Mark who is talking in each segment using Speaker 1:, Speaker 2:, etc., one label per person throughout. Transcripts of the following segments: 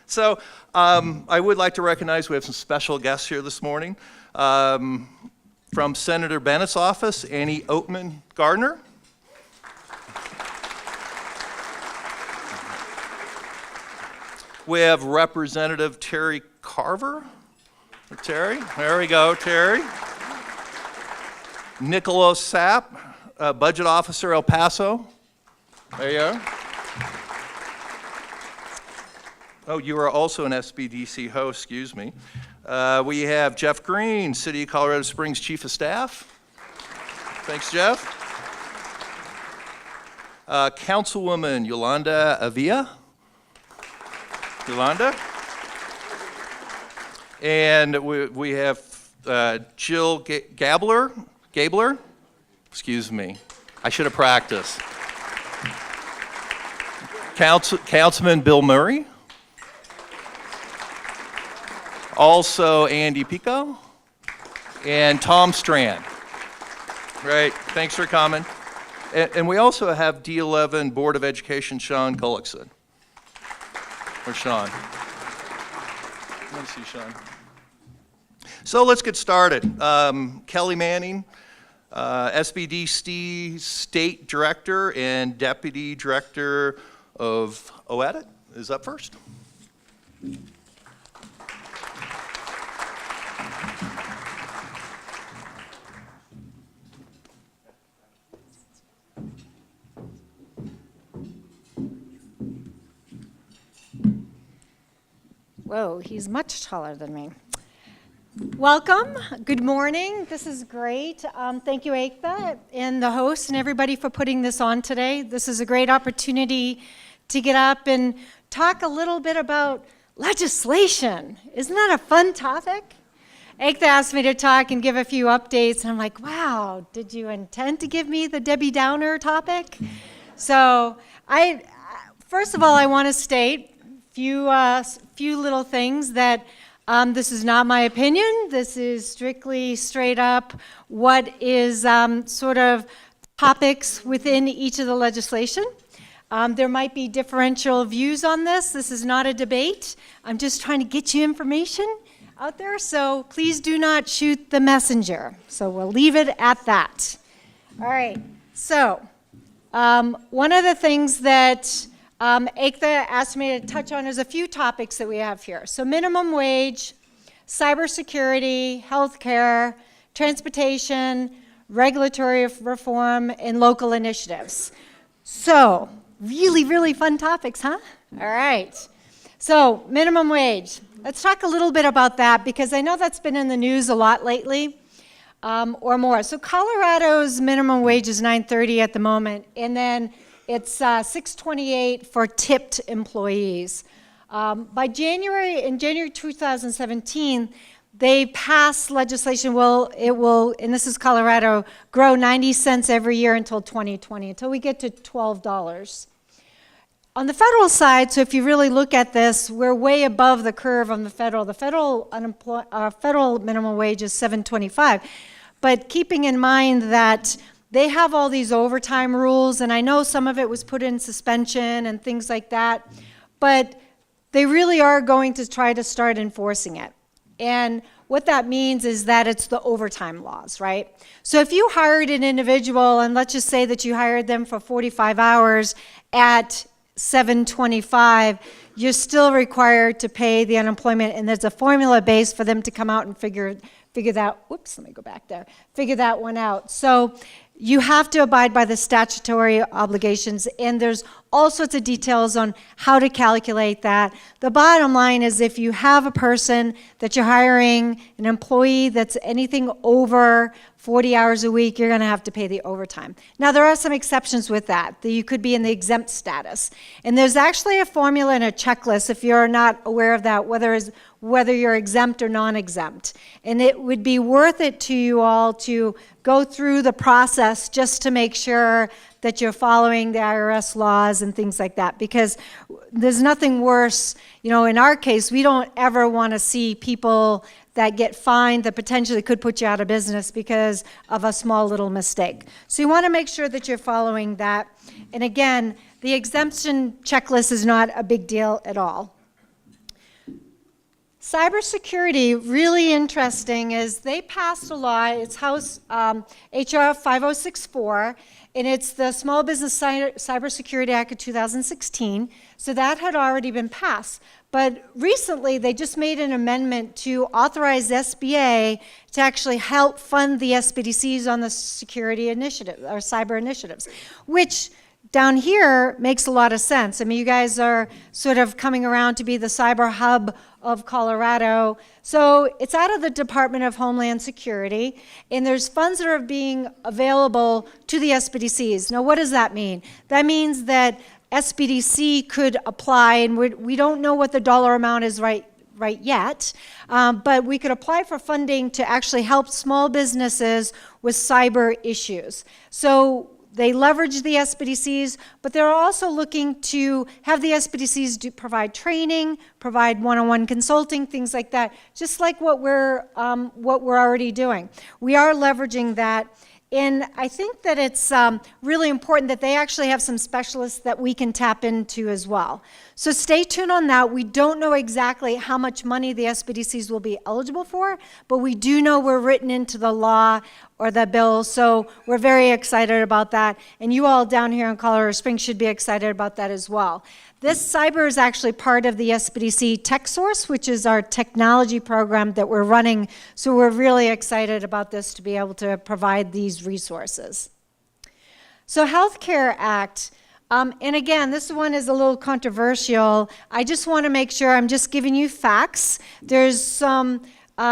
Speaker 1: So I would like to recognize we have some special guests here this morning. From Senator Bennett's office, Annie Oatman Gardner. We have Representative Terry Carver. Terry, there we go, Terry. Nicholas Sapp, Budget Officer, El Paso. There you are. Oh, you are also an SBDC host, excuse me. We have Jeff Green, City of Colorado Springs Chief of Staff. Thanks, Jeff. Councilwoman Yolanda Avila. Yolanda. And we have Jill Gabler, excuse me, I should have practiced. Councilman Bill Murray. Also Andy Pico and Tom Strand. Right, thanks for coming. And we also have D11 Board of Education Sean Gullickson. Where's Sean? Let me see Sean. So let's get started. Kelly Manning, SBDC State Director and Deputy Director of OEDIT is up first.
Speaker 2: Whoa, he's much taller than me. Welcome, good morning, this is great. Thank you, Ekta, and the host and everybody for putting this on today. This is a great opportunity to get up and talk a little bit about legislation. Isn't that a fun topic? Ekta asked me to talk and give a few updates, and I'm like, wow, did you intend to give me the Debbie Downer topic? So, first of all, I want to state few little things that this is not my opinion. This is strictly straight up what is sort of topics within each of the legislation. There might be differential views on this. This is not a debate. I'm just trying to get you information out there, so please do not shoot the messenger. So we'll leave it at that. All right, so one of the things that Ekta asked me to touch on is a few topics that we have here. So minimum wage, cybersecurity, healthcare, transportation, regulatory reform, and local initiatives. So really, really fun topics, huh? All right. So minimum wage. Let's talk a little bit about that because I know that's been in the news a lot lately or more. So Colorado's minimum wage is $9.30 at the moment, and then it's $6.28 for tipped employees. In January 2017, they passed legislation. It will, and this is Colorado, grow 90 cents every year until 2020, until we get to $12. On the federal side, so if you really look at this, we're way above the curve on the federal. The federal minimum wage is $7.25, but keeping in mind that they have all these overtime rules, and I know some of it was put in suspension and things like that, but they really are going to try to start enforcing it. And what that means is that it's the overtime laws, right? So if you hired an individual, and let's just say that you hired them for 45 hours at $7.25, you're still required to pay the unemployment, and there's a formula base for them to come out and figure that, whoops, let me go back there, figure that one out. So you have to abide by the statutory obligations, and there's all sorts of details on how to calculate that. The bottom line is if you have a person that you're hiring, an employee that's anything over 40 hours a week, you're going to have to pay the overtime. Now, there are some exceptions with that you could be in the exempt status. And there's actually a formula and a checklist, if you're not aware of that, whether you're exempt or non-exempt. And it would be worth it to you all to go through the process just to make sure that you're following the IRS laws and things like that, because there's nothing worse. You know, in our case, we don't ever want to see people that get fined that potentially could put you out of business because of a small little mistake. So you want to make sure that you're following that. And again, the exemption checklist is not a big deal at all. Cybersecurity, really interesting, is they passed a law, it's House HR 5064, and it's the Small Business Cybersecurity Act of 2016, so that had already been passed. But recently, they just made an amendment to authorize SBA to actually help fund the SBDCs on the security initiative, or cyber initiatives, which down here makes a lot of sense. I mean, you guys are sort of coming around to be the cyber hub of Colorado. So it's out of the Department of Homeland Security, and there's funds that are being available to the SBDCs. Now, what does that mean? That means that SBDC could apply, and we don't know what the dollar amount is right yet, but we could apply for funding to actually help small businesses with cyber issues. So they leverage the SBDCs, but they're also looking to have the SBDCs provide training, provide one-on-one consulting, things like that, just like what we're already doing. We are leveraging that. And I think that it's really important that they actually have some specialists that we can tap into as well. So stay tuned on that. We don't know exactly how much money the SBDCs will be eligible for, but we do know we're written into the law or the bill, so we're very excited about that. And you all down here in Colorado Springs should be excited about that as well. This cyber is actually part of the SBDC Tech Source, which is our technology program that we're running. So we're really excited about this to be able to provide these resources. So Healthcare Act, and again, this one is a little controversial. I just want to make sure I'm just giving you facts. There's some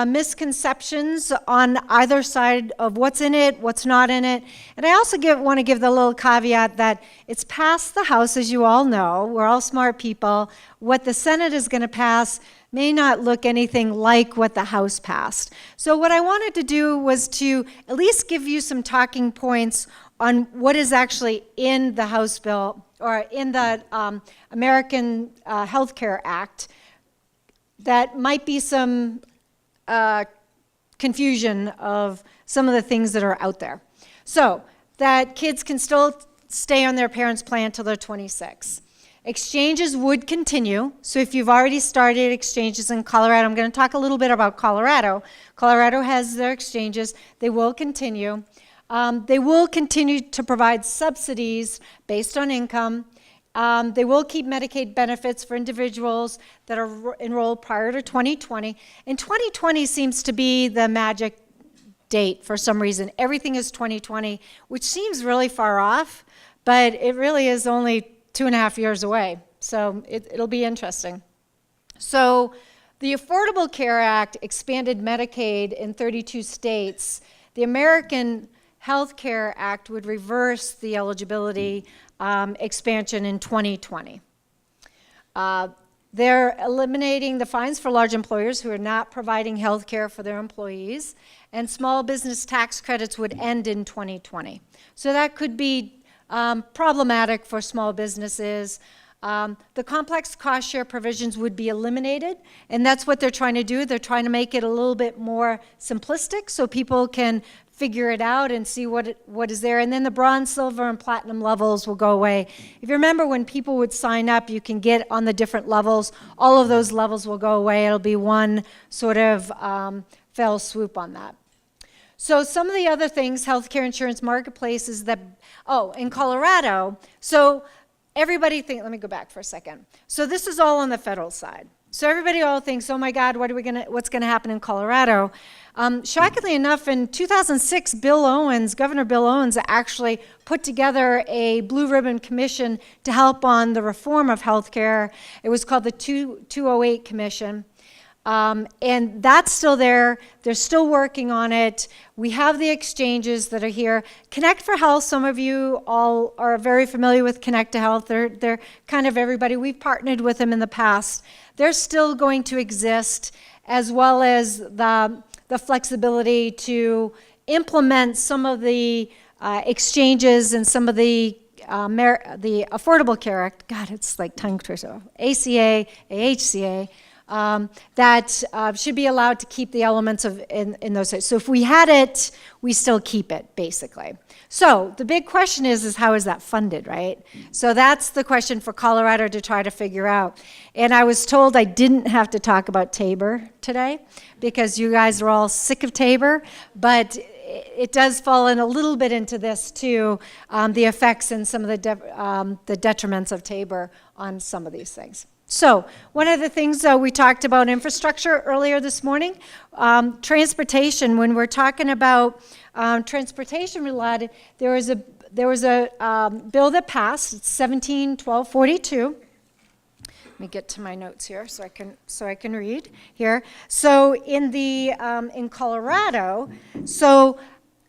Speaker 2: misconceptions on either side of what's in it, what's not in it. And I also want to give the little caveat that it's passed the House, as you all know. We're all smart people. What the Senate is going to pass may not look anything like what the House passed. So what I wanted to do was to at least give you some talking points on what is actually in the House bill, or in the American Health Care Act, that might be some confusion of some of the things that are out there. So that kids can still stay on their parents' plan until they're 26. Exchanges would continue. So if you've already started exchanges in Colorado, I'm going to talk a little bit about Colorado. Colorado has their exchanges. They will continue. They will continue to provide subsidies based on income. They will keep Medicaid benefits for individuals that are enrolled prior to 2020. And 2020 seems to be the magic date for some reason. Everything is 2020, which seems really far off, but it really is only 2.5 years away. So it'll be interesting. So the Affordable Care Act expanded Medicaid in 32 states. The American Health Care Act would reverse the eligibility expansion in 2020. They're eliminating the fines for large employers who are not providing health care for their employees, and small business tax credits would end in 2020. So that could be problematic for small businesses. The complex cost share provisions would be eliminated, and that's what they're trying to do. They're trying to make it a little bit more simplistic so people can figure it out and see what is there. And then the bronze, silver, and platinum levels will go away. If you remember, when people would sign up, you can get on the different levels. All of those levels will go away. It'll be one sort of fell swoop on that. So some of the other things, healthcare insurance marketplaces that, in Colorado, so everybody let me go back for a second. So this is all on the federal side. So everybody all thinks, oh my God, what's gonna happen in Colorado? Shockingly enough, in 2006, Governor Bill Owens actually put together a Blue Ribbon Commission to help on the reform of healthcare. It was called the 208 Commission. And that's still there. They're still working on it. We have the exchanges that are here. Connect for Health, some of you all are very familiar with Connect to Health. They're kind of everybody. We've partnered with them in the past. They're still going to exist, as well as the flexibility to implement some of the exchanges and some of the Affordable Care Act. God, it's like tongue twister. ACA, AHCA. that should be allowed to keep the elements of in those sites. So if we had it, we still keep it, basically. So the big question is how is that funded, right? So that's the question for Colorado to try to figure out. And I was told I didn't have to talk about Tabor today because you guys are all sick of Tabor, but it does fall in a little bit into this too, the effects and some of the detriments of Tabor on some of these things. So one of the things we talked about infrastructure earlier this morning, transportation. When we're talking about transportation related, there was a bill that passed. It's 17-1242. Let me get to my notes here so I can read here. So in Colorado, so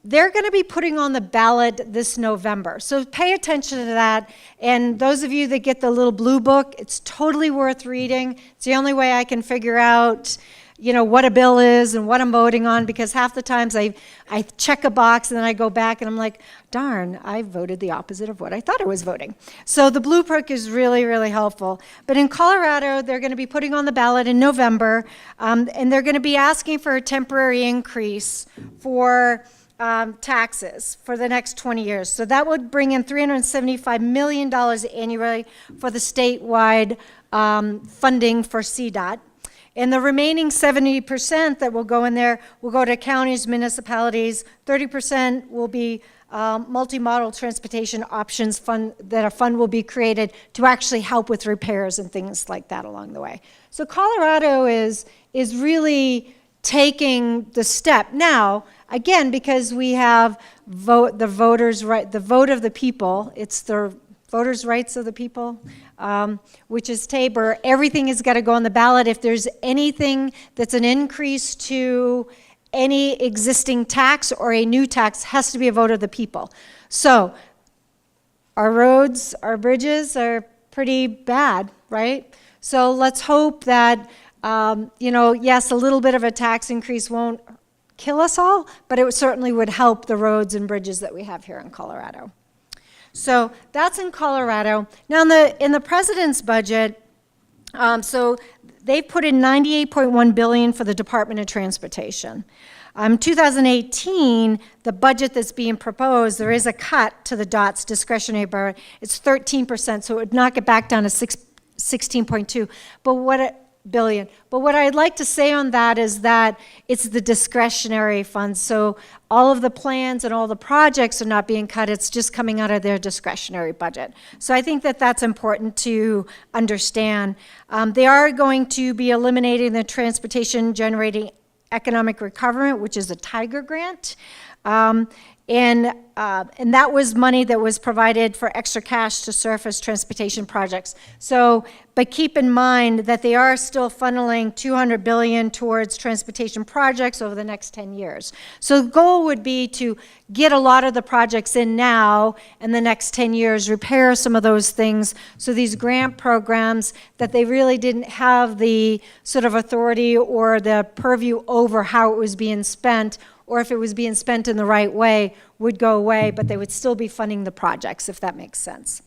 Speaker 2: they're going to be putting on the ballot this November. So pay attention to that. And those of you that get the little blue book, it's totally worth reading. It's the only way I can figure out, what a bill is and what I'm voting on, because half the times I check a box and then I go back and I'm like, darn, I voted the opposite of what I thought I was voting. So the blue book is really, really helpful. But in Colorado, they're going to be putting on the ballot in November, and they're going to be asking for a temporary increase for taxes for the next 20 years. So that would bring in $375 million annually for the statewide funding for CDOT. And the remaining 70% that will go in there will go to counties, municipalities. 30% will be multimodal transportation options fund, that a fund will be created to actually help with repairs and things like that along the way. So Colorado is really taking the step. Now, again, because we have the voters' right, the vote of the people, it's the voters' rights of the people, which is Tabor. Everything has got to go on the ballot. If there's anything that's an increase to any existing tax or a new tax, has to be a vote of the people. So our roads, our bridges are pretty bad, right? So let's hope that, yes, a little bit of a tax increase won't kill us all, but it certainly would help the roads and bridges that we have here in Colorado. So that's in Colorado. Now in the president's budget, so they put in $98.1 billion for the Department of Transportation. 2018, the budget that's being proposed, there is a cut to the DOT's discretionary budget. It's 13%, so it would knock it back down to 16.2 billion. But what I'd like to say on that is that it's the discretionary funds. So all of the plans and all the projects are not being cut. It's just coming out of their discretionary budget. So I think that that's important to understand. They are going to be eliminating the Transportation Generating Economic Recovery, which is a Tiger grant. And that was money that was provided for extra cash to surface transportation projects. So, but keep in mind that they are still funneling $200 billion towards transportation projects over the next 10 years. So the goal would be to get a lot of the projects in now and the next 10 years, repair some of those things. So these grant programs that they really didn't have the sort of authority or the purview over how it was being spent, or if it was being spent in the right way, would go away, but they would still be funding the projects, if that makes sense.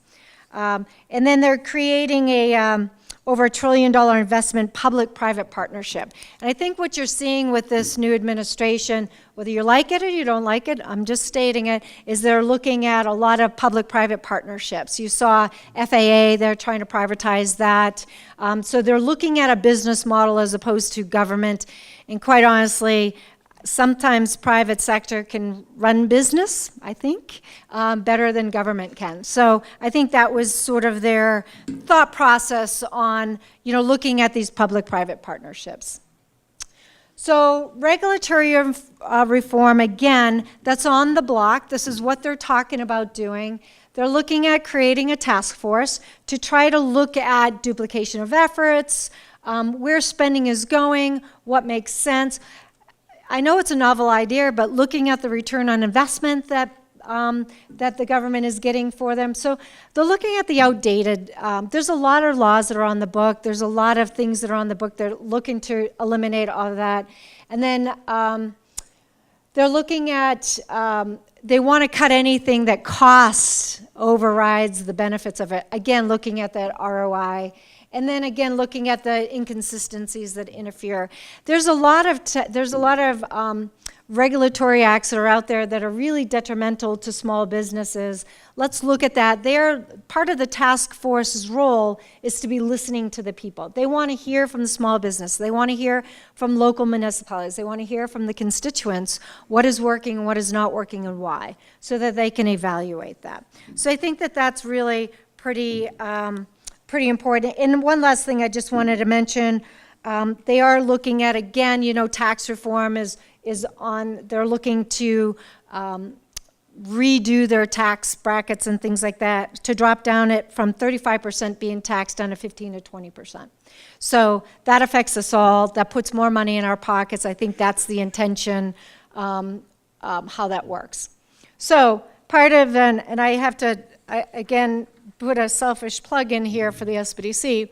Speaker 2: And then they're creating a over $1 trillion investment public-private partnership. And I think what you're seeing with this new administration, whether you like it or you don't like it, I'm just stating it, is they're looking at a lot of public-private partnerships. You saw FAA, they're trying to privatize that. So they're looking at a business model as opposed to government. And quite honestly, sometimes private sector can run business, I think, better than government can. So I think that was sort of their thought process on, looking at these public-private partnerships. So regulatory reform, again, that's on the block. This is what they're talking about doing. They're looking at creating a task force to try to look at duplication of efforts, where spending is going, what makes sense. I know it's a novel idea, but looking at the return on investment that the government is getting for them. So they're looking at the outdated. There's a lot of laws that are on the book. There's a lot of things that are on the book. They're looking to eliminate all of that. And then they're looking at, they want to cut anything that costs overrides the benefits of it. Again, looking at that ROI. And then again, looking at the inconsistencies that interfere. There's a lot of regulatory acts that are out there that are really detrimental to small businesses. Let's look at that. Part of the task force's role is to be listening to the people. They want to hear from the small business. They want to hear from local municipalities. They want to hear from the constituents what is working, what is not working, and why, so that they can evaluate that. So I think that that's really pretty important. And one last thing I just wanted to mention, they are looking at, again, tax reform is on, they're looking to redo their tax brackets and things like that to drop down it from 35% being taxed down to 15 to 20%. So that affects us all. That puts more money in our pockets. I think that's the intention, how that works. So part of, and I have to, again, put a selfish plug in here for the SBDC.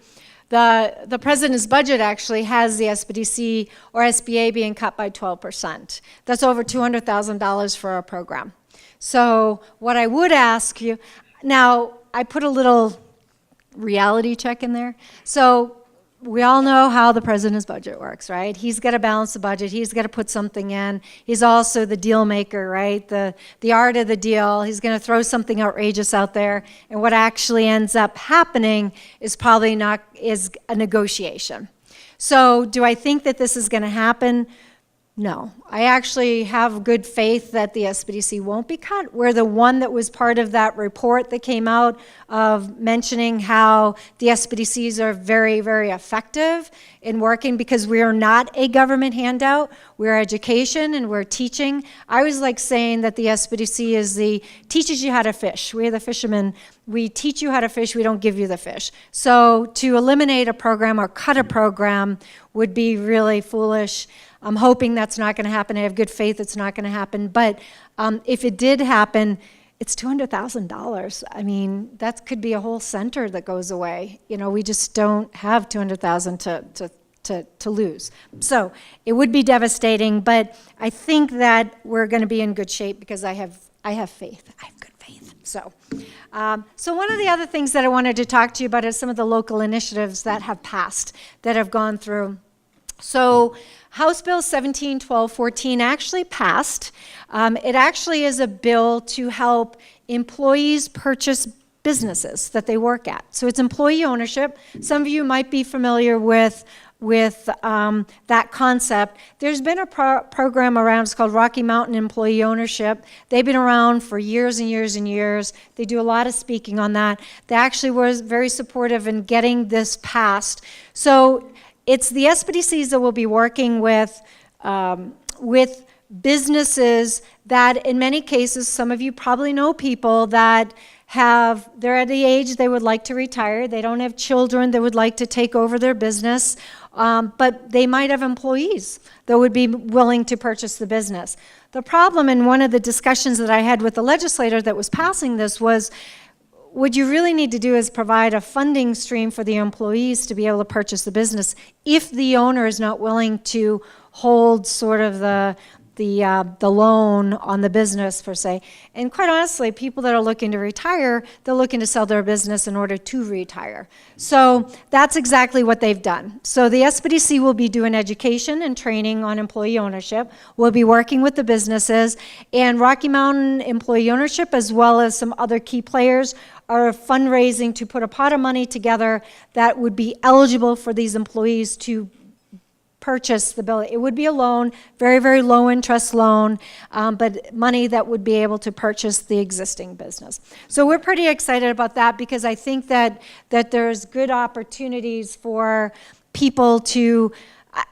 Speaker 2: The president's budget actually has the SBDC or SBA being cut by 12%. That's over $200,000 for our program. So what I would ask you, now I put a little reality check in there. So we all know how the president's budget works, right? He's got to balance the budget. He's got to put something in. He's also the deal maker, right? The art of the deal. He's going to throw something outrageous out there, and what actually ends up happening is probably is a negotiation. So do I think that this is going to happen? No. I actually have good faith that the SBDC won't be cut. We're the one that was part of that report that came out of mentioning how the SBDCs are very, very effective in working because we are not a government handout. We're education and we're teaching. I always like saying that the SBDC teaches you how to fish. We're the fishermen. We teach you how to fish. We don't give you the fish. So to eliminate a program or cut a program would be really foolish. I'm hoping that's not going to happen. I have good faith it's not going to happen. But if it did happen, it's $200,000. I mean, that could be a whole center that goes away. We just don't have $200,000 to lose. So it would be devastating, but I think that we're going to be in good shape because I have faith. I have good faith. So one of the other things that I wanted to talk to you about is some of the local initiatives that have passed, that have gone through. So House Bill 171214 actually passed. It actually is a bill to help employees purchase businesses that they work at. So it's employee ownership. Some of you might be familiar with that concept. There's been a program around, it's called Rocky Mountain Employee Ownership. They've been around for years and years and years. They do a lot of speaking on that. They actually were very supportive in getting this passed. So it's the SBDCs that will be working with businesses that, in many cases, some of you probably know people that they're at the age they would like to retire. They don't have children that would like to take over their business, but they might have employees that would be willing to purchase the business. The problem in one of the discussions that I had with the legislator that was passing this was, what you really need to do is provide a funding stream for the employees to be able to purchase the business if the owner is not willing to hold sort of the loan on the business per se. And quite honestly, people that are looking to retire, they're looking to sell their business in order to retire. So that's exactly what they've done. So the SBDC will be doing education and training on employee ownership. We'll be working with the businesses, and Rocky Mountain Employee Ownership, as well as some other key players, are fundraising to put a pot of money together that would be eligible for these employees to purchase the building. It would be a loan, very, very low interest loan, but money that would be able to purchase the existing business. So we're pretty excited about that because I think that there's good opportunities for people to,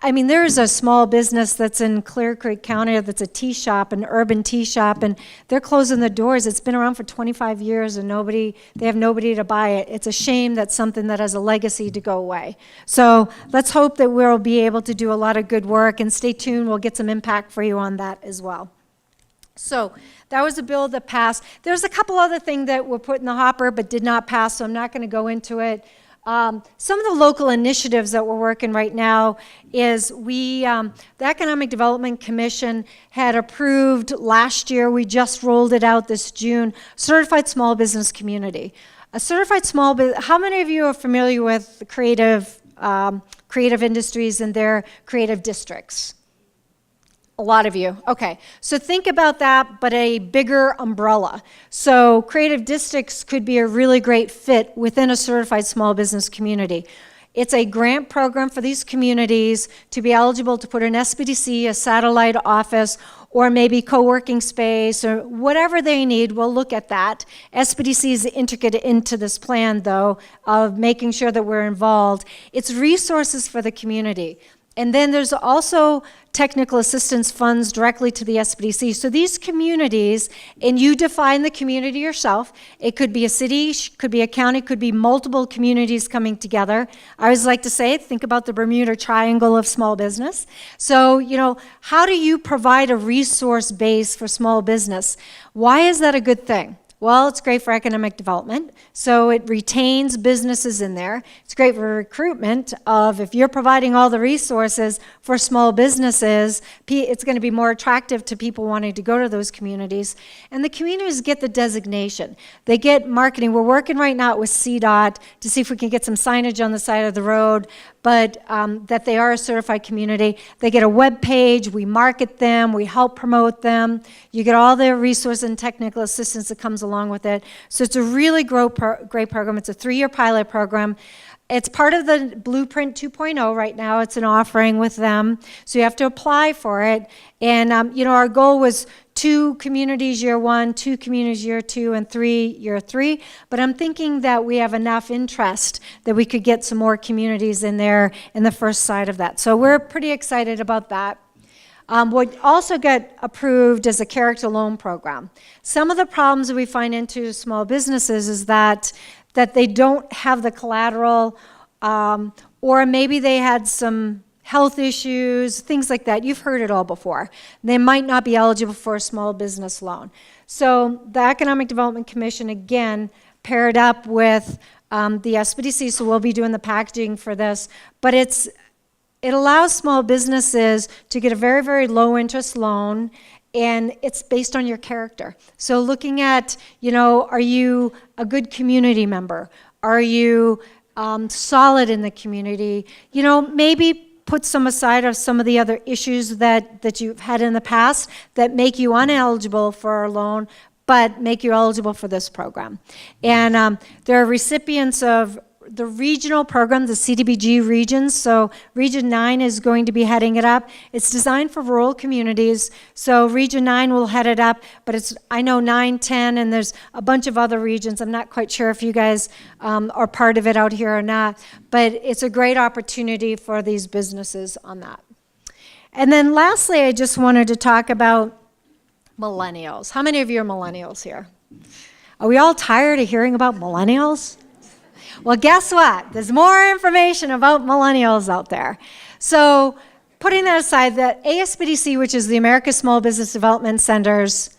Speaker 2: I mean, there's a small business that's in Clear Creek County that's a tea shop, an urban tea shop, and they're closing the doors. It's been around for 25 years and they have nobody to buy it. It's a shame that something that has a legacy to go away. So let's hope that we'll be able to do a lot of good work, and stay tuned. We'll get some impact for you on that as well. So that was a bill that passed. There's a couple other things that were put in the hopper but did not pass, so I'm not going to go into it. Some of the local initiatives that we're working right now is the Economic Development Commission had approved last year, we just rolled it out this June, Certified Small Business Community. A certified small business, how many of you are familiar with the creative industries and their creative districts? A lot of you. Okay. So think about that, but a bigger umbrella. So creative districts could be a really great fit within a certified small business community. It's a grant program for these communities to be eligible to put an SBDC, a satellite office, or maybe co-working space, or whatever they need. We'll look at that. SBDC is intricate into this plan, though, of making sure that we're involved. It's resources for the community. And then there's also technical assistance funds directly to the SBDC. So these communities, and you define the community yourself. It could be a city, could be a county, could be multiple communities coming together. I always like to say, think about the Bermuda Triangle of small business. So, how do you provide a resource base for small business? Why is that a good thing? Well, it's great for economic development, so it retains businesses in there. It's great for recruitment of, if you're providing all the resources for small businesses, it's going to be more attractive to people wanting to go to those communities. And the communities get the designation. They get marketing. We're working right now with CDOT to see if we can get some signage on the side of the road, but that they are a certified community. They get a web page, we market them, we help promote them. You get all the resource and technical assistance that comes along with it. So it's a really great program. It's a 3-year pilot program. It's part of the Blueprint 2.0 right now. It's an offering with them. So you have to apply for it. And our goal was 2 communities year 1, 2 communities year 2, and 3 year 3. But I'm thinking that we have enough interest that we could get some more communities in there in the first side of that. So we're pretty excited about that. What also got approved is a character loan program. Some of the problems that we find into small businesses is that they don't have the collateral, or maybe they had some health issues, things like that. You've heard it all before. They might not be eligible for a small business loan. So the Economic Development Commission, again, paired up with the SBDC, so we'll be doing the packaging for this, but it allows small businesses to get a very, very low interest loan, and it's based on your character. So looking at, are you a good community member? Are you solid in the community? Maybe put some aside of some of the other issues that you've had in the past that make you ineligible for a loan, but make you eligible for this program. And there are recipients of the regional program, the CDBG regions. So Region 9 is going to be heading it up. It's designed for rural communities. So Region 9 will head it up, but I know 9, 10, and there's a bunch of other regions. I'm not quite sure if you guys are part of it out here or not, but it's a great opportunity for these businesses on that. And then lastly, I just wanted to talk about millennials. How many of you are millennials here? Are we all tired of hearing about millennials? Well, guess what? There's more information about millennials out there. So putting that aside, the ASBDC, which is the American Small Business Development Centers,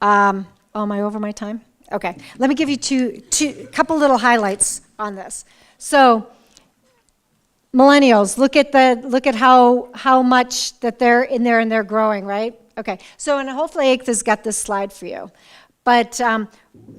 Speaker 2: am I over my time? Okay, let me give you a couple little highlights on this. So millennials, look at how much that they're in there and they're growing, right? Okay, so and hopefully Ake's got this slide for you. But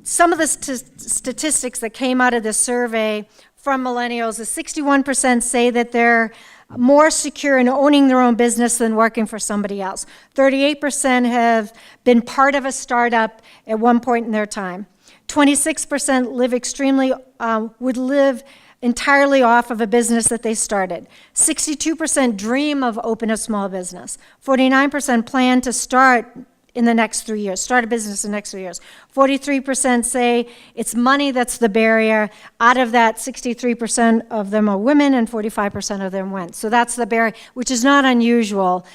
Speaker 2: some of the statistics that came out of this survey from millennials is 61% say that they're more secure in owning their own business than working for somebody else. 38% have been part of a startup at one point in their time. 26% would live entirely off of a business that they started. 62% dream of opening a small business. 49% plan to start in the next 3 years, start a business in the next 3 years. 43% say it's money that's the barrier. Out of that, 63% of them are women and 45% of them went. So that's the barrier, which is not unusual.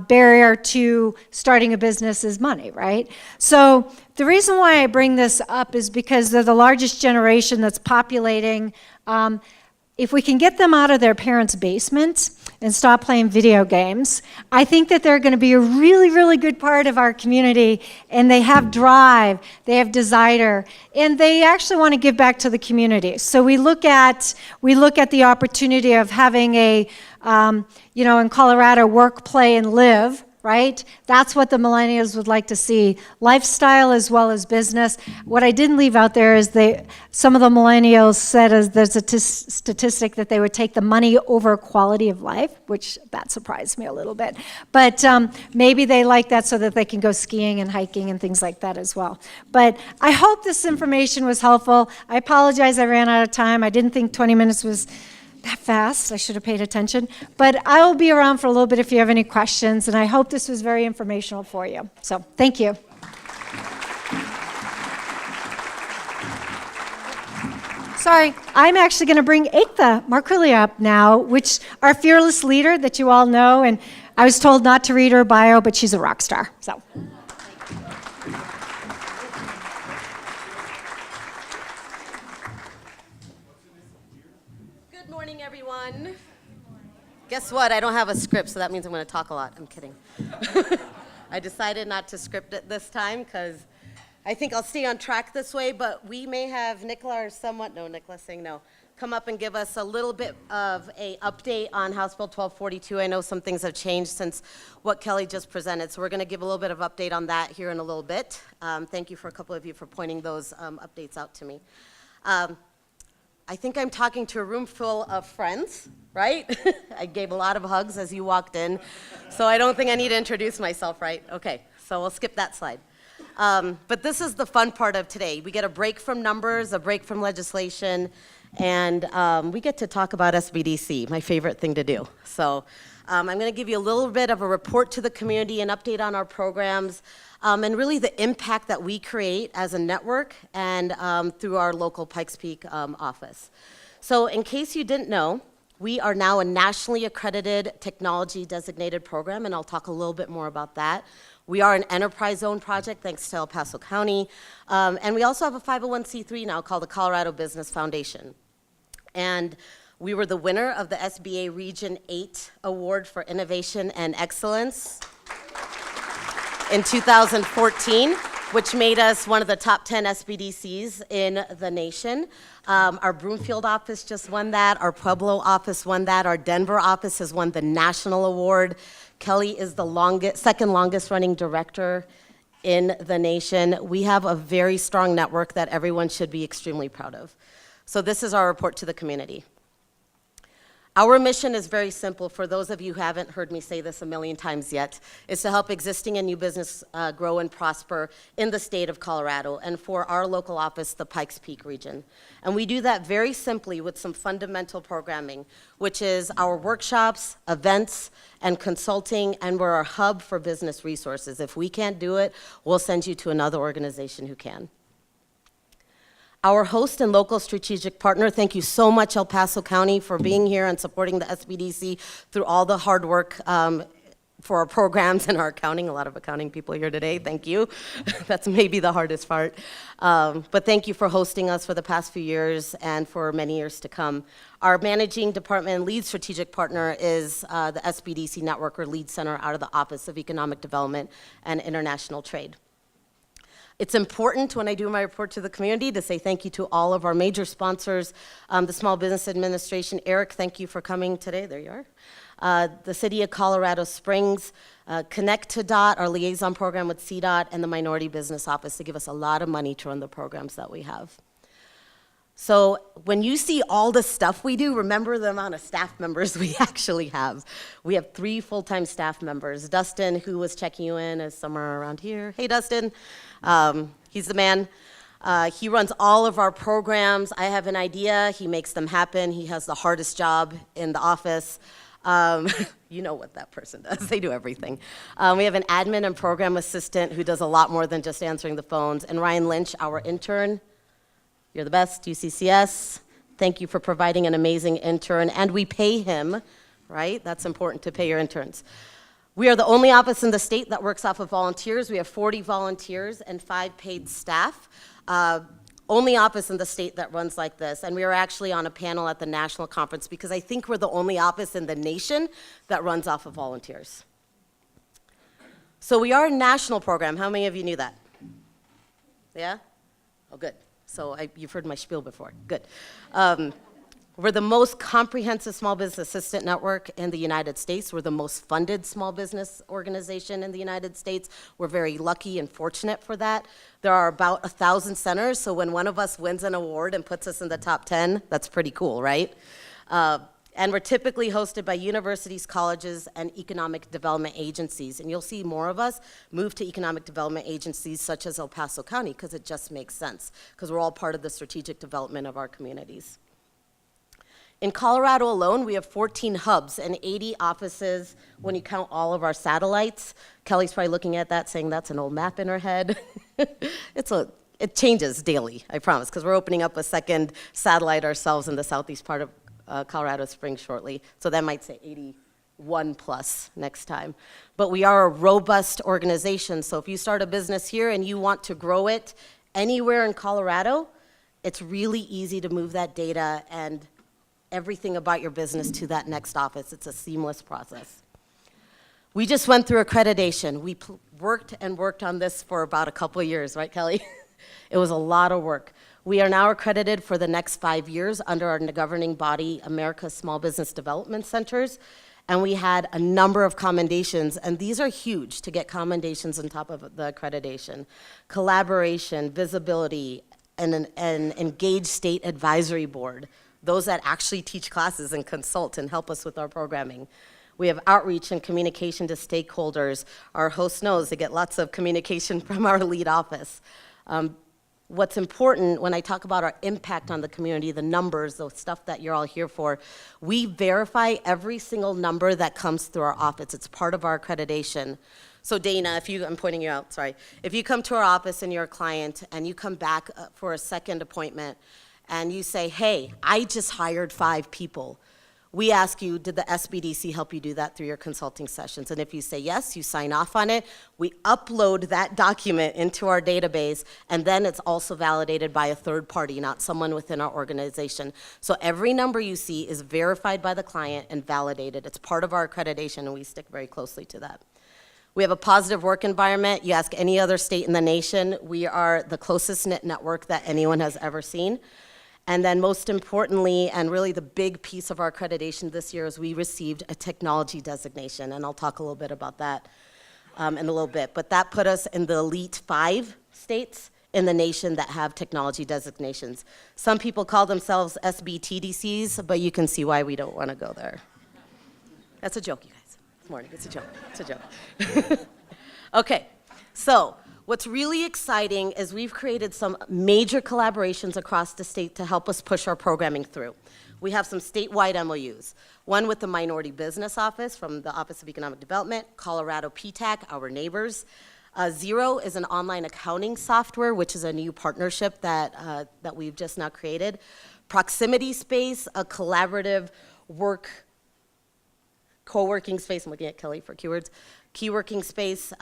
Speaker 2: Barrier to starting a business is money, right? So the reason why I bring this up is because they're the largest generation that's populating. If we can get them out of their parents' basement and stop playing video games, I think that they're going to be a really, really good part of our community, and they have drive, they have desire, and they actually want to give back to the community. So we look at the opportunity of having a, in Colorado, work, play, and live, right? That's what the millennials would like to see, lifestyle as well as business. What I didn't leave out there is some of the millennials said there's a statistic that they would take the money over quality of life, which that surprised me a little bit. But maybe they like that so that they can go skiing and hiking and things like that as well. But I hope this information was helpful. I apologize I ran out of time. I didn't think 20 minutes was that fast. I should have paid attention. But I will be around for a little bit if you have any questions, and I hope this was very informational for you. So thank you. Sorry, I'm actually going to bring Ekta Markulia up now, which our fearless leader that you all know, and I was told not to read her bio, but she's a rock star. So.
Speaker 3: Good morning, everyone. Guess what? I don't have a script, so that means I'm going to talk a lot. I'm kidding. I decided not to script it this time because I think I'll stay on track this way, but we may have Nicola saying no, come up and give us a little bit of an update on House Bill 1242. I know some things have changed since what Kelly just presented, so we're going to give a little bit of update on that here in a little bit. Thank you for a couple of you for pointing those updates out to me. I think I'm talking to a room full of friends, right? I gave a lot of hugs as you walked in, so I don't think I need to introduce myself, right? Okay, so we'll skip that slide. But this is the fun part of today. We get a break from numbers, a break from legislation, and we get to talk about SBDC, my favorite thing to do. So I'm going to give you a little bit of a report to the community, an update on our programs, and really the impact that we create as a network and through our local Pikes Peak office. So in case you didn't know, we are now a nationally accredited technology designated program, and I'll talk a little bit more about that. We are an enterprise zone project thanks to El Paso County, and we also have a 501c3 now called the Colorado Business Foundation. And we were the winner of the SBA Region 8 Award for Innovation and Excellence in 2014, which made us one of the top 10 SBDCs in the nation. Our Broomfield office just won that. Our Pueblo office won that. Our Denver office has won the national award. Kelly is the second longest running director in the nation. We have a very strong network that everyone should be extremely proud of. So this is our report to the community. Our mission is very simple. For those of you who haven't heard me say this a million times yet, is to help existing and new business grow and prosper in the state of Colorado, and for our local office, the Pikes Peak region. And we do that very simply with some fundamental programming, which is our workshops, events, and consulting, and we're our hub for business resources. If we can't do it, we'll send you to another organization who can. Our host and local strategic partner, thank you so much, El Paso County, for being here and supporting the SBDC through all the hard work for our programs and our accounting. A lot of accounting people here today, thank you. That's maybe the hardest part. But thank you for hosting us for the past few years and for many years to come. Our managing department and lead strategic partner is the SBDC Network, or Lead Center, out of the Office of Economic Development and International Trade. It's important when I do my report to the community to say thank you to all of our major sponsors, the Small Business Administration. Eric, thank you for coming today. There you are. The City of Colorado Springs, Connect to DOT, our liaison program with CDOT, and the Minority Business Office to give us a lot of money to run the programs that we have. So when you see all the stuff we do, remember the amount of staff members we actually have. We have 3 full-time staff members. Dustin, who was checking you in, is somewhere around here. Hey, Dustin. He's the man. He runs all of our programs. I have an idea. He makes them happen. He has the hardest job in the office. You know what that person does. They do everything. We have an admin and program assistant who does a lot more than just answering the phones. And Ryan Lynch, our intern. You're the best, UCCS. Thank you for providing an amazing intern. And we pay him, right? That's important to pay your interns. We are the only office in the state that works off of volunteers. We have 40 volunteers and 5 paid staff. Only office in the state that runs like this. And we were actually on a panel at the national conference because I think we're the only office in the nation that runs off of volunteers. So we are a national program. How many of you knew that? Yeah? Oh, good. So you've heard my spiel before. Good. We're the most comprehensive small business assistant network in the United States. We're the most funded small business organization in the United States. We're very lucky and fortunate for that. There are about 1,000 centers, so when one of us wins an award and puts us in the top 10, that's pretty cool, right? And we're typically hosted by universities, colleges, and economic development agencies. And you'll see more of us move to economic development agencies such as El Paso County, because it just makes sense, because we're all part of the strategic development of our communities. In Colorado alone, we have 14 hubs and 80 offices when you count all of our satellites. Kelly's probably looking at that saying that's an old map in her head. It changes daily, I promise, because we're opening up a second satellite ourselves in the southeast part of Colorado Springs shortly. So that might say 81 plus next time. But we are a robust organization, so if you start a business here and you want to grow it anywhere in Colorado, it's really easy to move that data and everything about your business to that next office. It's a seamless process. We just went through accreditation. We worked on this for about a couple of years, right, Kelly? It was a lot of work. We are now accredited for the next 5 years under our governing body, America's Small Business Development Centers, and we had a number of commendations, and these are huge to get commendations on top of the accreditation. Collaboration, visibility, and an engaged state advisory board, those that actually teach classes and consult and help us with our programming. We have outreach and communication to stakeholders. Our host knows they get lots of communication from our lead office. What's important when I talk about our impact on the community, the numbers, the stuff that you're all here for, we verify every single number that comes through our office. It's part of our accreditation. So Dana, I'm pointing you out, sorry. If you come to our office and you're a client and you come back for a second appointment and you say, hey, I just hired 5 people, we ask you, did the SBDC help you do that through your consulting sessions? And if you say yes, you sign off on it. We upload that document into our database, and then it's also validated by a third party, not someone within our organization. So every number you see is verified by the client and validated. It's part of our accreditation, and we stick very closely to that. We have a positive work environment. You ask any other state in the nation, we are the closest knit network that anyone has ever seen. And then most importantly, and really the big piece of our accreditation this year, is we received a technology designation, and I'll talk a little bit about that in a little bit. But that put us in the elite 5 states in the nation that have technology designations. Some people call themselves SBTDCs, but you can see why we don't want to go there. That's a joke, you guys. This morning, it's a joke. It's a joke. Okay, so what's really exciting is we've created some major collaborations across the state to help us push our programming through. We have some statewide MOUs, one with the Minority Business Office from the Office of Economic Development, Colorado PTAC, our neighbors. Zero is an online accounting software, which is a new partnership that we've just now created. Proximity Space, a collaborative co-working space, I'm looking at Kelly for keywords, key-working space,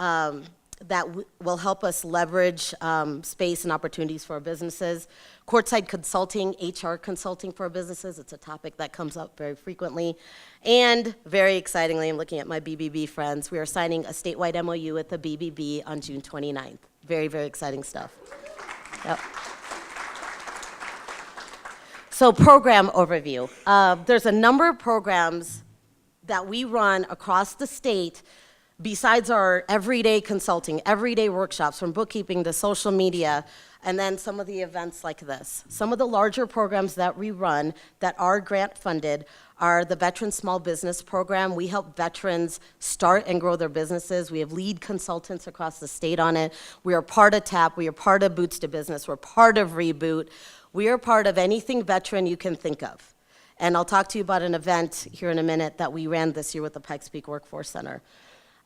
Speaker 3: that will help us leverage space and opportunities for our businesses. Courtside consulting, HR consulting for our businesses. It's a topic that comes up very frequently. And very excitingly, I'm looking at my BBB friends, we are signing a statewide MOU with the BBB on June 29th. Very, very exciting stuff. Yep. So program overview. There's a number of programs that we run across the state besides our everyday consulting, everyday workshops, from bookkeeping to social media, and then some of the events like this. Some of the larger programs that we run that are grant funded are the Veteran Small Business Program. We help veterans start and grow their businesses. We have lead consultants across the state on it. We are part of TAP. We are part of Boots to Business. We're part of Reboot. We are part of anything veteran you can think of. And I'll talk to you about an event here in a minute that we ran this year with the Pikes Peak Workforce Center.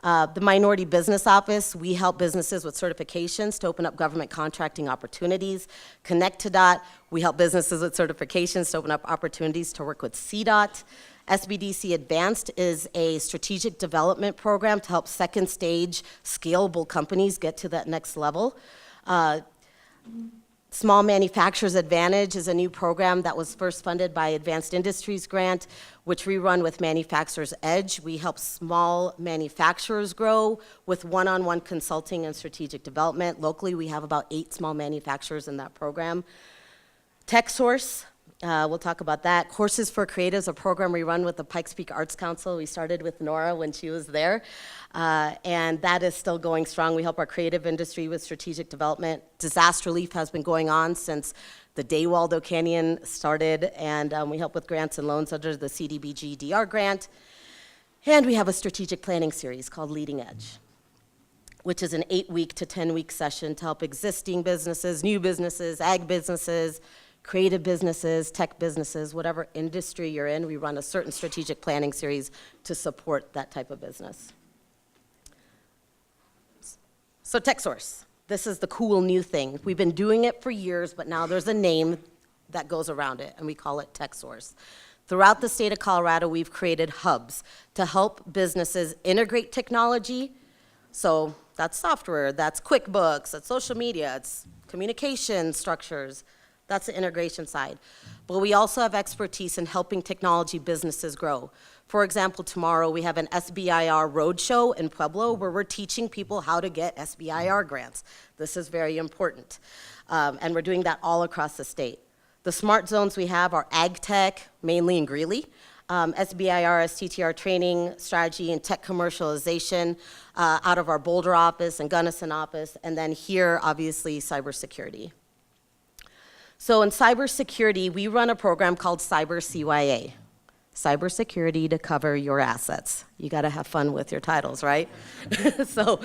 Speaker 3: The Minority Business Office, we help businesses with certifications to open up government contracting opportunities. Connect to DOT, we help businesses with certifications to open up opportunities to work with CDOT. SBDC Advanced is a strategic development program to help second stage scalable companies get to that next level. Small Manufacturers Advantage is a new program that was first funded by Advanced Industries Grant, which we run with Manufacturers Edge. We help small manufacturers grow with one-on-one consulting and strategic development. Locally, we have about 8 small manufacturers in that program. TechSource We'll talk about that. Courses for Creatives, a program we run with the Pikes Peak Arts Council. We started with Nora when she was there, and that is still going strong. We help our creative industry with strategic development. Disaster relief has been going on since the day Waldo Canyon started, and we help with grants and loans under the CDBG DR grant. And we have a strategic planning series called Leading Edge, which is an 8-week to 10-week session to help existing businesses, new businesses, ag businesses, creative businesses, tech businesses, whatever industry you're in, we run a certain strategic planning series to support that type of business. So TechSource, this is the cool new thing. We've been doing it for years, but now there's a name that goes around it, and we call it TechSource. Throughout the state of Colorado, we've created hubs to help businesses integrate technology. So that's software, that's QuickBooks, that's social media, it's communication structures. That's the integration side. But we also have expertise in helping technology businesses grow. For example, tomorrow we have an SBIR roadshow in Pueblo where we're teaching people how to get SBIR grants. This is very important. And we're doing that all across the state. The smart zones we have are ag tech, mainly in Greeley, SBIR, STTR training, strategy, and tech commercialization out of our Boulder office and Gunnison office, and then here, obviously, cybersecurity. So in cybersecurity, we run a program called Cyber CYA, Cybersecurity to Cover Your Assets. You gotta have fun with your titles, right? So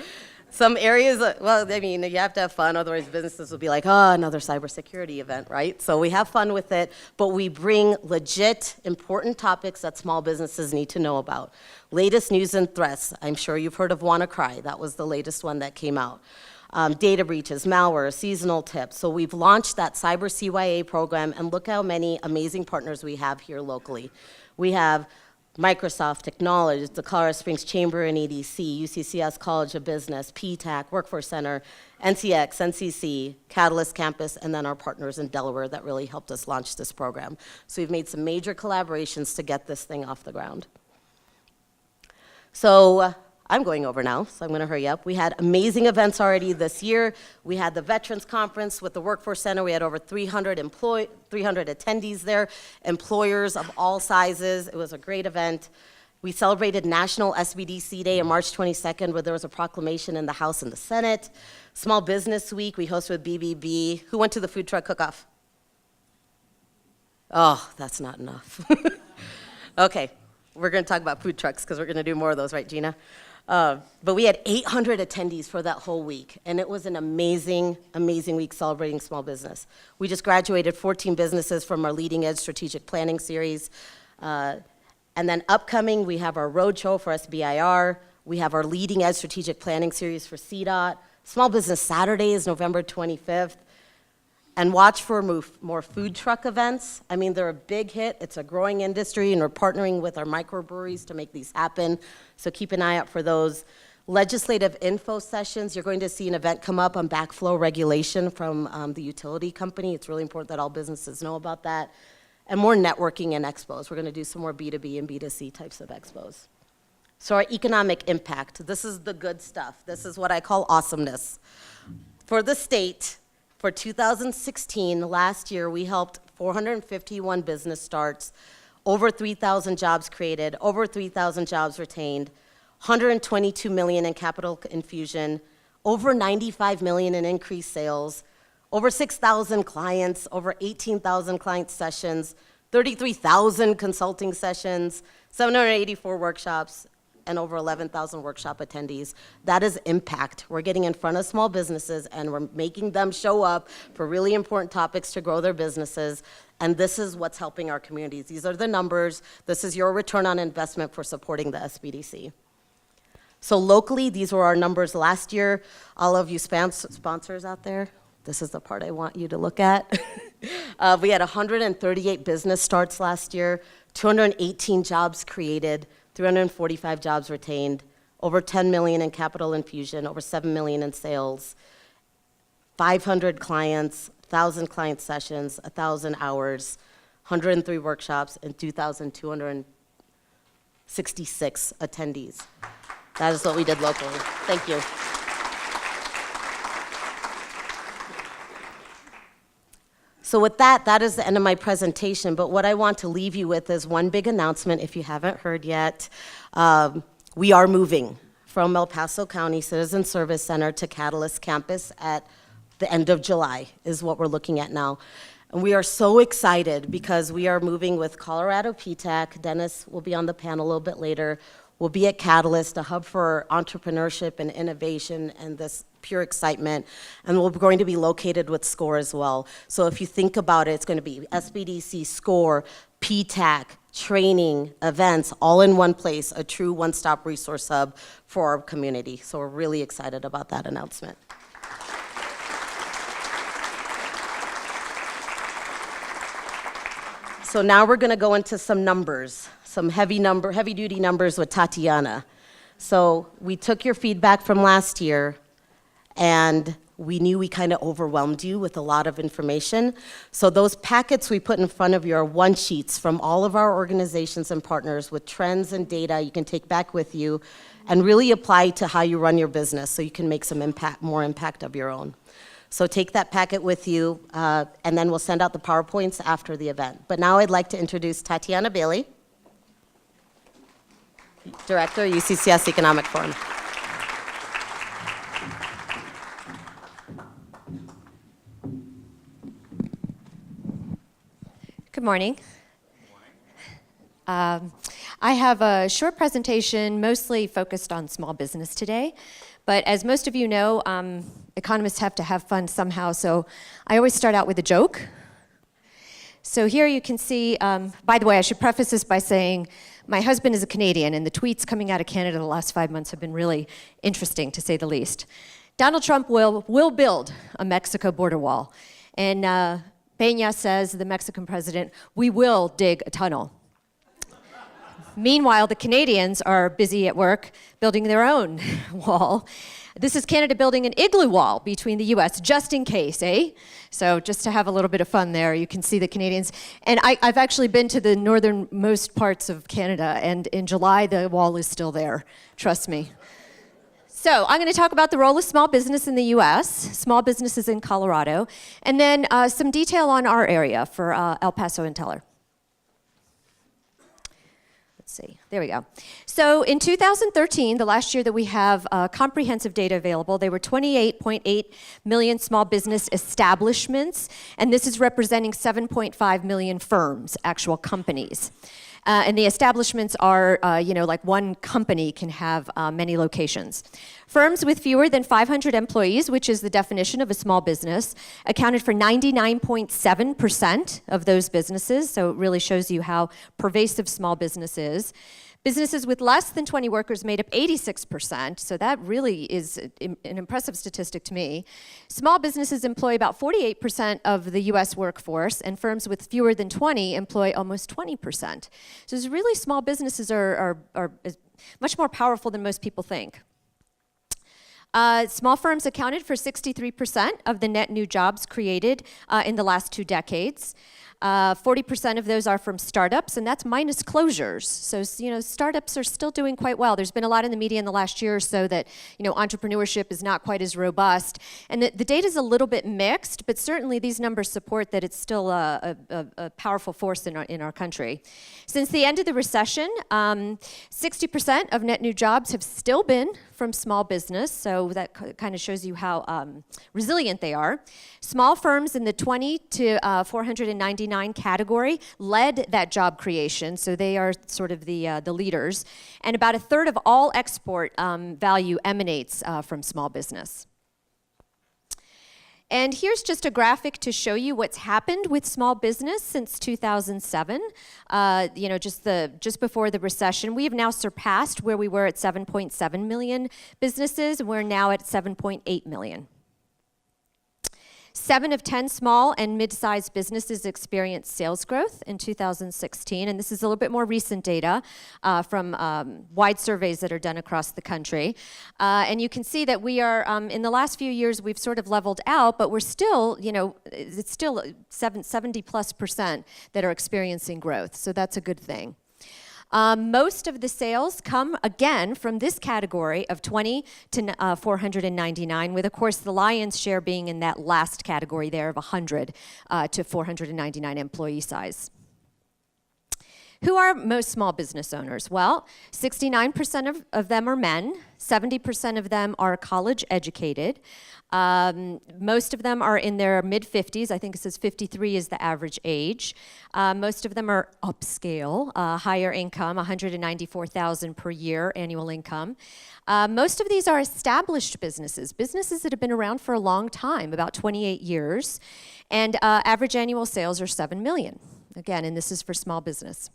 Speaker 3: some areas, well, I mean, you have to have fun, otherwise businesses will be like, oh, another cybersecurity event, right? So we have fun with it, but we bring legit, important topics that small businesses need to know about. Latest news and threats. I'm sure you've heard of WannaCry. That was the latest one that came out. Data breaches, malware, seasonal tips. So we've launched that Cyber CYA program, and look how many amazing partners we have here locally. We have Microsoft Technologies, the Colorado Springs Chamber and EDC, UCCS College of Business, PTAC, Workforce Center, NCX, NCC, Catalyst Campus, and then our partners in Delaware that really helped us launch this program. So we've made some major collaborations to get this thing off the ground. So I'm going over now, so I'm going to hurry up. We had amazing events already this year. We had the Veterans Conference with the Workforce Center. We had over 300 attendees there, employers of all sizes. It was a great event. We celebrated National SBDC Day on March 22nd, where there was a proclamation in the House and the Senate. Small Business Week, we hosted with BBB. Who went to the food truck cook-off? Oh, that's not enough. Okay, we're going to talk about food trucks because we're going to do more of those, right, Gina? But we had 800 attendees for that whole week, and it was an amazing, amazing week celebrating small business. We just graduated 14 businesses from our Leading Edge Strategic Planning Series. And then upcoming, we have our roadshow for SBIR. We have our Leading Edge Strategic Planning Series for CDOT. Small Business Saturday is November 25th. And watch for more food truck events. I mean, they're a big hit. It's a growing industry, and we're partnering with our microbreweries to make these happen. So keep an eye out for those. Legislative info sessions. You're going to see an event come up on backflow regulation from the utility company. It's really important that all businesses know about that. And more networking and expos. We're going to do some more B2B and B2C types of expos. So our economic impact. This is the good stuff. This is what I call awesomeness. For the state, for 2016, last year, we helped 451 business starts, over 3,000 jobs created, over 3,000 jobs retained, 122 million in capital infusion, over 95 million in increased sales, over 6,000 clients, over 18,000 client sessions, 33,000 consulting sessions, 784 workshops, and over 11,000 workshop attendees. That is impact. We're getting in front of small businesses and we're making them show up for really important topics to grow their businesses. And this is what's helping our communities. These are the numbers. This is your return on investment for supporting the SBDC. So locally, these were our numbers last year. All of you sponsors out there, this is the part I want you to look at. We had 138 business starts last year, 218 jobs created, 345 jobs retained, over 10 million in capital infusion, over 7 million in sales, 500 clients, 1,000 client sessions, 1,000 hours, 103 workshops, and 2,266 attendees. That is what we did locally. Thank you. So with that, that is the end of my presentation. But what I want to leave you with is one big announcement, if you haven't heard yet. We are moving from El Paso County Citizen Service Center to Catalyst Campus at the end of July, is what we're looking at now. And we are so excited because we are moving with Colorado PTAC. Dennis will be on the panel a little bit later. We'll be at Catalyst, a hub for entrepreneurship and innovation and this pure excitement. And we're going to be located with SCORE as well. So if you think about it, it's going to be SBDC, SCORE, PTAC, training, events, all in one place, a true one-stop resource hub for our community. So we're really excited about that announcement. So now we're going to go into some numbers, some heavy-duty numbers with Tatiana. So we took your feedback from last year, and we knew we kind of overwhelmed you with a lot of information. So those packets we put in front of you are one-sheets from all of our organizations and partners with trends and data you can take back with you and really apply to how you run your business so you can make some more impact of your own. So take that packet with you, and then we'll send out the PowerPoints after the event. But now I'd like to introduce Tatiana Bailey, Director, UCCS Economic Forum.
Speaker 4: Good morning. I have a short presentation mostly focused on small business today, but as most of you know, economists have to have fun somehow, so I always start out with a joke. So here you can see, by the way, I should preface this by saying my husband is a Canadian, and the tweets coming out of Canada the last 5 months have been really interesting, to say the least. Donald Trump will build a Mexico border wall, and Peña says, the Mexican president, we will dig a tunnel. Meanwhile, the Canadians are busy at work building their own wall. This is Canada building an igloo wall between the US, just in case, eh? So just to have a little bit of fun there, you can see the Canadians. And I've actually been to the northernmost parts of Canada, and in July, the wall is still there, trust me. So I'm going to talk about the role of small business in the US, small businesses in Colorado, and then some detail on our area for El Paso and Teller. Let's see, there we go. So in 2013, the last year that we have comprehensive data available, there were 28.8 million small business establishments, and this is representing 7.5 million firms, actual companies. And the establishments are, like one company can have many locations. Firms with fewer than 500 employees, which is the definition of a small business, accounted for 99.7% of those businesses, so it really shows you how pervasive small business is. Businesses with less than 20 workers made up 86%, so that really is an impressive statistic to me. Small businesses employ about 48% of the US workforce, and firms with fewer than 20 employ almost 20%. So it's really small businesses are much more powerful than most people think. Small firms accounted for 63% of the net new jobs created in the last 2 decades. 40% of those are from startups, and that's minus closures. So, startups are still doing quite well. There's been a lot in the media in the last year or so that, entrepreneurship is not quite as robust. And the data's a little bit mixed, but certainly these numbers support that it's still a powerful force in our country. Since the end of the recession, 60% of net new jobs have still been from small business, so that kind of shows you how resilient they are. Small firms in the 20 to 499 category led that job creation, so they are sort of the leaders. And about a third of all export value emanates from small business. And here's just a graphic to show you what's happened with small business since 2007. Just before the recession, we have now surpassed where we were at 7.7 million businesses, and we're now at 7.8 million. 7 of 10 small and mid-sized businesses experienced sales growth in 2016, and this is a little bit more recent data from wide surveys that are done across the country. And you can see that we are, in the last few years, we've sort of leveled out, but we're still, it's still 70+% that are experiencing growth, so that's a good thing. Most of the sales come, again, from this category of 20 to 499, with, of course, the lion's share being in that last category there of 100 to 499 employee size. Who are most small business owners? Well, 69% of them are men, 70% of them are college educated. Most of them are in their mid-50s. I think it says 53 is the average age. Most of them are upscale, higher income, $194,000 per year annual income. Most of these are established businesses, businesses that have been around for a long time, about 28 years, and average annual sales are $7 million. Again, and this is for small business.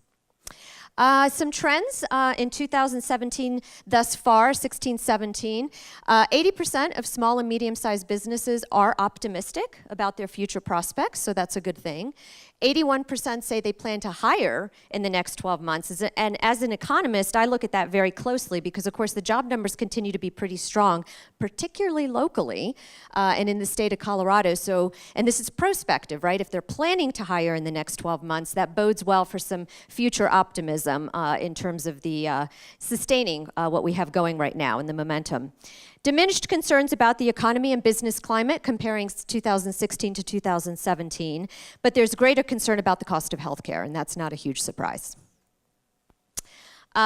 Speaker 4: Some trends in 2017 thus far, 16-17. 80% of small and medium-sized businesses are optimistic about their future prospects, so that's a good thing. 81% say they plan to hire in the next 12 months. And as an economist, I look at that very closely because, of course, the job numbers continue to be pretty strong, particularly locally and in the state of Colorado. So, and this is prospective, right? If they're planning to hire in the next 12 months, that bodes well for some future optimism in terms of the sustaining what we have going right now and the momentum. Diminished concerns about the economy and business climate comparing 2016 to 2017, but there's greater concern about the cost of healthcare, and that's not a huge surprise.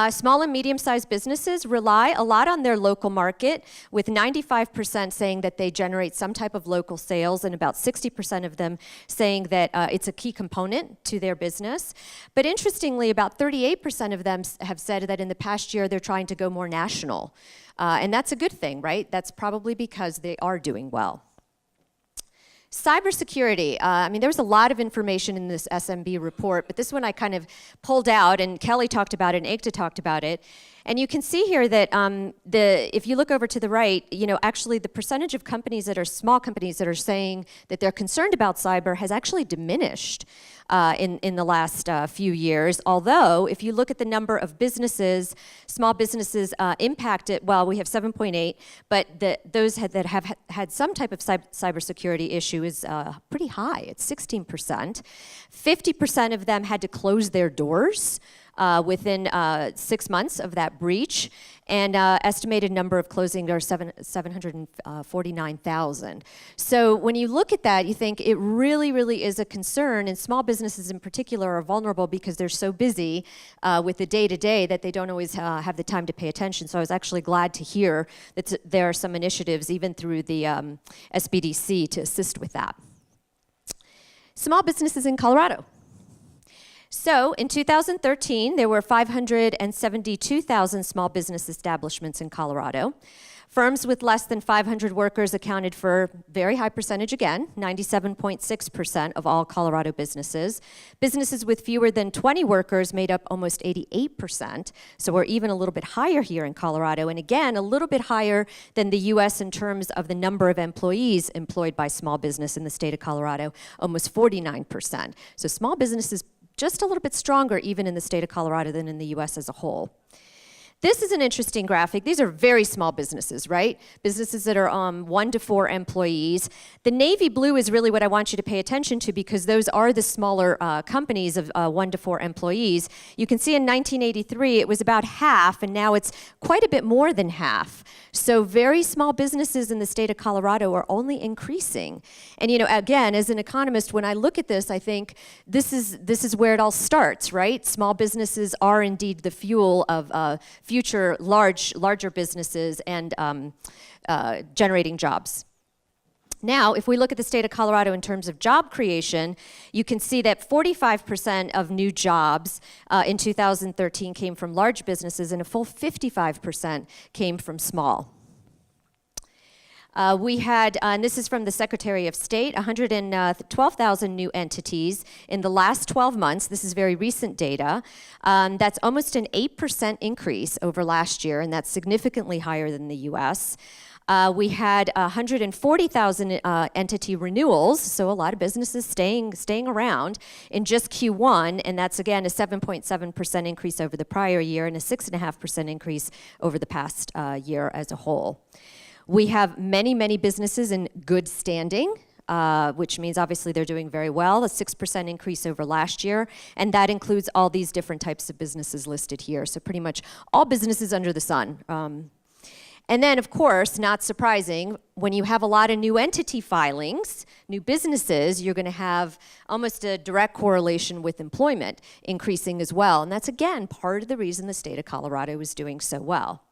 Speaker 4: Small and medium-sized businesses rely a lot on their local market, with 95% saying that they generate some type of local sales, and about 60% of them saying that it's a key component to their business. But interestingly, about 38% of them have said that in the past year they're trying to go more national. And that's a good thing, right? That's probably because they are doing well. Cybersecurity, I mean, there was a lot of information in this SMB report, but this one I kind of pulled out, and Kelly talked about it, and Ekta talked about it. And you can see here that if you look over to the right, you know, actually the percentage of companies that are small companies that are saying that they're concerned about cyber has actually diminished in the last few years. Although, if you look at the number of businesses, small businesses impacted, well, we have 7.8, but those that have had some type of cybersecurity issue is pretty high. It's 16%. 50% of them had to close their doors within 6 months of that breach, and estimated number of closing are 749,000. So when you look at that, you think it really, really is a concern, and small businesses in particular are vulnerable because they're so busy with the day-to-day that they don't always have the time to pay attention. So I was actually glad to hear that there are some initiatives, even through the SBDC, to assist with that. Small businesses in Colorado. So in 2013, there were 572,000 small business establishments in Colorado. Firms with less than 500 workers accounted for very high percentage again, 97.6% of all Colorado businesses. Businesses with fewer than 20 workers made up almost 88%, so we're even a little bit higher here in Colorado, and again, a little bit higher than the US in terms of the number of employees employed by small business in the state of Colorado, almost 49%. So small business is just a little bit stronger even in the state of Colorado than in the US as a whole. This is an interesting graphic. These are very small businesses, right? Businesses that are 1 to 4 employees. The navy blue is really what I want you to pay attention to because those are the smaller companies of 1 to 4 employees. You can see in 1983 it was about half, and now it's quite a bit more than half. So very small businesses in the state of Colorado are only increasing. And you know, again, as an economist, when I look at this, I think this is where it all starts, right? Small businesses are indeed the fuel of future larger businesses and generating jobs. Now, if we look at the state of Colorado in terms of job creation, you can see that 45% of new jobs in 2013 came from large businesses, and a full 55% came from small. We had, and this is from the Secretary of State, 112,000 new entities in the last 12 months. This is very recent data. That's almost an 8% increase over last year, and that's significantly higher than the US. We had 140,000 entity renewals, so a lot of businesses staying around in just Q1, and that's again a 7.7% increase over the prior year and a 6.5% increase over the past year as a whole. We have many, many businesses in good standing. which means obviously they're doing very well, a 6% increase over last year, and that includes all these different types of businesses listed here. So pretty much all businesses under the sun. And then, of course, not surprising, when you have a lot of new entity filings, new businesses, you're going to have almost a direct correlation with employment increasing as well. And that's, again, part of the reason the state of Colorado is doing so well.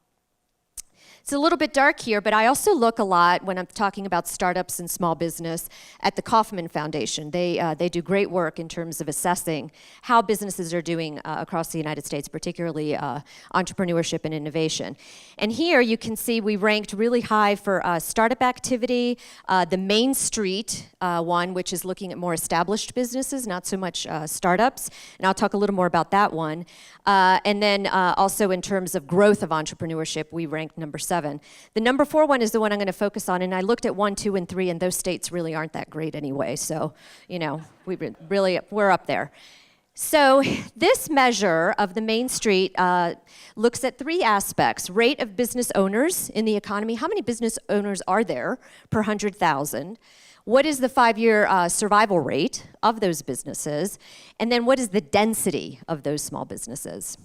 Speaker 4: It's a little bit dark here, but I also look a lot when I'm talking about startups and small business at the Kauffman Foundation. They do great work in terms of assessing how businesses are doing across the United States, particularly entrepreneurship and innovation. And here you can see we ranked really high for startup activity, the Main Street one, which is looking at more established businesses, not so much startups, and I'll talk a little more about that one. And then also in terms of growth of entrepreneurship, we ranked number 7. The number 4 one is the one I'm going to focus on, and I looked at 1, 2, and 3, and those states really aren't that great anyway. So, you know, we're up there. So this measure of the Main Street looks at 3 aspects: rate of business owners in the economy. How many business owners are there per 100,000? What is the 5-year survival rate of those businesses? And then what is the density of those small businesses?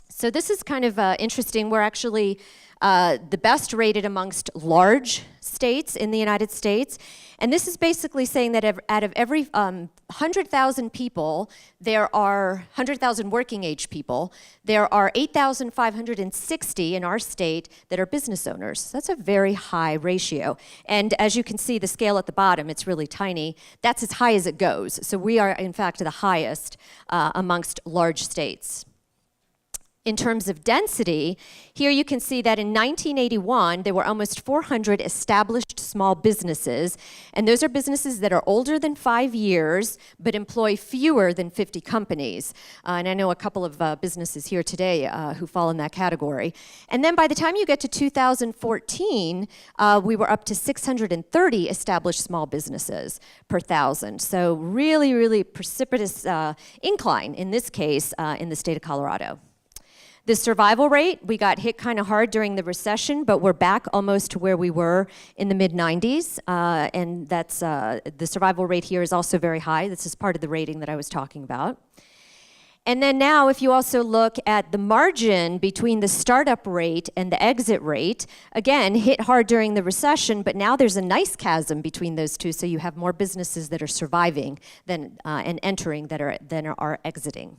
Speaker 4: So this is kind of interesting. We're actually the best rated amongst large states in the United States. And this is basically saying that out of every 100,000 people, there are 100,000 working age people, there are 8,560 in our state that are business owners. That's a very high ratio. And as you can see, the scale at the bottom, it's really tiny. That's as high as it goes. So we are, in fact, the highest amongst large states. In terms of density, here you can see that in 1981, there were almost 400 established small businesses, and those are businesses that are older than 5 years, but employ fewer than 50 companies. And I know a couple of businesses here today who fall in that category. And then by the time you get to 2014, we were up to 630 established small businesses per 1,000. So really, really precipitous incline in this case in the state of Colorado. The survival rate, we got hit kind of hard during the recession, but we're back almost to where we were in the mid-90s, and that's the survival rate here is also very high. This is part of the rating that I was talking about. And then now, if you also look at the margin between the startup rate and the exit rate, again, hit hard during the recession, but now there's a nice chasm between those two, so you have more businesses that are surviving than and entering than are exiting.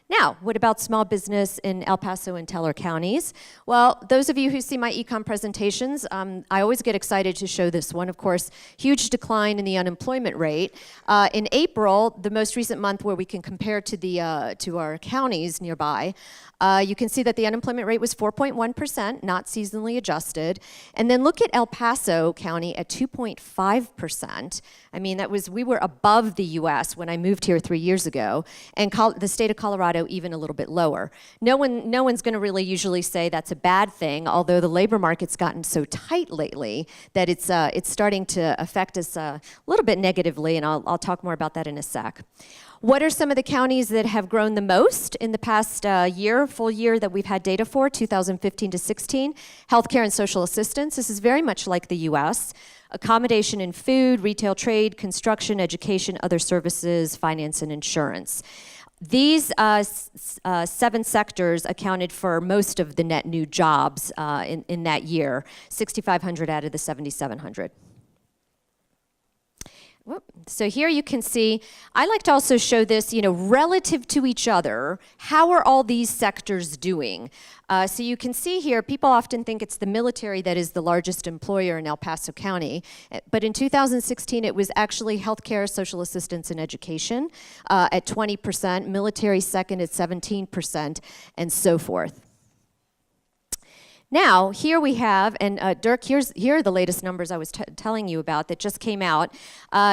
Speaker 4: Now, what about small business in El Paso and Teller counties? Well, those of you who see my econ presentations, I always get excited to show this one. Of course, huge decline in the unemployment rate. In April, the most recent month where we can compare to our counties nearby, you can see that the unemployment rate was 4.1%, not seasonally adjusted. And then look at El Paso County at 2.5%. I mean, we were above the U.S. when I moved here 3 years ago, and the state of Colorado even a little bit lower. No one's going to really usually say that's a bad thing, although the labor market's gotten so tight lately that it's starting to affect us a little bit negatively, and I'll talk more about that in a sec. What are some of the counties that have grown the most in the past full year that we've had data for, 2015 to 16? Healthcare and social assistance. This is very much like the U.S. Accommodation and food, retail trade, construction, education, other services, finance, and insurance. These 7 sectors accounted for most of the net new jobs in that year, 6,500 out of the 7,700. So here you can see, I like to also show this, relative to each other, how are all these sectors doing? So you can see here, people often think it's the military that is the largest employer in El Paso County, but in 2016 it was actually healthcare, social assistance, and education at 20%, military second at 17%, and so forth. Now, here we have, and Dirk, here are the latest numbers I was telling you about that just came out.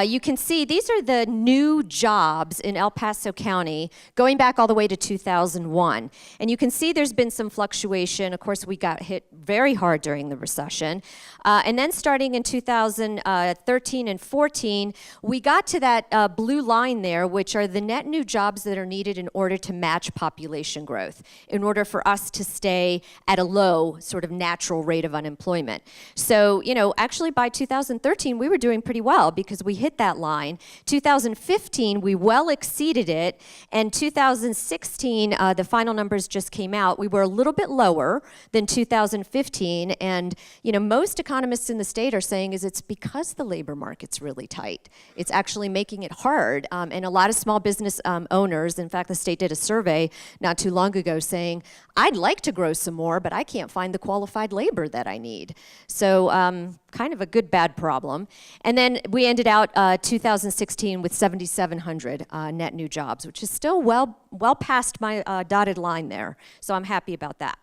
Speaker 4: You can see these are the new jobs in El Paso County going back all the way to 2001. And you can see there's been some fluctuation. Of course, we got hit very hard during the recession. And then starting in 2013 and 14, we got to that blue line there, which are the net new jobs that are needed in order to match population growth, in order for us to stay at a low sort of natural rate of unemployment. So, actually by 2013, we were doing pretty well because we hit that line. 2015, we well exceeded it. And 2016, the final numbers just came out. We were a little bit lower than 2015. And, most economists in the state are saying is it's because the labor market's really tight. It's actually making it hard. And a lot of small business owners, in fact, the state did a survey not too long ago saying, I'd like to grow some more, but I can't find the qualified labor that I need. So kind of a good, bad problem. And then we ended out 2016 with 7,700 net new jobs, which is still well past my dotted line there. So I'm happy about that.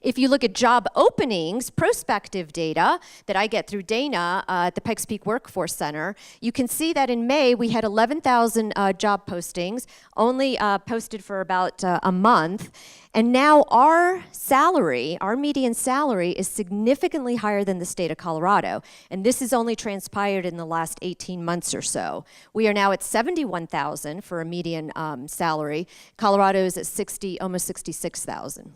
Speaker 4: If you look at job openings, prospective data that I get through Dana at the Pikes Peak Workforce Center, you can see that in May we had 11,000 job postings, only posted for about a month. And now our median salary is significantly higher than the state of Colorado. And this has only transpired in the last 18 months or so. We are now at 71,000 for a median salary. Colorado is at almost 66,000.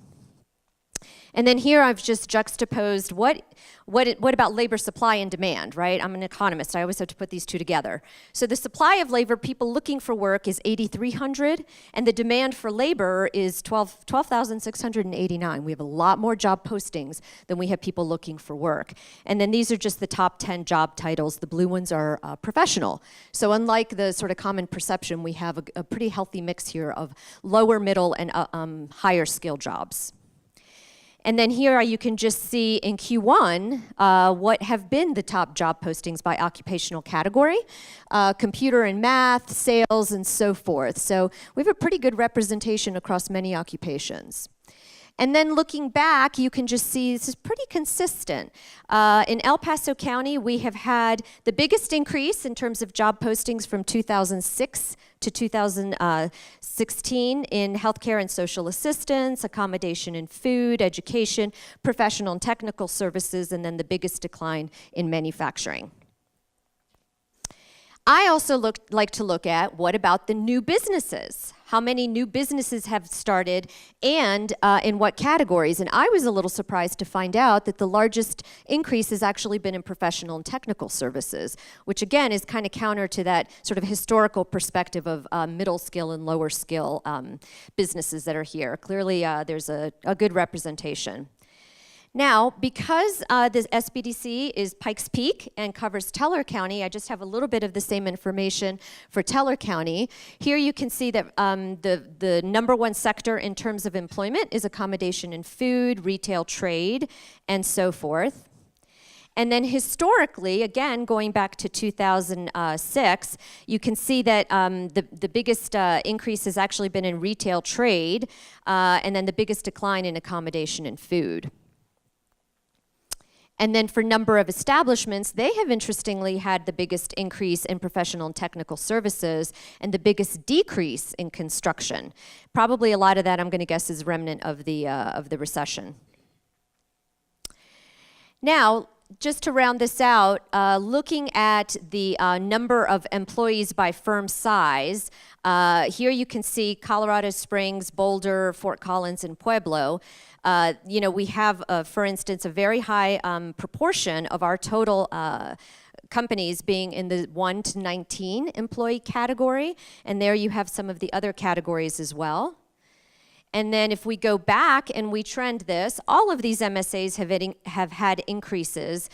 Speaker 4: And then here I've just juxtaposed what about labor supply and demand, right? I'm an economist. I always have to put these two together. So the supply of labor, people looking for work, is 8,300, and the demand for labor is 12,689. We have a lot more job postings than we have people looking for work. And then these are just the top 10 job titles. The blue ones are professional. So unlike the sort of common perception, we have a pretty healthy mix here of lower, middle, and higher skill jobs. And then here you can just see in Q1 what have been the top job postings by occupational category, computer and math, sales, and so forth. So we have a pretty good representation across many occupations. And then looking back, you can just see this is pretty consistent. In El Paso County, we have had the biggest increase in terms of job postings from 2006 to 2016 in healthcare and social assistance, accommodation and food, education, professional and technical services, and then the biggest decline in manufacturing. I also like to look at what about the new businesses? How many new businesses have started and in what categories? And I was a little surprised to find out that the largest increase has actually been in professional and technical services, which again is kind of counter to that sort of historical perspective of middle skill and lower skill businesses that are here. Clearly there's a good representation. Now, because the SBDC is Pikes Peak and covers Teller County, I just have a little bit of the same information for Teller County. Here you can see that the number one sector in terms of employment is accommodation and food, retail, trade, and so forth. And then historically, again, going back to 2006, you can see that the biggest increase has actually been in retail trade, and then the biggest decline in accommodation and food. And then for number of establishments, they have interestingly had the biggest increase in professional and technical services and the biggest decrease in construction. Probably a lot of that, I'm going to guess, is remnant of the recession. Now, just to round this out, looking at the number of employees by firm size, here you can see Colorado Springs, Boulder, Fort Collins, and Pueblo. We have, for instance, a very high proportion of our total companies being in the 1 to 19 employee category, and there you have some of the other categories as well. And then if we go back and we trend this, all of these MSAs have had increases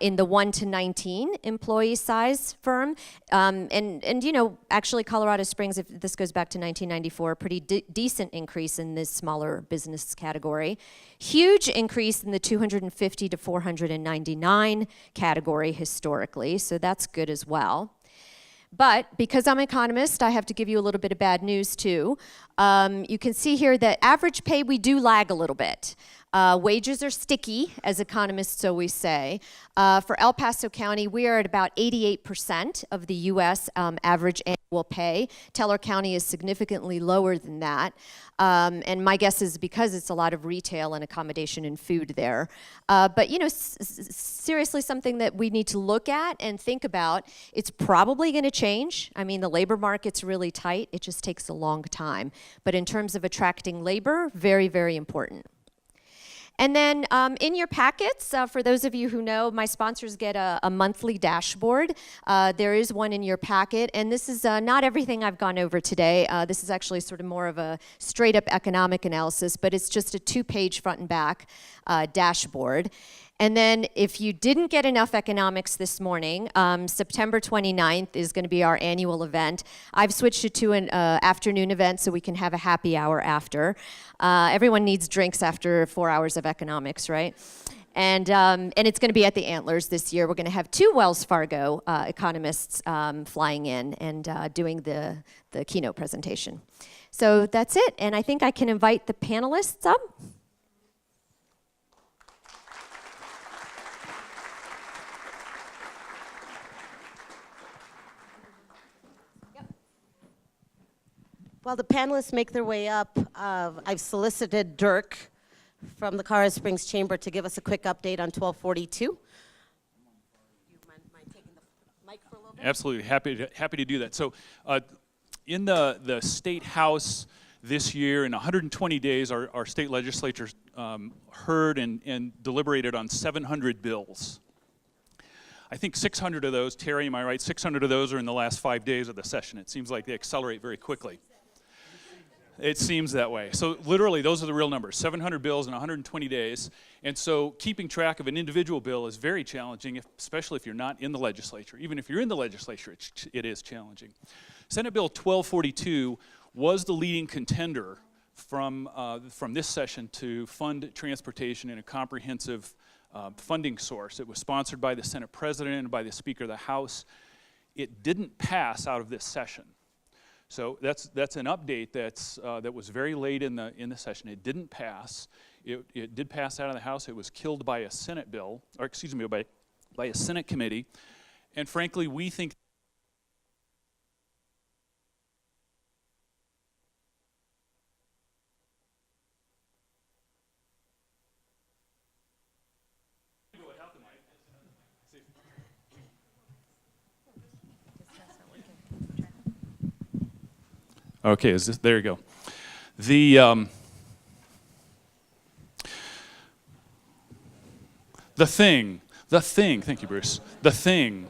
Speaker 4: in the 1 to 19 employee size firm. Actually Colorado Springs, if this goes back to 1994, a pretty decent increase in this smaller business category. Huge increase in the 250 to 499 category historically, so that's good as well. But because I'm an economist, I have to give you a little bit of bad news too. You can see here that average pay, we do lag a little bit. Wages are sticky, as economists always say. For El Paso County, we are at about 88% of the U.S. Average annual pay. Teller County is significantly lower than that. And my guess is because it's a lot of retail and accommodation and food there. But seriously something that we need to look at and think about. It's probably going to change. I mean, the labor market's really tight. It just takes a long time. But in terms of attracting labor, very, very important. And then in your packets, for those of you who know, my sponsors get a monthly dashboard. There is one in your packet, and this is not everything I've gone over today. This is actually sort of more of a straight-up economic analysis, but it's just a 2-page front and back dashboard. And then if you didn't get enough economics this morning, September 29th is going to be our annual event. I've switched it to an afternoon event so we can have a happy hour after. Everyone needs drinks after 4 hours of economics, right? And it's going to be at the Antlers this year. We're going to have 2 Wells Fargo economists flying in and doing the keynote presentation. So that's it, and I think I can invite the panelists up.
Speaker 3: While the panelists make their way up, I've solicited Dirk from the Colorado Springs Chamber to give us a quick update on 1242. Do you mind taking the mic for a little bit?
Speaker 5: Absolutely, happy to do that. So in the State House this year, in 120 days, our state legislature heard and deliberated on 700 bills. I think 600 of those, Terry, am I right? 600 of those are in the last 5 days of the session. It seems like they accelerate very quickly. It seems that way. So literally, those are the real numbers, 700 bills in 120 days. And so keeping track of an individual bill is very challenging, especially if you're not in the legislature. Even if you're in the legislature, it is challenging. Senate Bill 1242 was the leading contender from this session to fund transportation in a comprehensive funding source. It was sponsored by the Senate President and by the Speaker of the House. It didn't pass out of this session. So that's an update that was very late in the session. It didn't pass. It did pass out of the House. It was killed by a Senate bill, or excuse me, by a Senate committee. And frankly, we think okay, there you go. The thing, thank you, Bruce. The thing,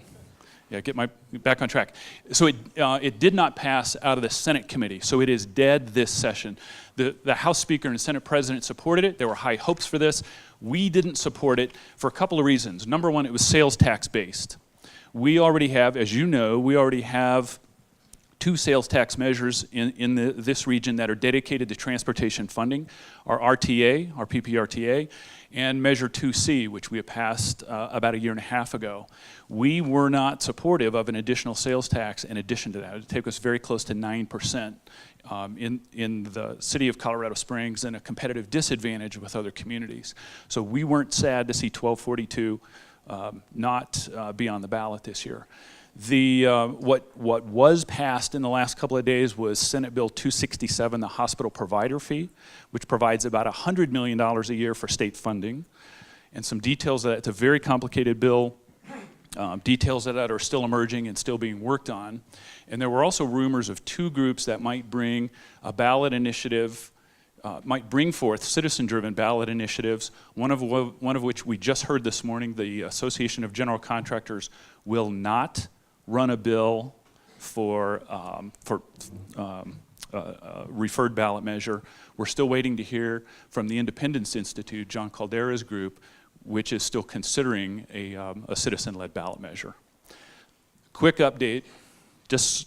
Speaker 5: yeah, get my back on track. So it did not pass out of the Senate committee, so it is dead this session. The House Speaker and Senate President supported it. There were high hopes for this. We didn't support it for a couple of reasons. Number one, it was sales tax based. We already have, as you know, 2 sales tax measures in this region that are dedicated to transportation funding, our RTA, our PPRTA, and Measure 2C, which we have passed about a year and a half ago. We were not supportive of an additional sales tax in addition to that. It would take us very close to 9% in the city of Colorado Springs and a competitive disadvantage with other communities. So we weren't sad to see 1242 not be on the ballot this year. What was passed in the last couple of days was Senate Bill 267, the hospital provider fee, which provides about $100 million a year for state funding. And some details of that, it's a very complicated bill, details of that are still emerging and still being worked on. And there were also rumors of 2 groups that might bring a ballot initiative, might bring forth citizen-driven ballot initiatives, one of which we just heard this morning. The Association of General Contractors will not run a bill for referred ballot measure. We're still waiting to hear from the Independence Institute, John Caldera's group, which is still considering a citizen-led ballot measure. Quick update, just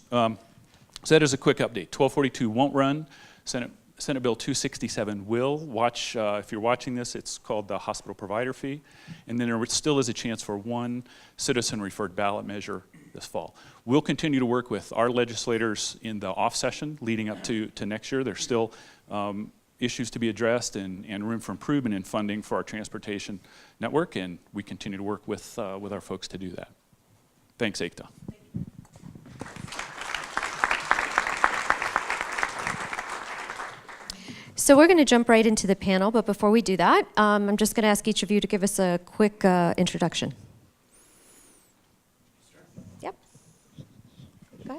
Speaker 5: said as a quick update, 1242 won't run. Senate Bill 267 will. Watch, if you're watching this, it's called the hospital provider fee. And then there still is a chance for 1 citizen-referred ballot measure this fall. We'll continue to work with our legislators in the off session leading up to next year. There's still issues to be addressed and room for improvement in funding for our transportation network, and we continue to work with our folks to do that. Thanks, Ekta.
Speaker 4: So we're going to jump right into the panel, but before we do that, I'm just going to ask each of you to give us a quick introduction. Yep. Go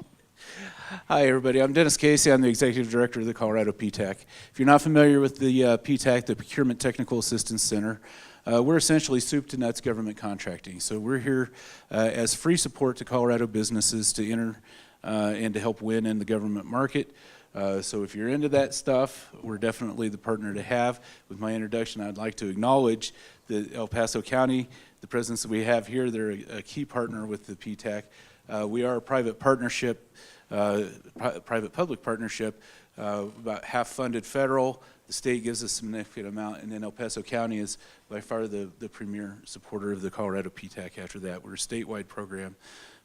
Speaker 6: Hi, everybody. I'm Dennis Casey. I'm the Executive Director of the Colorado PTAC. If you're not familiar with the PTAC, the Procurement Technical Assistance Center, we're essentially soup to nuts government contracting. So we're here as free support to Colorado businesses to enter and to help win in the government market. So if you're into that stuff, we're definitely the partner to have. With my introduction, I'd like to acknowledge the El Paso County, the presence that we have here. They're a key partner with the PTAC. We are a private partnership, private-public partnership, about half funded federal. The state gives us a significant amount, and then El Paso County is by far the premier supporter of the Colorado PTAC after that. We're a statewide program,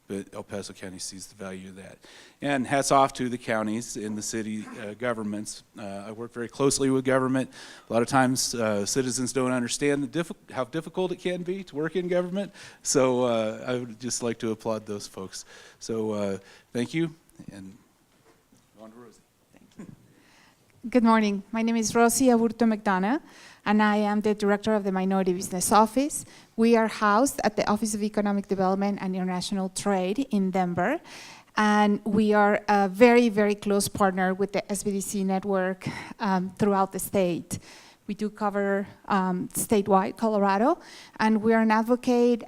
Speaker 6: but El Paso County sees the value of that. And hats off to the counties and the city governments. I work very closely with government. A lot of times citizens don't understand how difficult it can be to work in government, so I would just like to applaud those folks. So thank you, and on to Rosie. Thank you.
Speaker 7: Good morning. My name is Rosie Aburto McDonough, and I am the Director of the Minority Business Office. We are housed at the Office of Economic Development and International Trade in Denver, and we are a very, very close partner with the SBDC network throughout the state. We do cover statewide Colorado, and we are an advocate.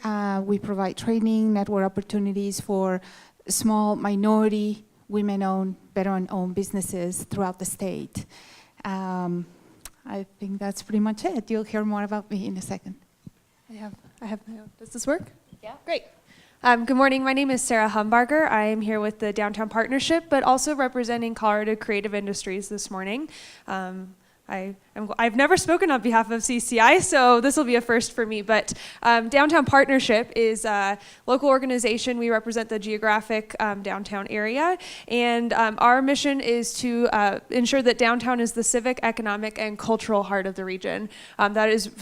Speaker 7: We provide training, network opportunities for small minority, women-owned, veteran-owned businesses throughout the state. I think that's pretty much it. You'll hear more about me in a second.
Speaker 8: Does this work? Yeah. Great. Good morning. My name is Sarah Humbarger. I am here with the Downtown Partnership, but also representing Colorado Creative Industries this morning. I've never spoken on behalf of CCI, so this will be a first for me, but Downtown Partnership is a local organization. We represent the geographic downtown area, and our mission is to ensure that downtown is the civic, economic, and cultural heart of the region. A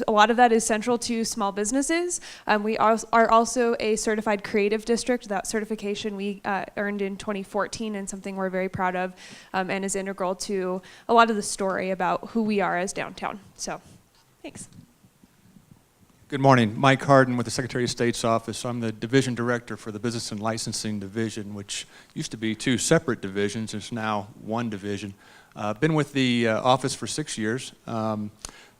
Speaker 8: lot of that is central to small businesses. We are also a certified creative district. That certification we earned in 2014, and something we're very proud of, and is integral to a lot of the story about who we are as downtown. So, thanks.
Speaker 9: Good morning. Mike Harden with the Secretary of State's office. I'm the Division Director for the Business and Licensing Division, which used to be two separate divisions. It's now one division. Been with the office for 6 years.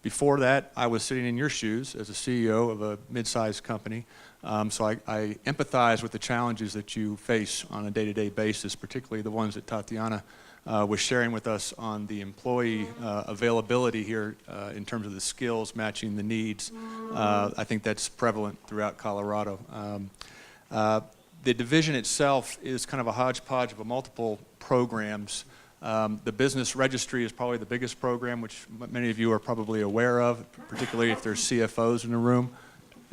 Speaker 9: Before that, I was sitting in your shoes as a CEO of a mid-sized company. So I empathize with the challenges that you face on a day-to-day basis, particularly the ones that Tatiana was sharing with us on the employee availability here in terms of the skills matching the needs. I think that's prevalent throughout Colorado. The division itself is kind of a hodgepodge of multiple programs. The business registry is probably the biggest program, which many of you are probably aware of, particularly if there's CFOs in the room.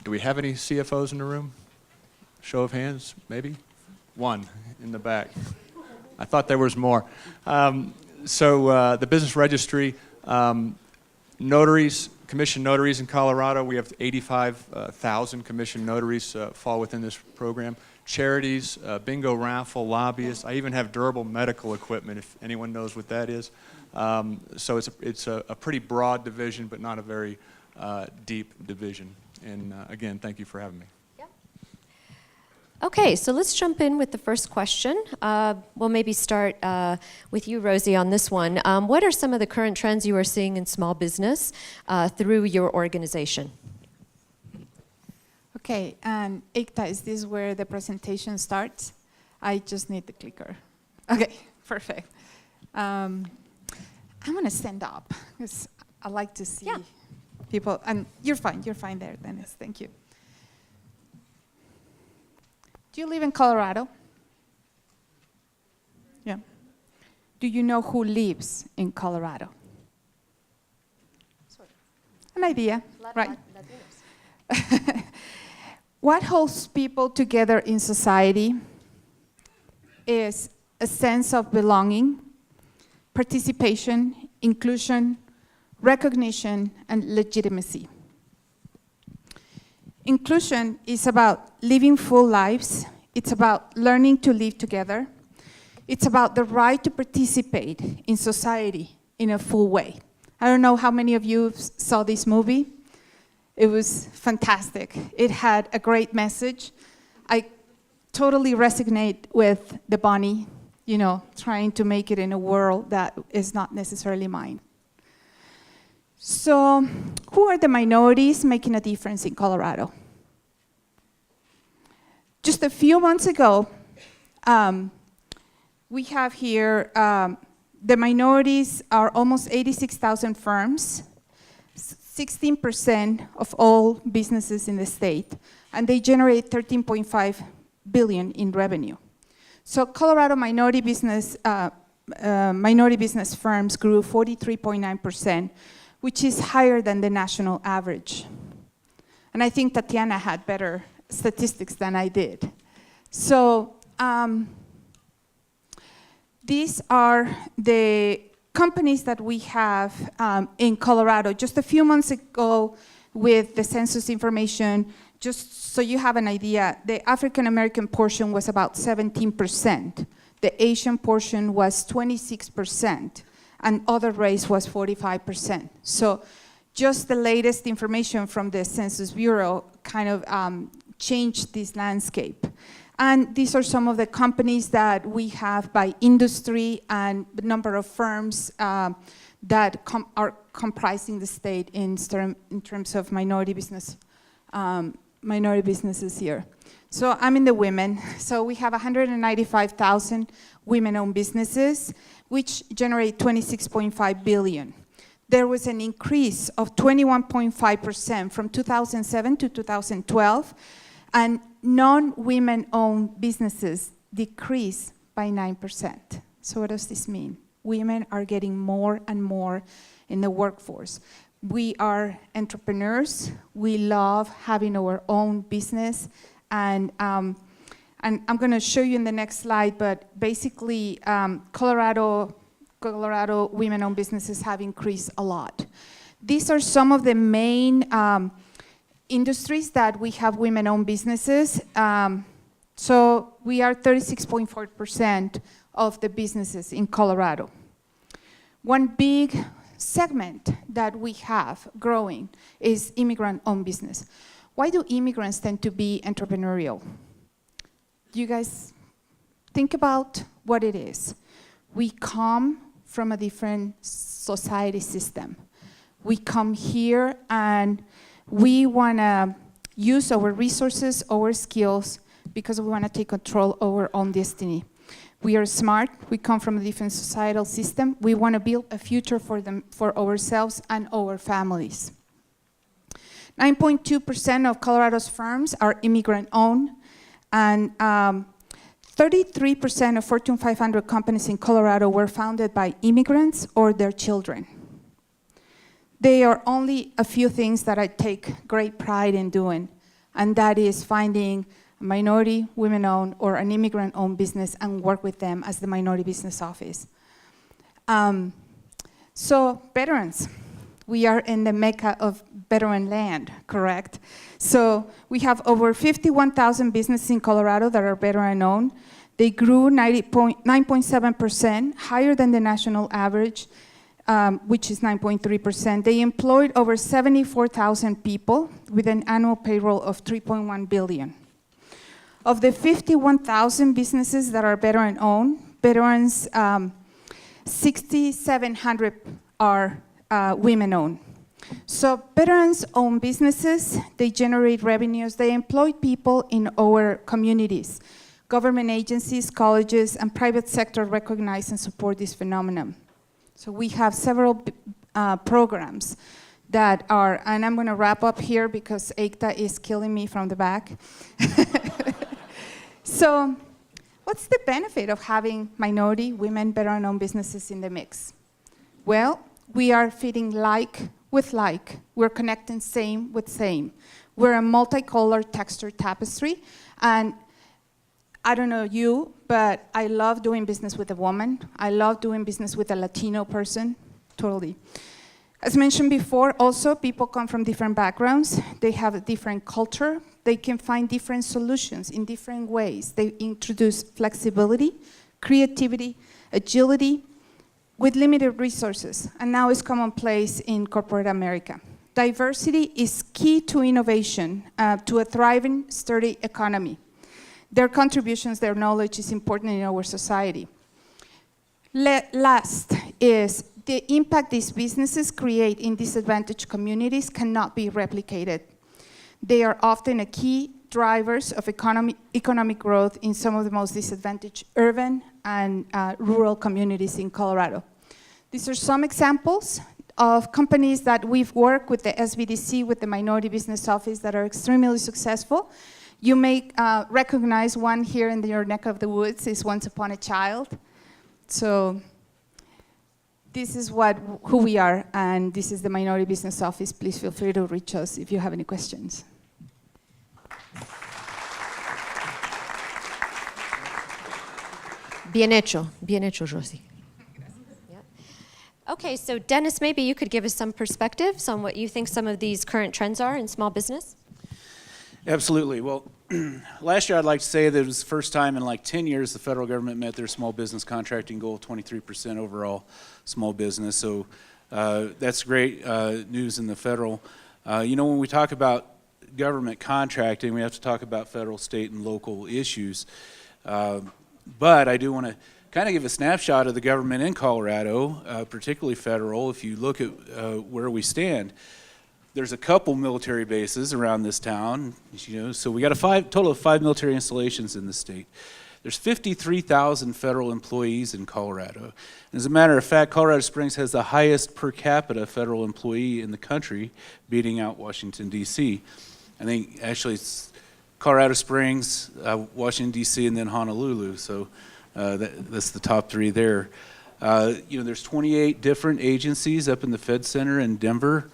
Speaker 9: Do we have any CFOs in the room? Show of hands, maybe? One in the back. I thought there was more. So the business registry, notaries, commissioned notaries in Colorado, we have 85,000 commissioned notaries fall within this program. Charities, bingo raffle, lobbyists. I even have durable medical equipment, if anyone knows what that is. So it's a pretty broad division, but not a very deep division. And again, thank you for having me.
Speaker 4: Okay, so let's jump in with the first question. We'll maybe start with you, Rosie, on this one. What are some of the current trends you are seeing in small business through your organization?
Speaker 7: Okay, and Ekta, is this where the presentation starts? I just need the clicker. Okay, perfect. I'm going to stand up because I like to see people. And you're fine there, Dennis. Thank you. Do you live in Colorado? Yeah. Do you know who lives in Colorado? An idea, right? What holds people together in society is a sense of belonging, participation, inclusion, recognition, and legitimacy. Inclusion is about living full lives. It's about learning to live together. It's about the right to participate in society in a full way. I don't know how many of you saw this movie. It was fantastic. It had a great message. I totally resonate with the Bonnie trying to make it in a world that is not necessarily mine. So, who are the minorities making a difference in Colorado? Just a few months ago, we have here, the minorities are almost 86,000 firms, 16% of all businesses in the state, and they generate 13.5 billion in revenue. So Colorado minority business firms grew 43.9%, which is higher than the national average. And I think Tatiana had better statistics than I did. So these are the companies that we have in Colorado. Just a few months ago, with the census information, just so you have an idea, the African American portion was about 17%. The Asian portion was 26%, and other race was 45%. So just the latest information from the Census Bureau kind of changed this landscape. And these are some of the companies that we have by industry and the number of firms that are comprising the state in terms of minority businesses here. So I'm in the women. So we have 195,000 women-owned businesses, which generate 26.5 billion. There was an increase of 21.5% from 2007 to 2012, and non-women-owned businesses decreased by 9%. So what does this mean? Women are getting more and more in the workforce. We are entrepreneurs. We love having our own business. And I'm going to show you in the next slide, but basically Colorado women-owned businesses have increased a lot. These are some of the main industries that we have women-owned businesses. So we are 36.4% of the businesses in Colorado. One big segment that we have growing is immigrant-owned business. Why do immigrants tend to be entrepreneurial? You guys think about what it is. We come from a different society system. We come here and we want to use our resources, our skills, because we want to take control over our own destiny. We are smart. We come from a different societal system. We want to build a future for ourselves and our families. 9.2% of Colorado's firms are immigrant-owned, and 33% of Fortune 500 companies in Colorado were founded by immigrants or their children. There are only a few things that I take great pride in doing, and that is finding a minority, women-owned, or an immigrant-owned business and work with them as the Minority Business Office. So veterans, we are in the mecca of veteran land, correct? So we have over 51,000 businesses in Colorado that are veteran-owned. They grew 9.7%, higher than the national average, which is 9.3%. They employed over 74,000 people with an annual payroll of $3.1 billion. Of the 51,000 businesses that are veteran-owned, veterans, 6,700 are women-owned. So veterans own businesses, they generate revenues, they employ people in our communities. Government agencies, colleges, and private sector recognize and support this phenomenon. So we have several programs that are, and I'm going to wrap up here because Ekta is killing me from the back. So what's the benefit of having minority, women, veteran-owned businesses in the mix? Well, we are fitting like with like. We're connecting same with same. We're a multicolored texture tapestry, and I don't know you, but I love doing business with a woman. I love doing business with a Latino person, totally. As mentioned before, also, people come from different backgrounds. They have a different culture. They can find different solutions in different ways. They introduce flexibility, creativity, agility, with limited resources, and now it's commonplace in corporate America. Diversity is key to innovation, to a thriving, sturdy economy. Their contributions, their knowledge is important in our society. Last is the impact these businesses create in disadvantaged communities cannot be replicated. They are often a key drivers of economic growth in some of the most disadvantaged urban and rural communities in Colorado. These are some examples of companies that we've worked with the SBDC, with the Minority Business Office, that are extremely successful. You may recognize one here in your neck of the woods is Once Upon a Child. So this is who we are, and this is the Minority Business Office. Please feel free to reach us if you have any questions.
Speaker 4: Bien hecho, Rosie. Okay, so Dennis, maybe you could give us some perspectives on what you think some of these current trends are in small business?
Speaker 6: Absolutely. Well, last year I'd like to say that it was the first time in like 10 years the federal government met their small business contracting goal of 23% overall small business. So that's great news in the federal. You know, when we talk about government contracting, we have to talk about federal, state, and local issues. But I do want to kind of give a snapshot of the government in Colorado, particularly federal. If you look at where we stand, there's a couple military bases around this town, you know, so we got a total of 5 military installations in the state. There's 53,000 federal employees in Colorado. As a matter of fact, Colorado Springs has the highest per capita federal employee in the country, beating out Washington, D.C. I think actually it's Colorado Springs, Washington, D.C., and then Honolulu, so that's the top 3 there. You know, there's 28 different agencies up in the Fed Center in Denver.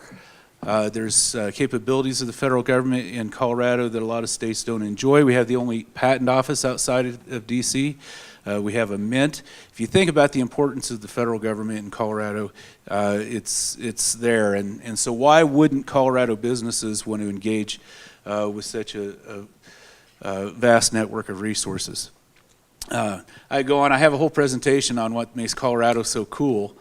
Speaker 6: There's capabilities of the federal government in Colorado that a lot of states don't enjoy. We have the only patent office outside of D.C. We have a mint. If you think about the importance of the federal government in Colorado, it's there. And so why wouldn't Colorado businesses want to engage with such a vast network of resources? I go on, I have a whole presentation on what makes Colorado so cool.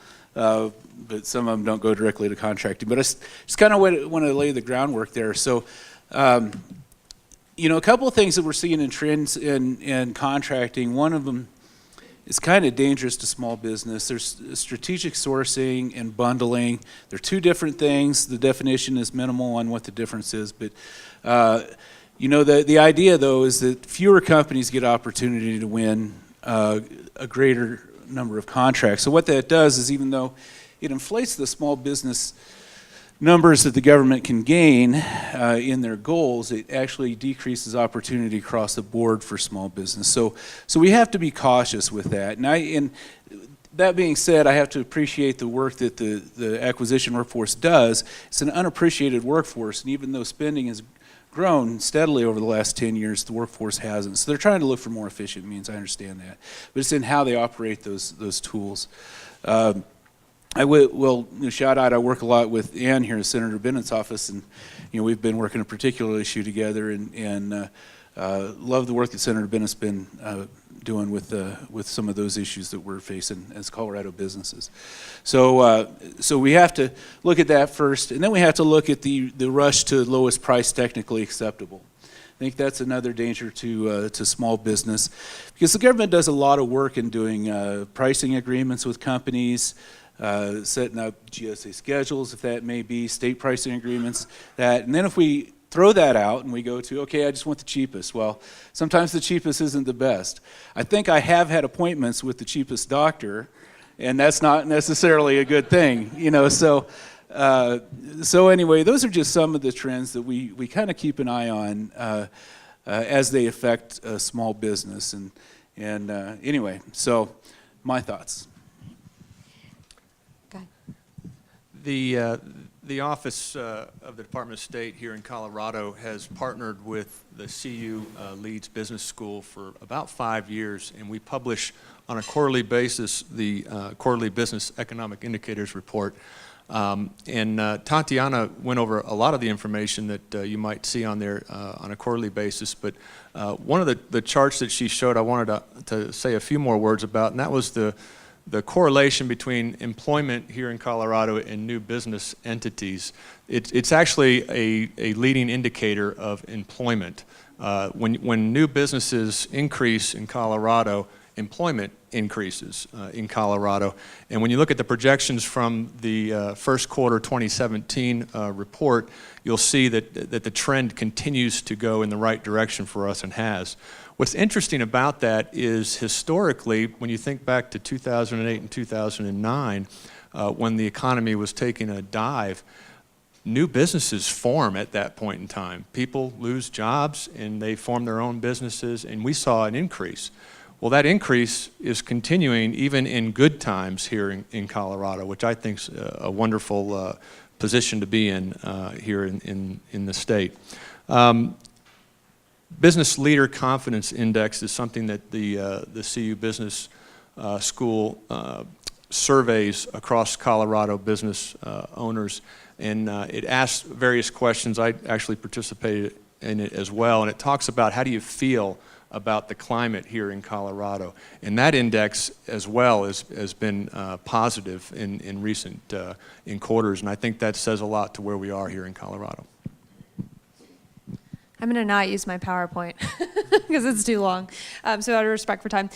Speaker 6: But some of them don't go directly to contracting. But I just kind of want to lay the groundwork there. So, you know, a couple of things that we're seeing in trends in contracting. One of them is kind of dangerous to small business. There's strategic sourcing and bundling. They're 2 different things. The definition is minimal on what the difference is. But, you know, the idea, though, is that fewer companies get opportunity to win a greater number of contracts. So what that does is, even though it inflates the small business numbers that the government can gain in their goals, it actually decreases opportunity across the board for small business. So we have to be cautious with that. And that being said, I have to appreciate the work that the acquisition workforce does. It's an unappreciated workforce, and even though spending has grown steadily over the last 10 years, the workforce hasn't. So they're trying to look for more efficient means, I understand that. But it's in how they operate those tools. I will shout out, I work a lot with Ann here in Senator Bennett's office, and you know, we've been working a particular issue together, and love the work that Senator Bennett's been doing with some of those issues that we're facing as Colorado businesses. So we have to look at that first, and then we have to look at the rush to lowest price technically acceptable. I think that's another danger to small business, because the government does a lot of work in doing pricing agreements with companies, setting up GSA schedules, if that may be, state pricing agreements, and then if we throw that out and we go to, okay, I just want the cheapest. Well, sometimes the cheapest isn't the best. I think I have had appointments with the cheapest doctor, and that's not necessarily a good thing, you know. So anyway, those are just some of the trends that we kind of keep an eye on as they affect small business. And anyway, so my thoughts.
Speaker 9: The Office of the Department of State here in Colorado has partnered with the CU Leeds Business School for about 5 years, and we publish on a quarterly basis the Quarterly Business Economic Indicators Report. And Tatiana went over a lot of the information that you might see on there on a quarterly basis, but one of the charts that she showed I wanted to say a few more words about, and that was the correlation between employment here in Colorado and new business entities. It's actually a leading indicator of employment. When new businesses increase in Colorado, employment increases in Colorado. And when you look at the projections from the first quarter 2017 report, you'll see that the trend continues to go in the right direction for us and has. What's interesting about that is historically, when you think back to 2008 and 2009, when the economy was taking a dive, new businesses form at that point in time. People lose jobs and they form their own businesses, and we saw an increase. Well, that increase is continuing even in good times here in Colorado, which I think is a wonderful position to be in here in the state. Business Leader Confidence Index is something that the CU Business School surveys across Colorado business owners, and it asks various questions. I actually participated in it as well, and it talks about how do you feel about the climate here in Colorado. And that index as well has been positive in recent quarters, and I think that says a lot to where we are here in Colorado.
Speaker 8: I'm going to not use my PowerPoint because it's too long, so out of respect for time.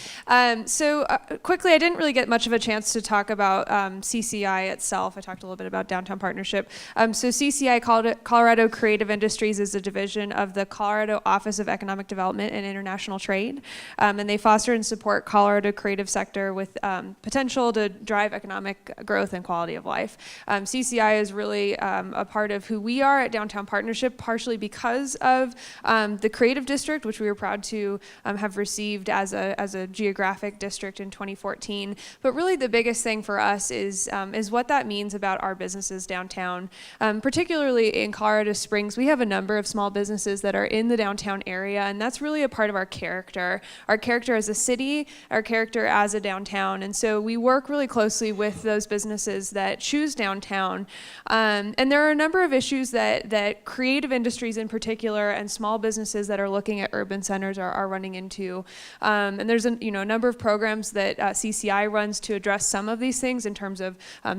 Speaker 8: Quickly, I didn't really get much of a chance to talk about CCI itself. I talked a little bit about Downtown Partnership. CCI, Colorado Creative Industries, is a division of the Colorado Office of Economic Development and International Trade, and they foster and support Colorado creative sector with potential to drive economic growth and quality of life. CCI is really a part of who we are at Downtown Partnership, partially because of the Creative District, which we were proud to have received as a geographic district in 2014. But really the biggest thing for us is what that means about our businesses downtown. Particularly in Colorado Springs, we have a number of small businesses that are in the downtown area, and that's really a part of our character as a city, our character as a downtown. And so we work really closely with those businesses that choose downtown. And there are a number of issues that creative industries in particular and small businesses that are looking at urban centers are running into. And there's a number of programs that CCI runs to address some of these things in terms of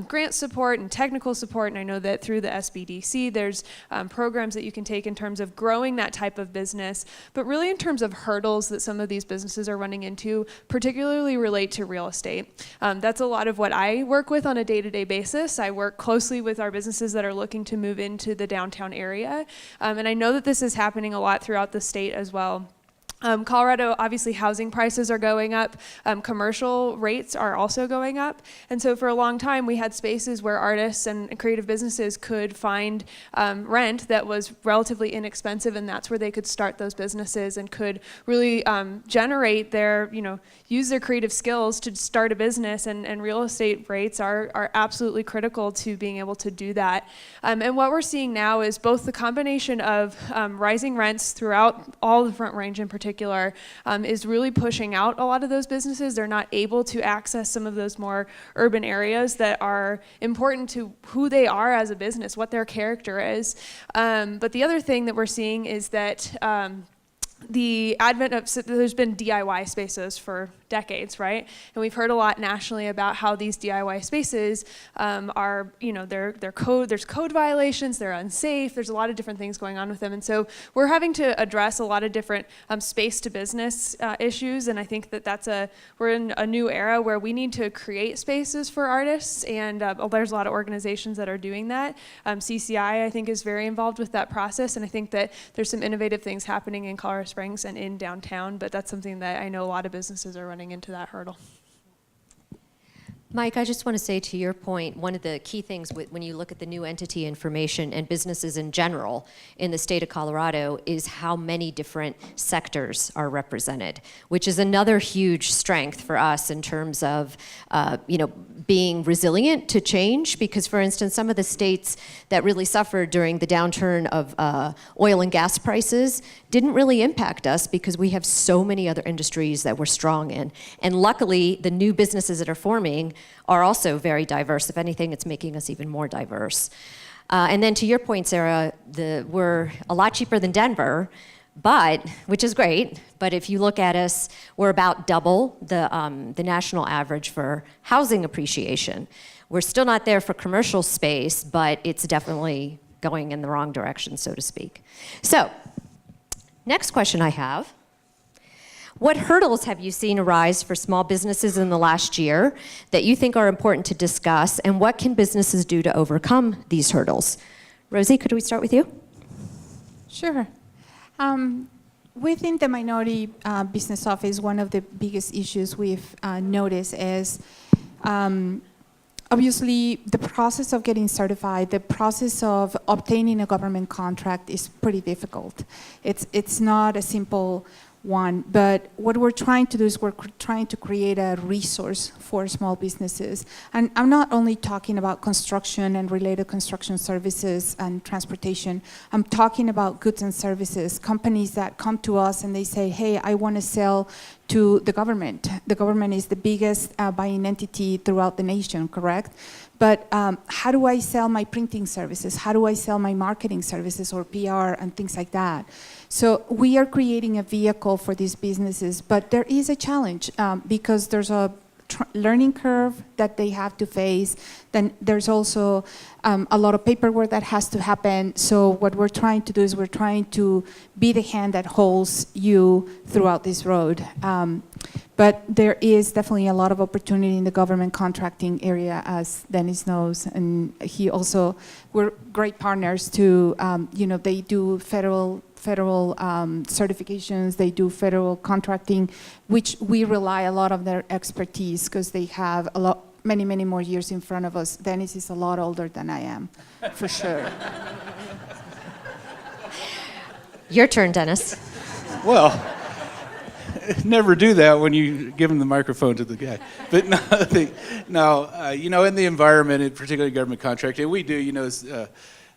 Speaker 8: grant support and technical support. And I know that through the SBDC, there's programs that you can take in terms of growing that type of business, but really in terms of hurdles that some of these businesses are running into, particularly relate to real estate. That's a lot of what I work with on a day-to-day basis. I work closely with our businesses that are looking to move into the downtown area. And I know that this is happening a lot throughout the state as well. Colorado, obviously housing prices are going up, commercial rates are also going up, and so for a long time we had spaces where artists and creative businesses could find rent that was relatively inexpensive, and that's where they could start those businesses and could really generate their, use their creative skills to start a business, and real estate rates are absolutely critical to being able to do that. And what we're seeing now is both the combination of rising rents throughout all the Front Range in particular, is really pushing out a lot of those businesses. They're not able to access some of those more urban areas that are important to who they are as a business, what their character is. But the other thing that we're seeing is that the advent of, so there's been DIY spaces for decades, right? And we've heard a lot nationally about how these DIY spaces are, there's code violations, they're unsafe, there's a lot of different things going on with them. And so we're having to address a lot of different space to business issues. And I think that we're in a new era where we need to create spaces for artists. And there's a lot of organizations that are doing that. CCI, I think, is very involved with that process. And I think that there's some innovative things happening in Colorado Springs and in downtown, but that's something that I know a lot of businesses are running into that hurdle.
Speaker 4: Mike, I just want to say to your point, one of the key things when you look at the new entity information and businesses in general in the state of Colorado is how many different sectors are represented, which is another huge strength for us in terms of being resilient to change. Because, for instance, some of the states that really suffered during the downturn of oil and gas prices didn't really impact us because we have so many other industries that we're strong in. And luckily, the new businesses that are forming are also very diverse. If anything, it's making us even more diverse. And then to your point, Sarah, we're a lot cheaper than Denver, which is great, but if you look at us, we're about double the national average for housing appreciation. We're still not there for commercial space, but it's definitely going in the wrong direction, so to speak. So, next question I have. What hurdles have you seen arise for small businesses in the last year that you think are important to discuss, and what can businesses do to overcome these hurdles? Rosie, could we start with you?
Speaker 7: Sure. Within the Minority Business Office, one of the biggest issues we've noticed is obviously the process of getting certified, the process of obtaining a government contract is pretty difficult. It's not a simple one, but what we're trying to do is we're trying to create a resource for small businesses. And I'm not only talking about construction and related construction services and transportation. I'm talking about goods and services, companies that come to us and they say, hey, I want to sell to the government. The government is the biggest buying entity throughout the nation, correct? But how do I sell my printing services? How do I sell my marketing services or PR and things like that? So we are creating a vehicle for these businesses, but there is a challenge because there's a learning curve that they have to face. Then there's also a lot of paperwork that has to happen. So what we're trying to do is we're trying to be the hand that holds you throughout this road. But there is definitely a lot of opportunity in the government contracting area, as Dennis knows, and he also, we're great partners to, they do federal certifications, they do federal contracting, which we rely a lot on their expertise because they have many more years in front of us. Dennis is a lot older than I am, for sure.
Speaker 4: Your turn, Dennis.
Speaker 6: Well, never do that when you give him the microphone to the guy. But in the environment, and particularly government contracting, we do,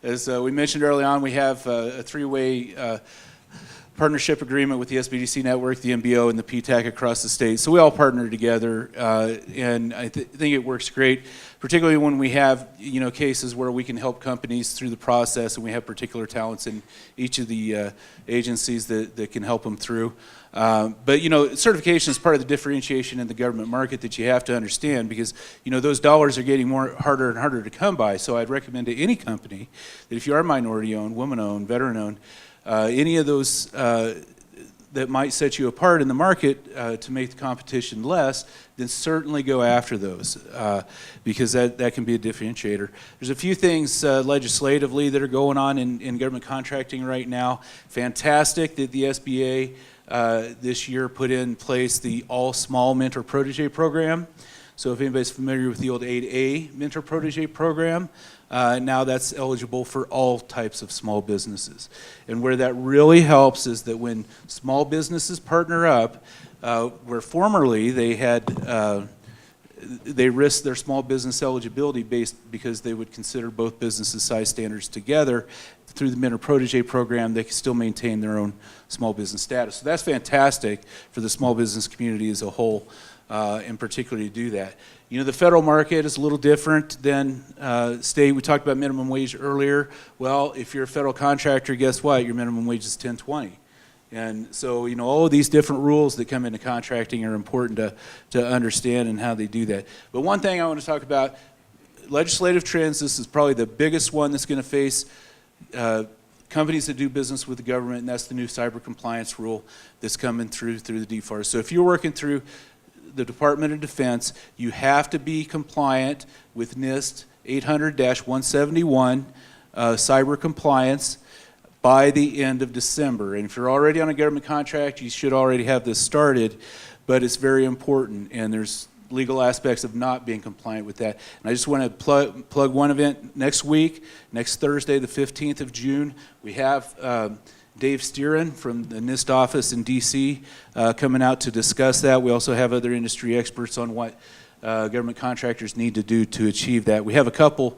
Speaker 6: as we mentioned early on, we have a three-way partnership agreement with the SBDC network, the MBO, and the PTAC across the state. So we all partner together, and I think it works great, particularly when we have cases where we can help companies through the process, and we have particular talents in each of the agencies that can help them through. But certification is part of the differentiation in the government market that you have to understand, because those dollars are getting harder and harder to come by. So I'd recommend to any company that if you are minority-owned, woman-owned, veteran-owned, any of those that might set you apart in the market to make the competition less, then certainly go after those because that can be a differentiator. There's a few things legislatively that are going on in government contracting right now. Fantastic that the SBA this year put in place the All Small Mentor Protege program. So if anybody's familiar with the old 8A Mentor Protege program, now that's eligible for all types of small businesses. And where that really helps is that when small businesses partner up, where formerly they had they risked their small business eligibility because they would consider both businesses' size standards together. Through the Mentor Protege program, they can still maintain their own small business status. So that's fantastic for the small business community as a whole, and particularly to do that. The federal market is a little different than state. We talked about minimum wage earlier. Well, if you're a federal contractor, guess what? Your minimum wage is $10.20. And so, all of these different rules that come into contracting are important to understand and how they do that. But one thing I want to talk about, legislative trends, this is probably the biggest one that's going to face companies that do business with the government, and that's the new cyber compliance rule that's coming through the DFAR. So if you're working through the Department of Defense, you have to be compliant with NIST 800-171 cyber compliance by the end of December. And if you're already on a government contract, you should already have this started, but it's very important, and there's legal aspects of not being compliant with that. And I just want to plug one event next week, next Thursday, the 15th of June. We have Dave Steeran from the NIST office in DC coming out to discuss that. We also have other industry experts on what government contractors need to do to achieve that. We have a couple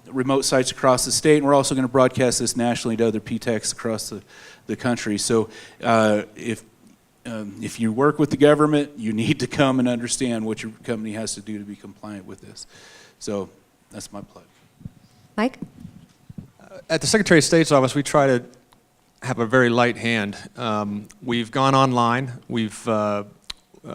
Speaker 6: remote sites across the state, and we're also going to broadcast this nationally to other PTACs across the country. So if you work with the government, you need to come and understand what your company has to do to be compliant with this. So that's my plug.
Speaker 4: Mike?
Speaker 9: At the Secretary of State's office, we try to have a very light hand. We've gone online. We've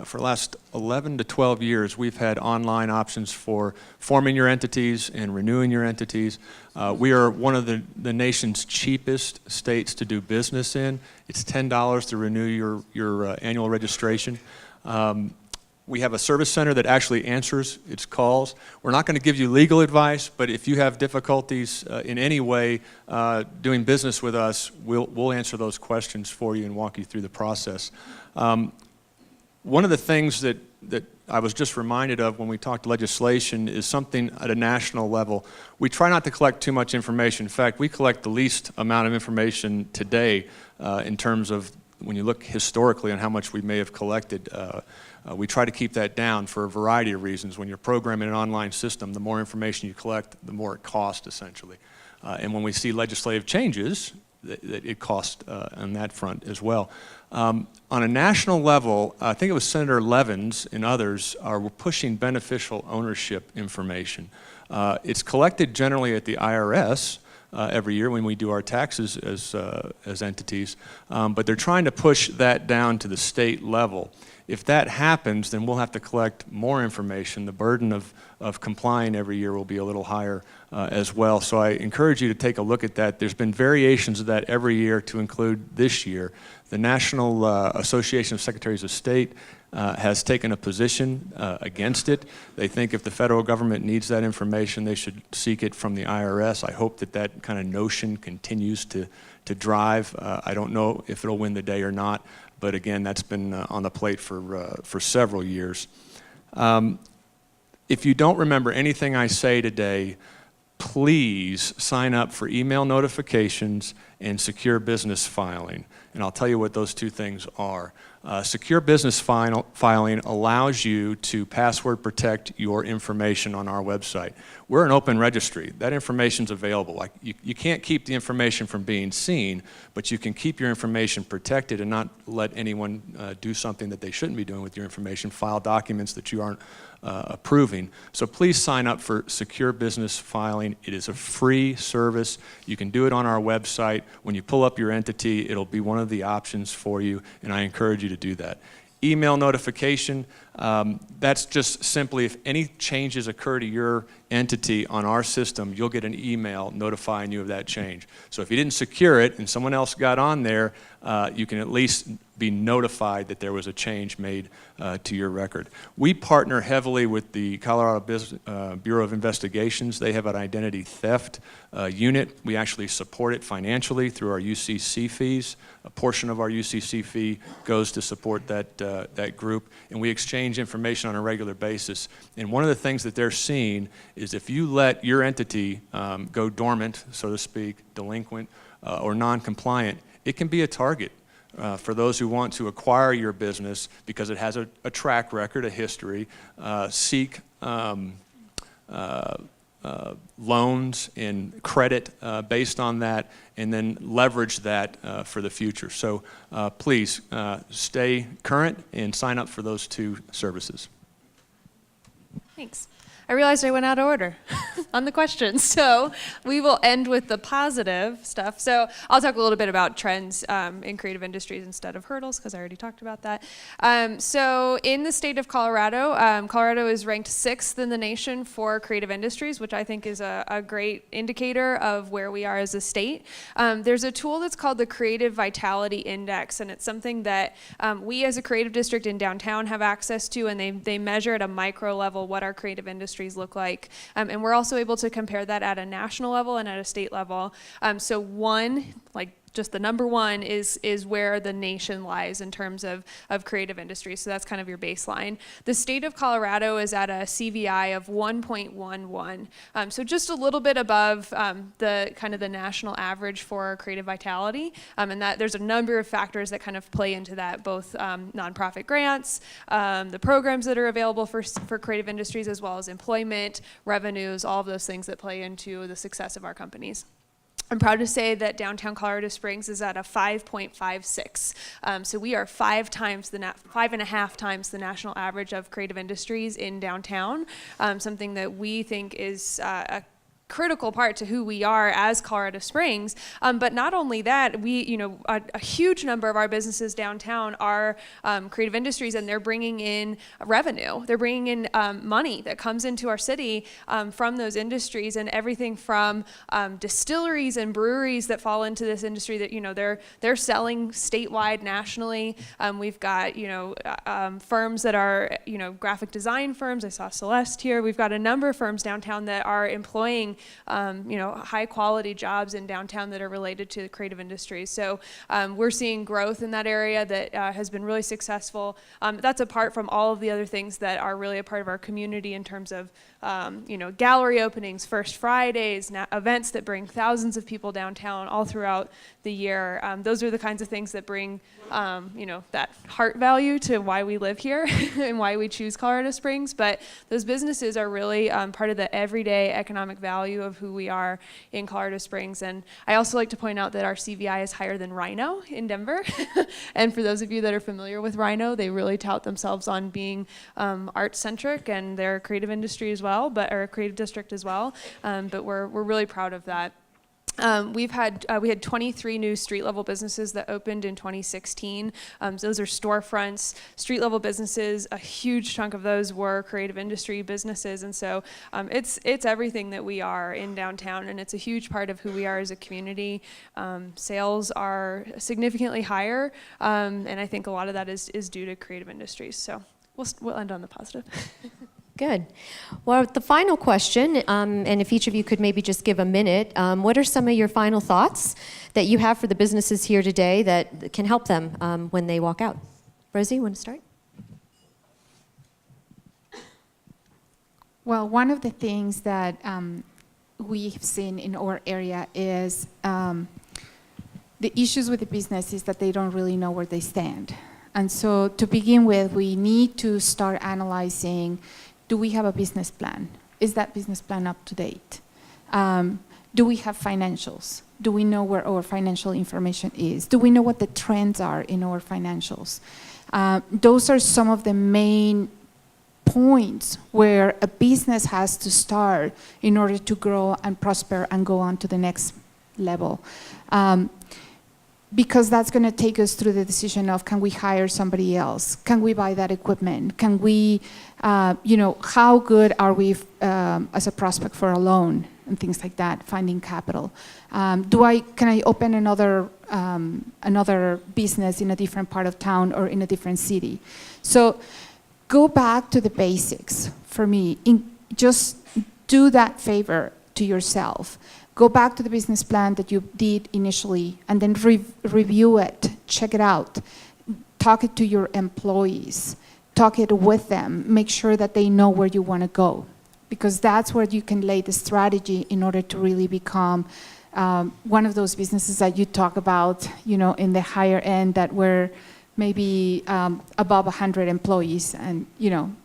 Speaker 9: for the last 11 to 12 years, we've had online options for forming your entities and renewing your entities. We are one of the nation's cheapest states to do business in. It's $10 to renew your annual registration. We have a service center that actually answers its calls. We're not going to give you legal advice, but if you have difficulties in any way doing business with us, we'll answer those questions for you and walk you through the process. One of the things that I was just reminded of when we talked legislation is something at a national level. We try not to collect too much information. In fact, we collect the least amount of information today in terms of when you look historically on how much we may have collected. We try to keep that down for a variety of reasons. When you're programming an online system, the more information you collect, the more it costs, essentially. And when we see legislative changes, it costs on that front as well. On a national level, I think it was Senator Levins and others are pushing beneficial ownership information. It's collected generally at the IRS every year when we do our taxes as entities, but they're trying to push that down to the state level. If that happens, then we'll have to collect more information. The burden of complying every year will be a little higher as well. So I encourage you to take a look at that. There's been variations of that every year to include this year. The National Association of Secretaries of State has taken a position against it. They think if the federal government needs that information, they should seek it from the IRS. I hope that kind of notion continues to drive. I don't know if it'll win the day or not, but again, that's been on the plate for several years. If you don't remember anything I say today, please sign up for email notifications and secure business filing. And I'll tell you what those two things are. Secure business filing allows you to password protect your information on our website. We're an open registry. That information's available. Like you can't keep the information from being seen, but you can keep your information protected and not let anyone do something that they shouldn't be doing with your information, file documents that you aren't approving. So please sign up for Secure Business Filing. It is a free service. You can do it on our website. When you pull up your entity, it'll be one of the options for you, and I encourage you to do that. Email notification, that's just simply if any changes occur to your entity on our system, you'll get an email notifying you of that change. So if you didn't secure it and someone else got on there, you can at least be notified that there was a change made to your record. We partner heavily with the Colorado Bureau of Investigations. They have an identity theft unit. We actually support it financially through our UCC fees. A portion of our UCC fee goes to support that group, and we exchange information on a regular basis. And one of the things that they're seeing is if you let your entity go dormant, so to speak, delinquent, or non-compliant, it can be a target for those who want to acquire your business because it has a track record, a history, seek loans and credit based on that, and then leverage that for the future. So please stay current and sign up for those two services.
Speaker 8: Thanks. I realized I went out of order on the questions, so we will end with the positive stuff. So I'll talk a little bit about trends in creative industries instead of hurdles, because I already talked about that. So in the state of Colorado, Colorado is ranked 6th in the nation for creative industries, which I think is a great indicator of where we are as a state. There's a tool that's called the Creative Vitality Index, and it's something that we as a creative district in downtown have access to, and they measure at a micro level what our creative industries look like. And we're also able to compare that at a national level and at a state level. So one, like just the number one is where the nation lies in terms of creative industries. So that's kind of your baseline. The state of Colorado is at a CVI of 1.11. So just a little bit above the kind of the national average for creative vitality. And that there's a number of factors that kind of play into that, both nonprofit grants, the programs that are available for creative industries, as well as employment, revenues, all of those things that play into the success of our companies. I'm proud to say that downtown Colorado Springs is at a 5.56. So we are 5.5 times the national average of creative industries in downtown, something that we think is critical part to who we are as Colorado Springs. But not only that, a huge number of our businesses downtown are creative industries, and they're bringing in revenue. They're bringing in money that comes into our city from those industries, and everything from distilleries and breweries that fall into this industry that, they're selling statewide, nationally. We've got, firms that are, graphic design firms. I saw Celeste here. We've got a number of firms downtown that are employing high quality jobs in downtown that are related to the creative industries. So we're seeing growth in that area that has been really successful. That's apart from all of the other things that are really a part of our community in terms of gallery openings, First Fridays, events that bring thousands of people downtown all throughout the year. Those are the kinds of things that bring that heart value to why we live here and why we choose Colorado Springs. But those businesses are really part of the everyday economic value of who we are in Colorado Springs. And I also like to point out that our CVI is higher than Rhino in Denver. And for those of you that are familiar with Rhino, they really tout themselves on being art-centric, and they're a creative industry as well, or a creative district as well. But we're really proud of that. We had 23 new street-level businesses that opened in 2016. Those are storefronts, street-level businesses. A huge chunk of those were creative industry businesses, and so it's everything that we are in downtown, and it's a huge part of who we are as a community. Sales are significantly higher, and I think a lot of that is due to creative industries. So we'll end on the positive.
Speaker 4: Good. Well, the final question, and if each of you could maybe just give a minute, what are some of your final thoughts that you have for the businesses here today that can help them when they walk out? Rosie, you want to start?
Speaker 7: Well, one of the things that we've seen in our area is the issues with the business is that they don't really know where they stand. And so to begin with, we need to start analyzing, do we have a business plan? Is that business plan up to date? Do we have financials? Do we know where our financial information is? Do we know what the trends are in our financials? Those are some of the main points where a business has to start in order to grow and prosper and go on to the next level. Because that's going to take us through the decision of, can we hire somebody else? Can we buy that equipment? Can we, how good are we as a prospect for a loan and things like that, finding capital? Can I open another business in a different part of town or in a different city? So go back to the basics for me. Just do that favor to yourself. Go back to the business plan that you did initially and then review it, check it out, talk it to your employees, talk it with them, make sure that they know where you want to go, because that's where you can lay the strategy in order to really become one of those businesses that you talk about, in the higher end that were maybe above 100 employees, and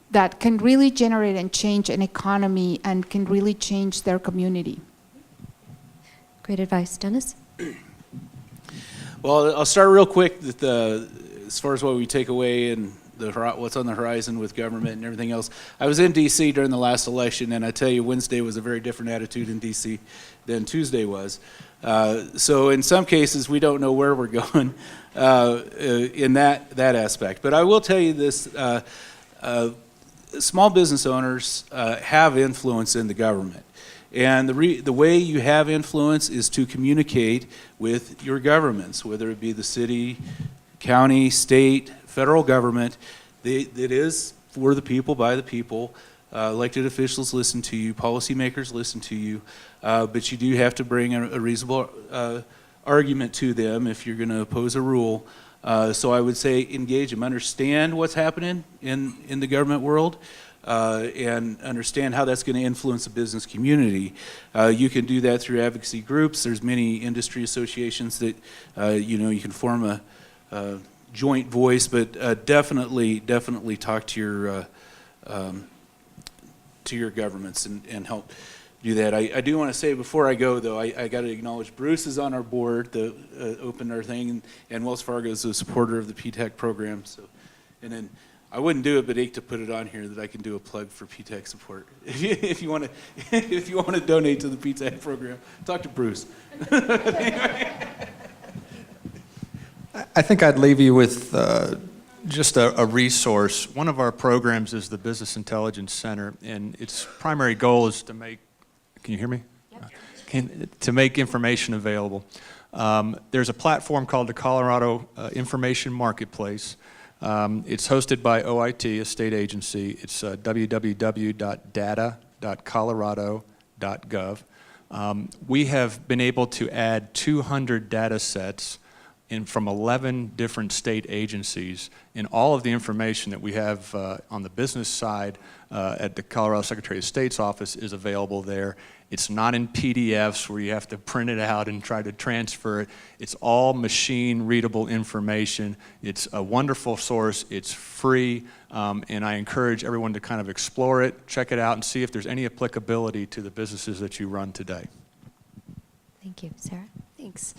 Speaker 7: that can really generate and change an economy and can really change their community.
Speaker 4: Great advice. Dennis?
Speaker 6: Well, I'll start real quick as far as what we take away and what's on the horizon with government and everything else. I was in D.C. during the last election, and I tell you, Wednesday was a very different attitude in D.C. than Tuesday was. So in some cases, we don't know where we're going in that aspect. But I will tell you this, small business owners have influence in the government. And the way you have influence is to communicate with your governments, whether it be the city, county, state, federal government. It is for the people, by the people. Elected officials listen to you, policymakers listen to you, but you do have to bring a reasonable argument to them if you're going to oppose a rule. So I would say engage them, understand what's happening in the government world, and understand how that's going to influence the business community. You can do that through advocacy groups. There's many industry associations that you can form a joint voice, but definitely talk to your governments and help do that. I do want to say before I go, though, I got to acknowledge Bruce is on our board, the Open Our Thing, and Wells Fargo is a supporter of the PTAC program. So, and then I wouldn't do it, but Aikta put it on here that I can do a plug for PTAC support. If you want to, if you want to donate to the PTAC program, talk to Bruce.
Speaker 9: I think I'd leave you with just a resource. One of our programs is the Business Intelligence Center, and its primary goal is to make, can you hear me? Yep. To make information available. There's a platform called the Colorado Information Marketplace. It's hosted by OIT, a state agency. It's www.data.colorado.gov. We have been able to add 200 data sets from 11 different state agencies, and all of the information that we have on the business side at the Colorado Secretary of State's office is available there. It's not in PDFs where you have to print it out and try to transfer it. It's all machine-readable information. It's a wonderful source. It's free, and I encourage everyone to kind of explore it, check it out, and see if there's any applicability to the businesses that you run today.
Speaker 4: Thank you. Sarah?
Speaker 8: Thanks.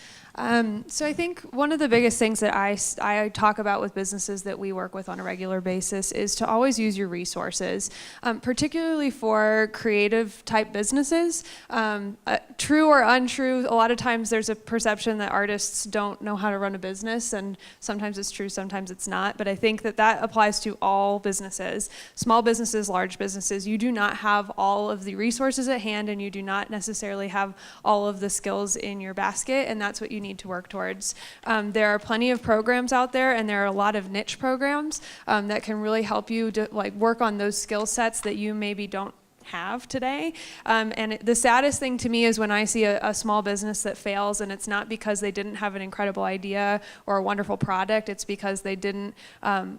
Speaker 8: So I think one of the biggest things that I talk about with businesses that we work with on a regular basis is to always use your resources, particularly for creative type businesses. True or untrue, a lot of times there's a perception that artists don't know how to run a business, and sometimes it's true, sometimes it's not. But I think that that applies to all businesses, small businesses, large businesses. You do not have all of the resources at hand, and you do not necessarily have all of the skills in your basket, and that's what you need to work towards. There are plenty of programs out there, and there are a lot of niche programs that can really help you to work on those skill sets that you maybe don't have today. And the saddest thing to me is when I see a small business that fails, and it's not because they didn't have an incredible idea or a wonderful product, it's because they didn't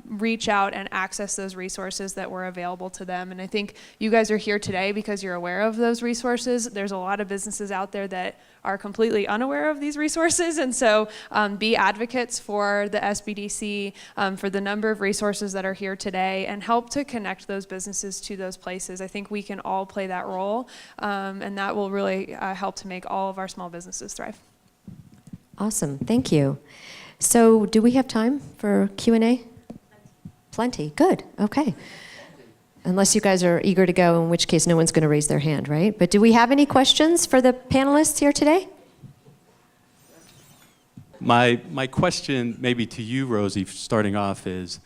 Speaker 8: reach out and access those resources that were available to them. And I think you guys are here today because you're aware of those resources. There's a lot of businesses out there that are completely unaware of these resources, and so be advocates for the SBDC, for the number of resources that are here today, and help to connect those businesses to those places. I think we can all play that role, and that will really help to make all of our small businesses thrive.
Speaker 4: Awesome. Thank you. So do we have time for Q&A? Plenty. Good. Okay. Unless you guys are eager to go, in which case no one's going to raise their hand, right? But do we have any questions for the panelists here today?
Speaker 10: My question maybe to you, Rosie, starting off is,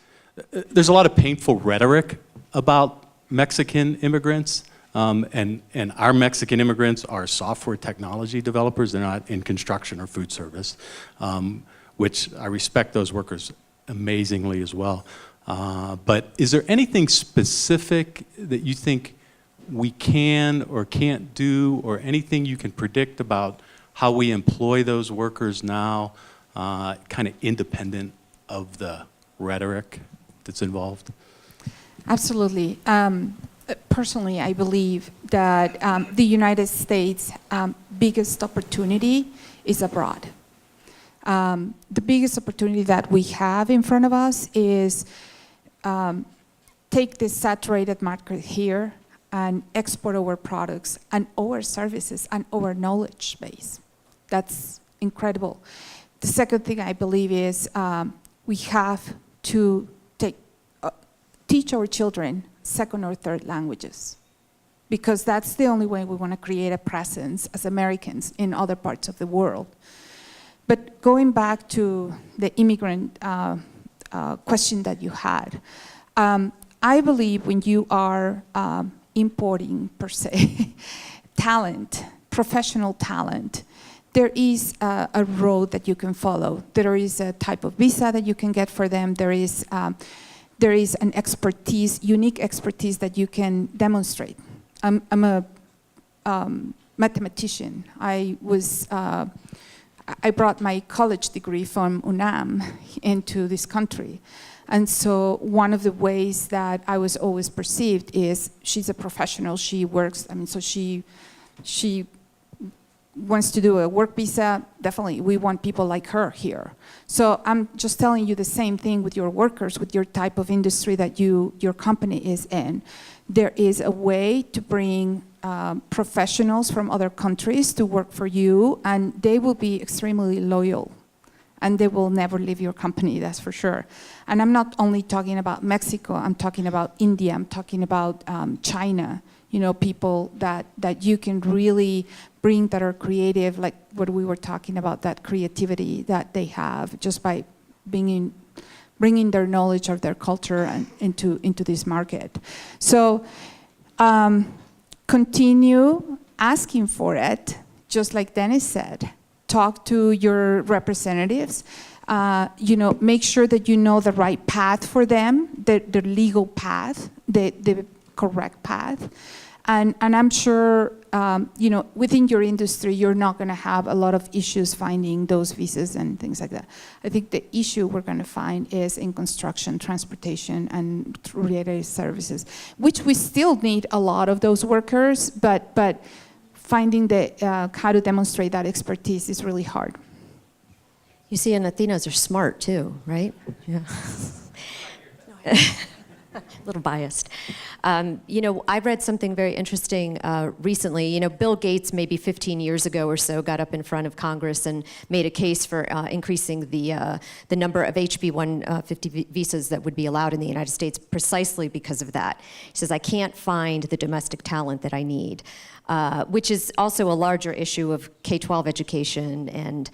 Speaker 10: there's a lot of painful rhetoric about Mexican immigrants, and our Mexican immigrants are software technology developers. They're not in construction or food service, which I respect those workers amazingly as well. But is there anything specific that you think we can or can't do, or anything you can predict about how we employ those workers now, kind of independent of the rhetoric that's involved?
Speaker 7: Absolutely. Personally, I believe that the United States' biggest opportunity is abroad. The biggest opportunity that we have in front of us is take this saturated market here and export our products and our services and our knowledge base. That's incredible. The second thing I believe is we have to teach our children second or third languages, because that's the only way we want to create a presence as Americans in other parts of the world. But going back to the immigrant question that you had, I believe when you are importing, per se, talent, professional talent, there is a road that you can follow. There is a type of visa that you can get for them. There is an expertise, unique expertise that you can demonstrate. I'm a mathematician. I brought my college degree from UNAM into this country. And so one of the ways that I was always perceived is she's a professional, she works, so she wants to do a work visa, definitely we want people like her here. So I'm just telling you the same thing with your workers, with your type of industry that your company is in. There is a way to bring professionals from other countries to work for you, and they will be extremely loyal. and they will never leave your company, that's for sure. And I'm not only talking about Mexico, I'm talking about India, I'm talking about China, people that you can really bring that are creative, like what we were talking about, that creativity that they have just by bringing their knowledge or their culture and into this market. So continue asking for it, just like Dennis said. Talk to your representatives. Make sure that you know the right path for them, the legal path, the correct path. And I'm sure, within your industry, you're not going to have a lot of issues finding those visas and things like that. I think the issue we're going to find is in construction, transportation, and related services, which we still need a lot of those workers, but finding how to demonstrate that expertise is really hard.
Speaker 4: You see, and Latinos are smart too, right? Yeah. A little biased. I read something very interesting recently. Bill Gates, maybe 15 years ago or so, got up in front of Congress and made a case for increasing the number of HB-150 visas that would be allowed in the United States precisely because of that. He says, I can't find the domestic talent that I need, which is also a larger issue of K-12 education and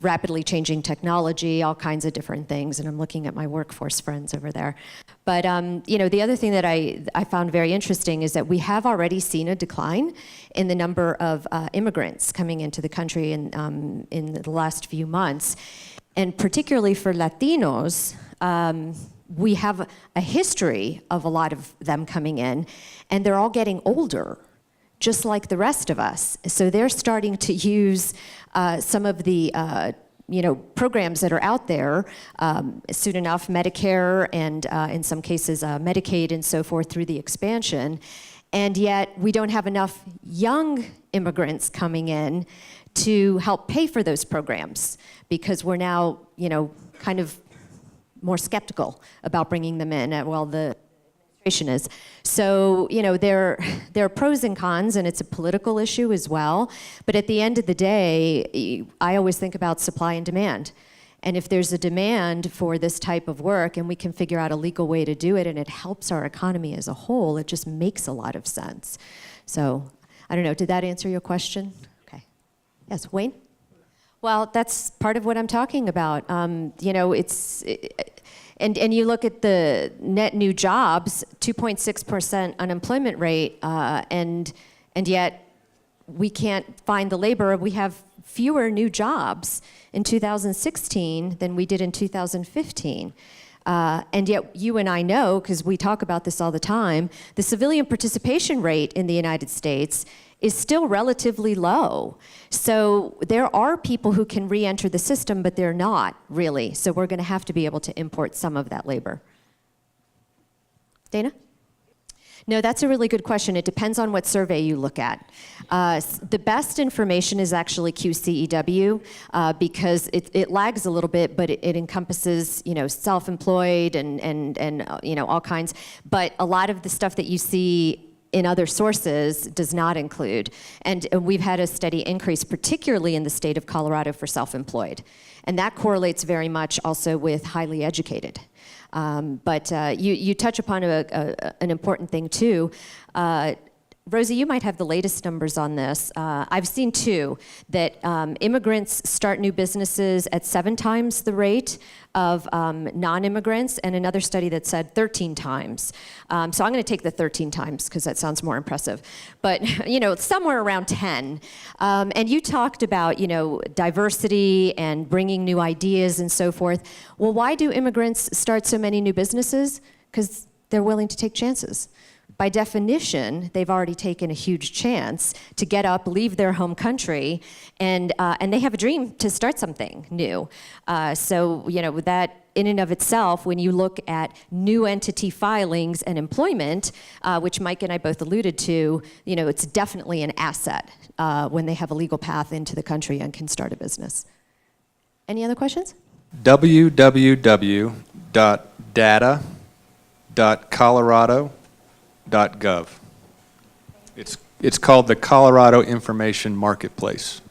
Speaker 4: rapidly changing technology, all kinds of different things, and I'm looking at my workforce friends over there. But the other thing that I found very interesting is that we have already seen a decline in the number of immigrants coming into the country in the last few months. And particularly for Latinos, we have a history of a lot of them coming in, and they're all getting older, just like the rest of us. So they're starting to use some of the programs that are out there, soon enough, Medicare and in some cases Medicaid and so forth through the expansion. And yet we don't have enough young immigrants coming in to help pay for those programs because we're now, kind of more skeptical about bringing them in. The is. So, there are pros and cons, and it's a political issue as well. But at the end of the day, I always think about supply and demand. And if there's a demand for this type of work and we can figure out a legal way to do it and it helps our economy as a whole, it just makes a lot of sense. So, I don't know, did that answer your question? Okay. Yes, Wayne? Well, that's part of what I'm talking about. And you look at the net new jobs, 2.6% unemployment rate, and yet we can't find the labor. We have fewer new jobs in 2016 than we did in 2015. And yet you and I know, because we talk about this all the time, the civilian participation rate in the United States is still relatively low. So there are people who can re-enter the system, but they're not really. So we're going to have to be able to import some of that labor. Dana? No, that's a really good question. It depends on what survey you look at. The best information is actually QCEW because it lags a little bit, but it encompasses, self-employed and all kinds. But a lot of the stuff that you see in other sources does not include. And we've had a steady increase, particularly in the state of Colorado for self-employed. And that correlates very much also with highly educated. But you touch upon an important thing too. Rosie, you might have the latest numbers on this. I've seen two, that immigrants start new businesses at 7 times the rate of non-immigrants, and another study that said 13 times. So I'm going to take the 13 times because that sounds more impressive. But, somewhere around 10. And you talked about, diversity and bringing new ideas and so forth. Well, why do immigrants start so many new businesses? Because they're willing to take chances. By definition, they've already taken a huge chance to get up, leave their home country, and they have a dream to start something new. So, that in and of itself, when you look at new entity filings and employment, which Mike and I both alluded to, it's definitely an asset when they have a legal path into the country and can start a business. Any other questions?
Speaker 9: www.data.colorado.gov. It's called the Colorado Information Marketplace.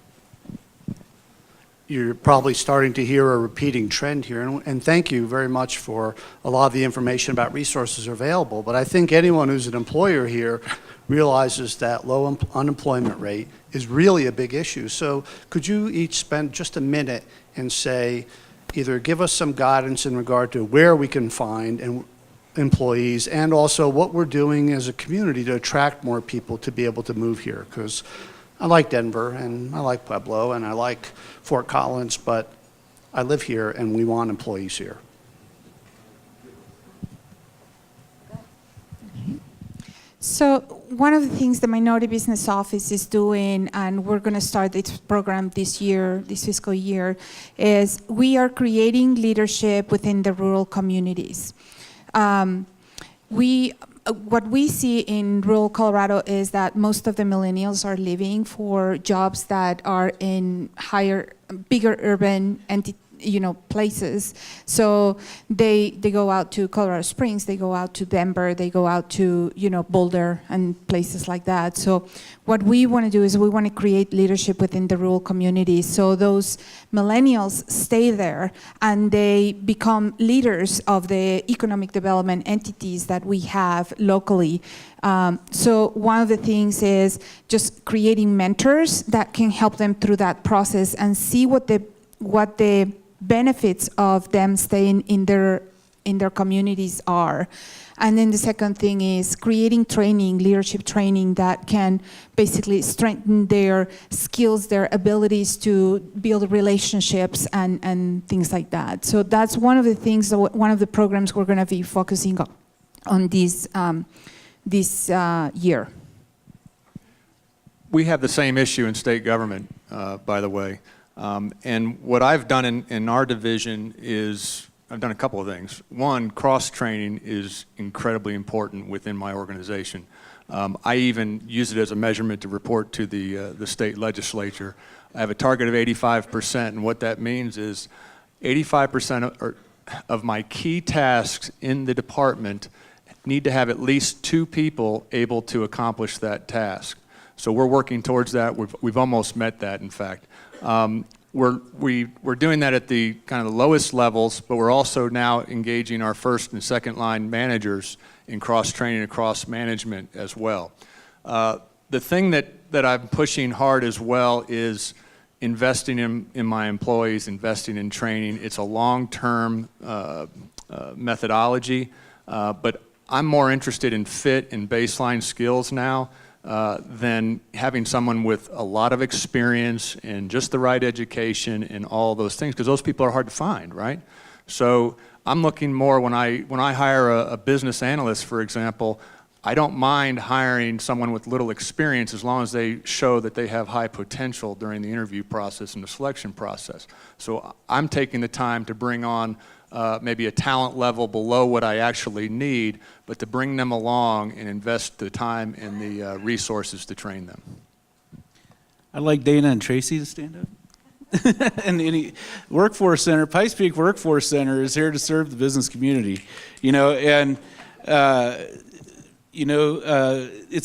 Speaker 11: you're probably starting to hear a repeating trend here. And thank you very much for a lot of the information about resources available. But I think anyone who's an employer here realizes that low unemployment rate is really a big issue. So could you each spend just a minute and say, either give us some guidance in regard to where we can find employees, and also what we're doing as a community to attract more people to be able to move here? Because I like Denver, and I like Pueblo, and I like Fort Collins, but I live here, and we want employees here.
Speaker 7: So one of the things the Minority Business Office is doing, and we're going to start this program this year, this fiscal year, is we are creating leadership within the rural communities. What we see in rural Colorado is that most of the millennials are leaving for jobs that are in bigger urban places. So they go out to Colorado Springs, they go out to Denver, they go out to Boulder and places like that. So what we want to do is we want to create leadership within the rural communities, so those millennials stay there and they become leaders of the economic development entities that we have locally. So one of the things is just creating mentors that can help them through that process and see what the benefits of them staying in their communities are. And then the second thing is creating training, leadership training, that can basically strengthen their skills, their abilities to build relationships and things like that. So that's one of the things, one of the programs we're going to be focusing on this year.
Speaker 9: We have the same issue in state government, by the way. And what I've done in our division is I've done a couple of things. One, cross-training is incredibly important within my organization. I even use it as a measurement to report to the state legislature. I have a target of 85%, and what that means is 85% of my key tasks in the department need to have at least 2 people able to accomplish that task. So we're working towards that. We've almost met that, in fact. We're doing that at the kind of the lowest levels, but we're also now engaging our first and second line managers in cross-training across management as well. The thing that I'm pushing hard as well is investing in my employees, investing in training. It's a long-term methodology, but I'm more interested in fit and baseline skills now than having someone with a lot of experience and just the right education and all those things, because those people are hard to find, right? So I'm looking more when I hire a business analyst, for example, I don't mind hiring someone with little experience as long as they show that they have high potential during the interview process and the selection process. So I'm taking the time to bring on maybe a talent level below what I actually need, but to bring them along and invest the time and the resources to train them.
Speaker 6: I'd like Dana and Tracy to stand up. And the Workforce Center, Pikes Peak Workforce Center is here to serve the business community. It's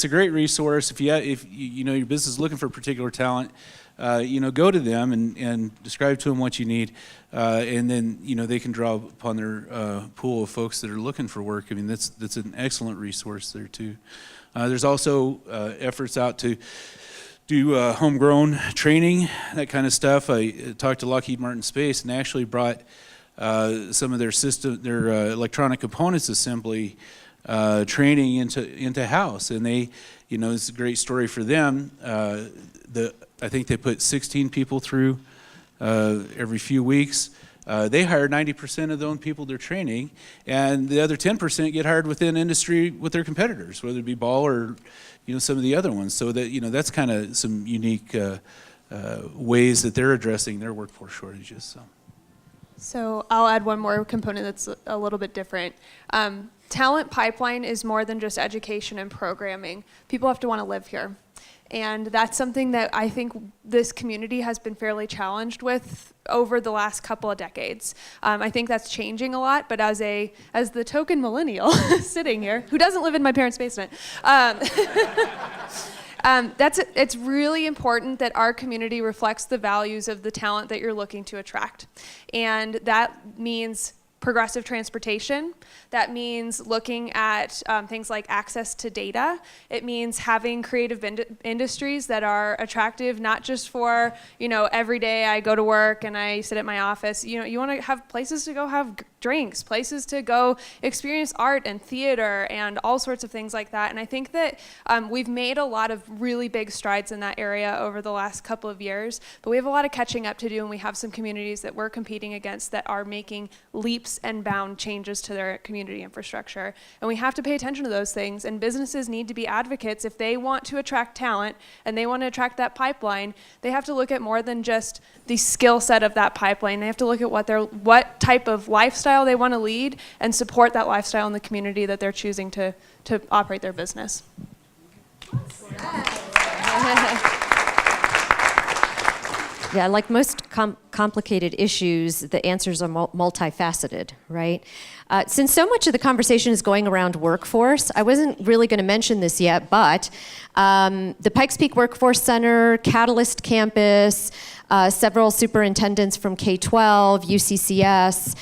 Speaker 6: a great resource. If your business is looking for particular talent, go to them and describe to them what you need, and then they can draw upon their pool of folks that are looking for work. I mean, that's an excellent resource there too. There's also efforts out to do homegrown training, that kind of stuff. I talked to Lockheed Martin Space and actually brought some of their electronic components assembly training into house, and they, it's a great story for them. I think they put 16 people through every few weeks. They hire 90% of their own people they're training, and the other 10% get hired within industry with their competitors, whether it be Ball or some of the other ones. So that that's kind of some unique ways that they're addressing their workforce shortages.
Speaker 8: So I'll add one more component that's a little bit different. Talent pipeline is more than just education and programming. People have to want to live here. And that's something that I think this community has been fairly challenged with over the last couple of decades. I think that's changing a lot, but as the token millennial sitting here, who doesn't live in my parents' basement, It's really important that our community reflects the values of the talent that you're looking to attract. And that means progressive transportation. That means looking at things like access to data. It means having creative industries that are attractive, not just for, every day I go to work and I sit at my office. You want to have places to go have drinks, places to go experience art and theater and all sorts of things like that. And I think that we've made a lot of really big strides in that area over the last couple of years, but we have a lot of catching up to do, and we have some communities that we're competing against that are making leaps and bound changes to their community infrastructure. And we have to pay attention to those things, and businesses need to be advocates. If they want to attract talent and they want to attract that pipeline, they have to look at more than just the skill set of that pipeline. They have to look at what type of lifestyle they want to lead and support that lifestyle in the community that they're choosing to operate their business.
Speaker 4: Yeah, like most complicated issues, the answers are multifaceted, right? Since so much of the conversation is going around workforce, I wasn't really going to mention this yet, but the Pikes Peak Workforce Center, Catalyst Campus, several superintendents from K-12, UCCS,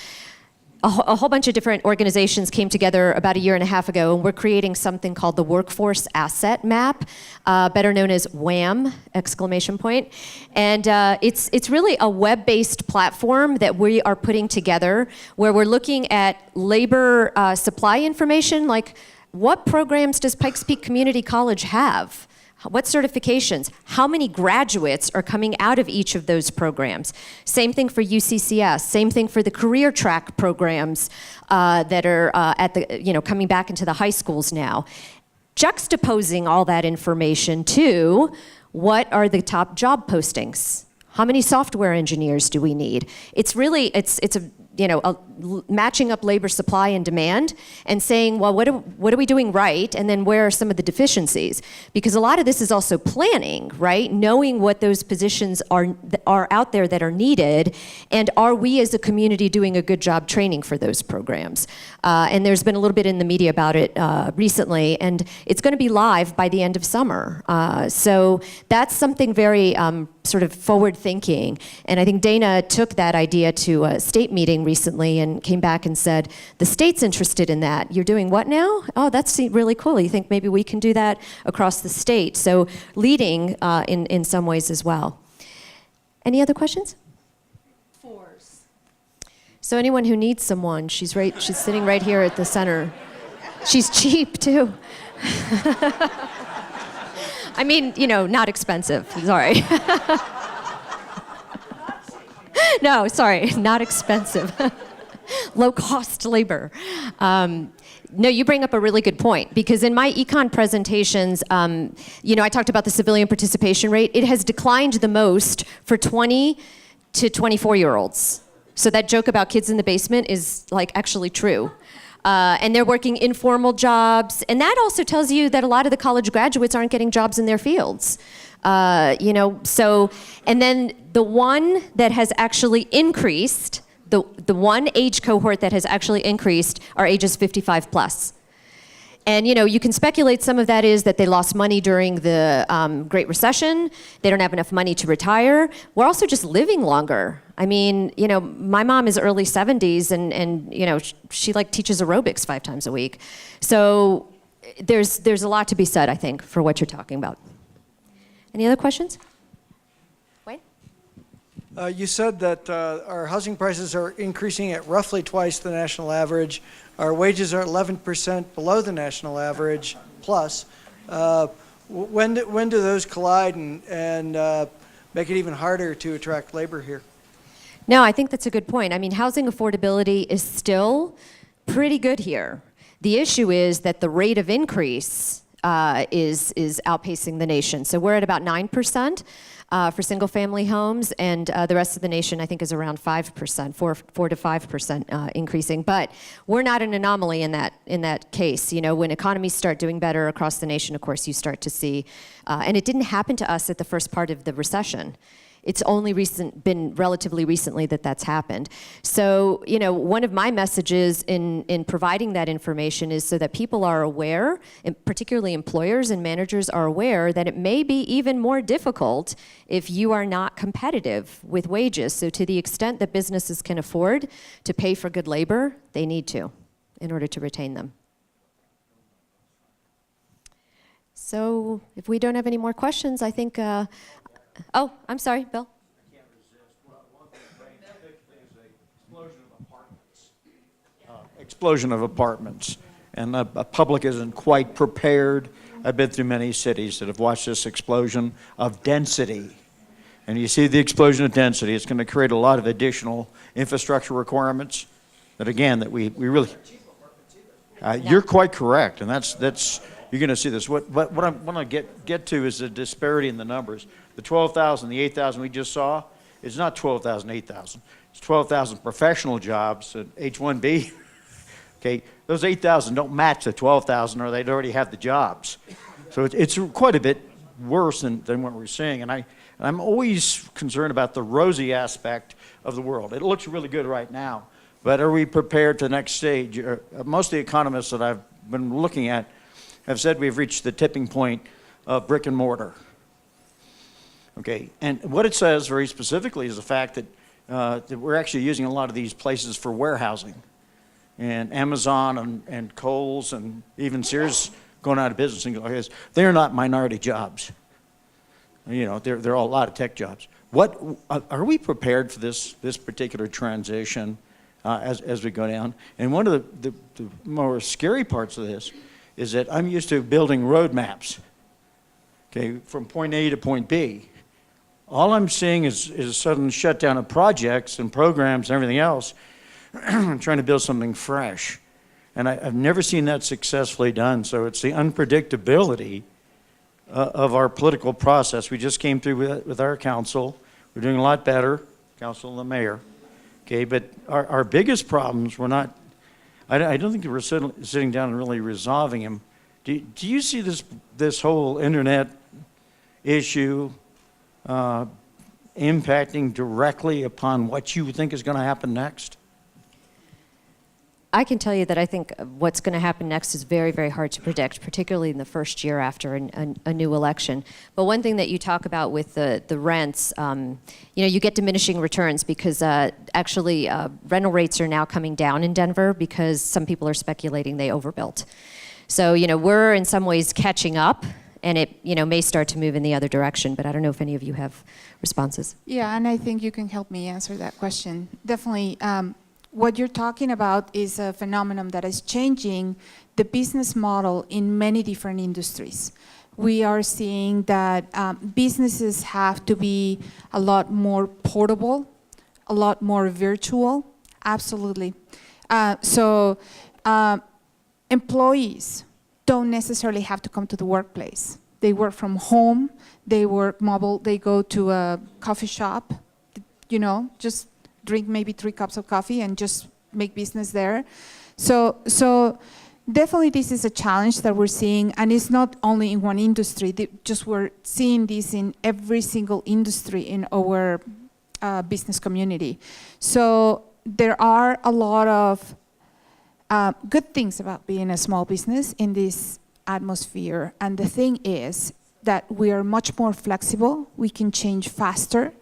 Speaker 4: a whole bunch of different organizations came together about a year and a half ago, and we're creating something called the Workforce Asset Map, better known as WAM, exclamation point. And it's really a web-based platform that we are putting together where we're looking at labor supply information, like what programs does Pikes Peak Community College have? What certifications? How many graduates are coming out of each of those programs? Same thing for UCCS. Same thing for the career track programs that are coming back into the high schools now. Juxtaposing all that information to what are the top job postings? How many software engineers do we need? It's really matching up labor supply and demand and saying, well, what are we doing right, and then where are some of the deficiencies? Because a lot of this is also planning, right? Knowing what those positions are out there that are needed, and are we as a community doing a good job training for those programs? And there's been a little bit in the media about it recently, and it's going to be live by the end of summer. So that's something very sort of forward thinking. And I think Dana took that idea to a state meeting recently and came back and said, the state's interested in that. You're doing what now? Oh, that's really cool. You think maybe we can do that across the state? So leading in some ways as well. Any other questions?
Speaker 8: Force.
Speaker 4: So anyone who needs someone, she's sitting right here at the center. She's cheap too. I mean, not expensive, sorry. No, sorry, not expensive. Low-cost labor. No, you bring up a really good point, because in my econ presentations, I talked about the civilian participation rate. It has declined the most for 20 to 24-year-olds. So that joke about kids in the basement is actually true. And they're working informal jobs. And that also tells you that a lot of the college graduates aren't getting jobs in their fields. And then the one that has actually increased, the one age cohort that has actually increased are ages 55 plus. And you can speculate some of that is that they lost money during the Great Recession. They don't have enough money to retire. We're also just living longer. I mean, my mom is early 70s, and she teaches aerobics 5 times a week. So there's a lot to be said, I think, for what you're talking about. Any other questions? Wayne?
Speaker 12: You said that our housing prices are increasing at roughly twice the national average. Our wages are 11% below the national average plus. When do those collide and make it even harder to attract labor here?
Speaker 4: No, I think that's a good point. I mean, housing affordability is still pretty good here. The issue is that the rate of increase is outpacing the nation. So we're at about 9% for single-family homes, and the rest of the nation, I think, is around 5%, 4 to 5% increasing. But we're not an anomaly in that case. When economies start doing better across the nation, of course, you start to see, and it didn't happen to us at the first part of the recession. It's only been relatively recently that that's happened. So, one of my messages in providing that information is so that people are aware, and particularly employers and managers are aware, that it may be even more difficult if you are not competitive with wages. So to the extent that businesses can afford to pay for good labor, they need to in order to retain them. So if we don't have any more questions, I think, oh, I'm sorry, Bill.
Speaker 13: I can't resist. Well, one thing that brings me is an explosion of apartments. Explosion of apartments. And the public isn't quite prepared. I've been through many cities that have watched this explosion of density. And you see the explosion of density. It's going to create a lot of additional infrastructure requirements that, again, that we really... You're quite correct, and that's you're going to see this. What I want to get to is the disparity in the numbers. The 12,000, the 8,000 we just saw, is not 12,000, 8,000. It's 12,000 professional jobs at H-1B. Okay, those 8,000 don't match the 12,000, or they'd already have the jobs. So it's quite a bit worse than what we're seeing. And I'm always concerned about the rosy aspect of the world. It looks really good right now, but are we prepared for the next stage? Most of the economists that I've been looking at have said we've reached the tipping point of brick and mortar. Okay, and what it says very specifically is the fact that we're actually using a lot of these places for warehousing. And Amazon and Kohl's and even Sears going out of business, and they're not minority jobs. They're all a lot of tech jobs. What are we prepared for this particular transition as we go down? And one of the more scary parts of this is that I'm used to building roadmaps, okay, from point A to point B. All I'm seeing is a sudden shutdown of projects and programs and everything else, trying to build something fresh. And I've never seen that successfully done. So it's the unpredictability of our political process. We just came through with our council. We're doing a lot better, council and the mayor. Okay, but our biggest problems were not, I don't think we're sitting down and really resolving them. Do you see this whole internet issue impacting directly upon what you think is going to happen next?
Speaker 4: I can tell you that I think what's going to happen next is very, very hard to predict, particularly in the first year after a new election. But one thing that you talk about with the rents, you get diminishing returns because actually rental rates are now coming down in Denver because some people are speculating they overbuilt. So, we're in some ways catching up, and it, may start to move in the other direction. But I don't know if any of you have responses.
Speaker 7: Yeah, and I think you can help me answer that question. Definitely. What you're talking about is a phenomenon that is changing the business model in many different industries. We are seeing that businesses have to be a lot more portable, a lot more virtual, absolutely. So employees don't necessarily have to come to the workplace. They work from home, they work mobile, they go to a coffee shop, just drink maybe 3 cups of coffee and just make business there. So definitely this is a challenge that we're seeing, and it's not only in one industry, we're seeing this in every single industry in our business community. So there are a lot of good things about being a small business in this atmosphere, and the thing is that we are much more flexible, we can change faster.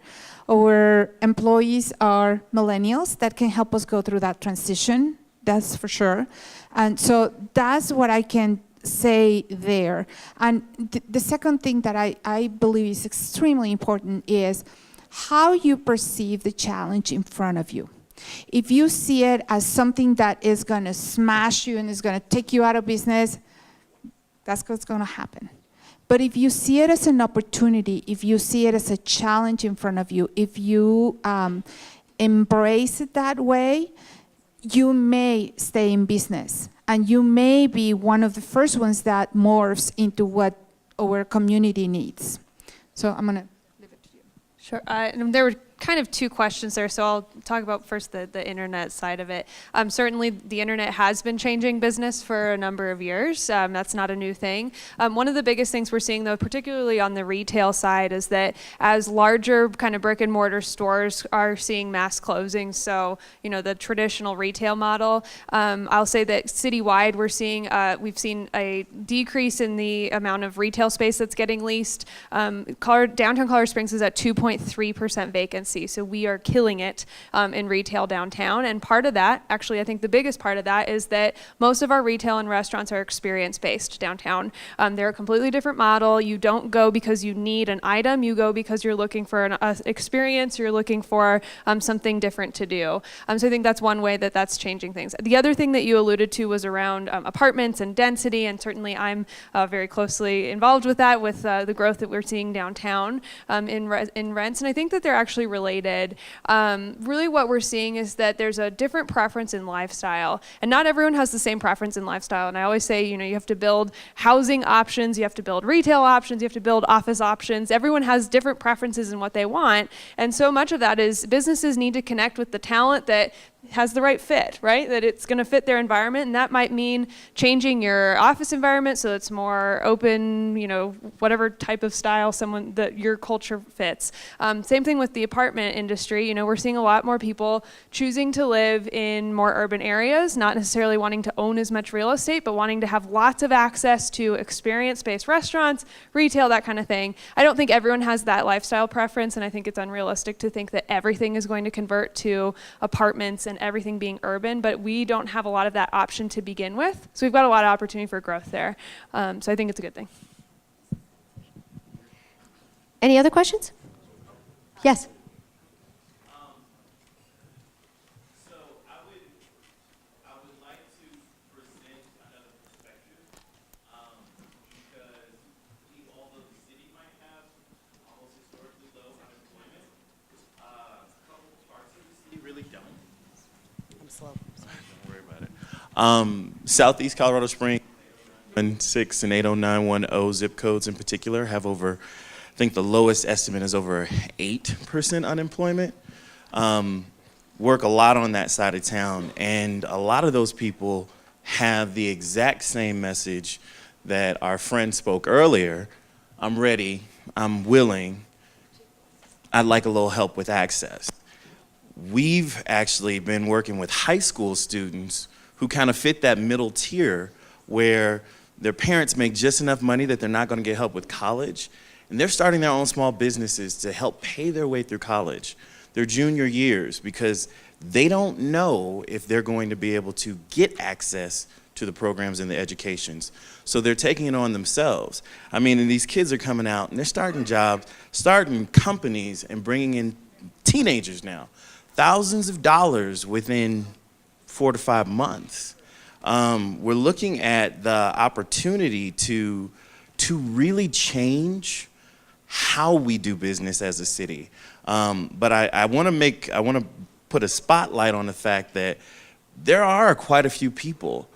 Speaker 7: Our employees are millennials that can help us go through that transition, that's for sure. And so that's what I can say there. And the second thing that I believe is extremely important is how you perceive the challenge in front of you. If you see it as something that is going to smash you and is going to take you out of business, that's what's going to happen. But if you see it as an opportunity, if you see it as a challenge in front of you, if you embrace it that way, you may stay in business. And you may be one of the first ones that morphs into what our community needs. So I'm going to leave it to you.
Speaker 8: Sure. And there were kind of two questions there, so I'll talk about first the internet side of it. Certainly the internet has been changing business for a number of years. That's not a new thing. One of the biggest things we're seeing, though, particularly on the retail side, is that as larger kind of brick and mortar stores are seeing mass closings, so the traditional retail model, I'll say that citywide we've seen a decrease in the amount of retail space that's getting leased. Downtown Colorado Springs is at 2.3% vacancy, so we are killing it in retail downtown. And part of that, actually I think the biggest part of that, is that most of our retail and restaurants are experience-based downtown. They're a completely different model. You don't go because you need an item, you go because you're looking for an experience, you're looking for something different to do. So I think that's one way that that's changing things. The other thing that you alluded to was around apartments and density, and certainly I'm very closely involved with that, with the growth that we're seeing downtown in rents, and I think that they're actually related. Really what we're seeing is that there's a different preference in lifestyle, and not everyone has the same preference in lifestyle, and I always say, you have to build housing options, you have to build retail options, you have to build office options. Everyone has different preferences in what they want, and so much of that is businesses need to connect with the talent that has the right fit, right? That it's going to fit their environment, and that might mean changing your office environment so it's more open, whatever type of style that your culture fits. Same thing with the apartment industry. We're seeing a lot more people choosing to live in more urban areas, not necessarily wanting to own as much real estate, but wanting to have lots of access to experience-based restaurants, retail, that kind of thing. I don't think everyone has that lifestyle preference, and I think it's unrealistic to think that everything is going to convert to apartments and everything being urban, but we don't have a lot of that option to begin with. So we've got a lot of opportunity for growth there. So I think it's a good thing.
Speaker 4: Any other questions? Yes.
Speaker 14: So I would like to present another perspective, because although the city might have almost historically low unemployment, a couple parts of the city really don't.
Speaker 3: I'm slow.
Speaker 14: Don't worry about it. Southeast Colorado Springs, 6 and 80910 zip codes in particular have over, I think the lowest estimate is over 8% unemployment. Work a lot on that side of town, and a lot of those people have the exact same message that our friend spoke earlier. I'm ready, I'm willing, I'd like a little help with access. We've actually been working with high school students who kind of fit that middle tier where their parents make just enough money that they're not going to get help with college, and they're starting their own small businesses to help pay their way through college, their junior years, because they don't know if they're going to be able to get access to the programs and the educations. So they're taking it on themselves. I mean, and these kids are coming out and they're starting jobs, starting companies, and bringing in teenagers now. Thousands of dollars within 4 to 5 months. We're looking at the opportunity to really change how we do business as a city. But I want to put a spotlight on the fact that there are quite a few people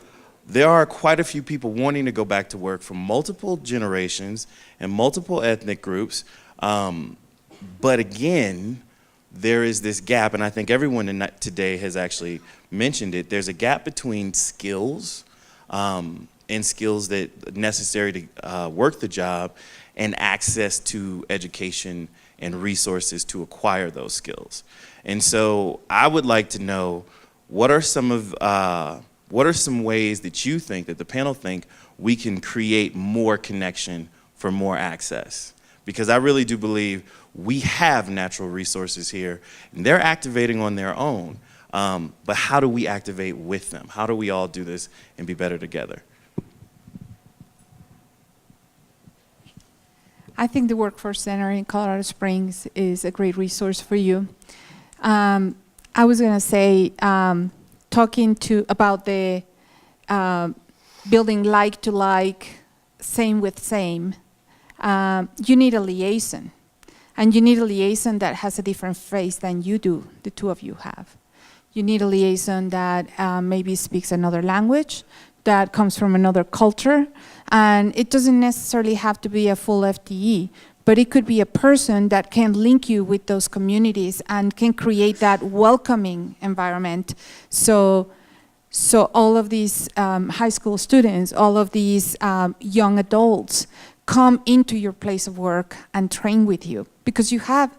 Speaker 14: wanting to go back to work from multiple generations and multiple ethnic groups. But again, there is this gap, and I think everyone today has actually mentioned it. There's a gap between skills and skills that necessary to work the job, and access to education and resources to acquire those skills. And so I would like to know, what are some ways that you think, that the panel think, we can create more connection for more access? Because I really do believe we have natural resources here, and they're activating on their own. But how do we activate with them? How do we all do this and be better together?
Speaker 7: I think the Workforce Center in Colorado Springs is a great resource for you. I was going to say, talking about the building like to like, same with same, you need a liaison. And you need a liaison that has a different face than you do, the two of you have. You need a liaison that maybe speaks another language, that comes from another culture, and it doesn't necessarily have to be a full FTE, but it could be a person that can link you with those communities and can create that welcoming environment. So all of these high school students, all of these young adults come into your place of work and train with you because you have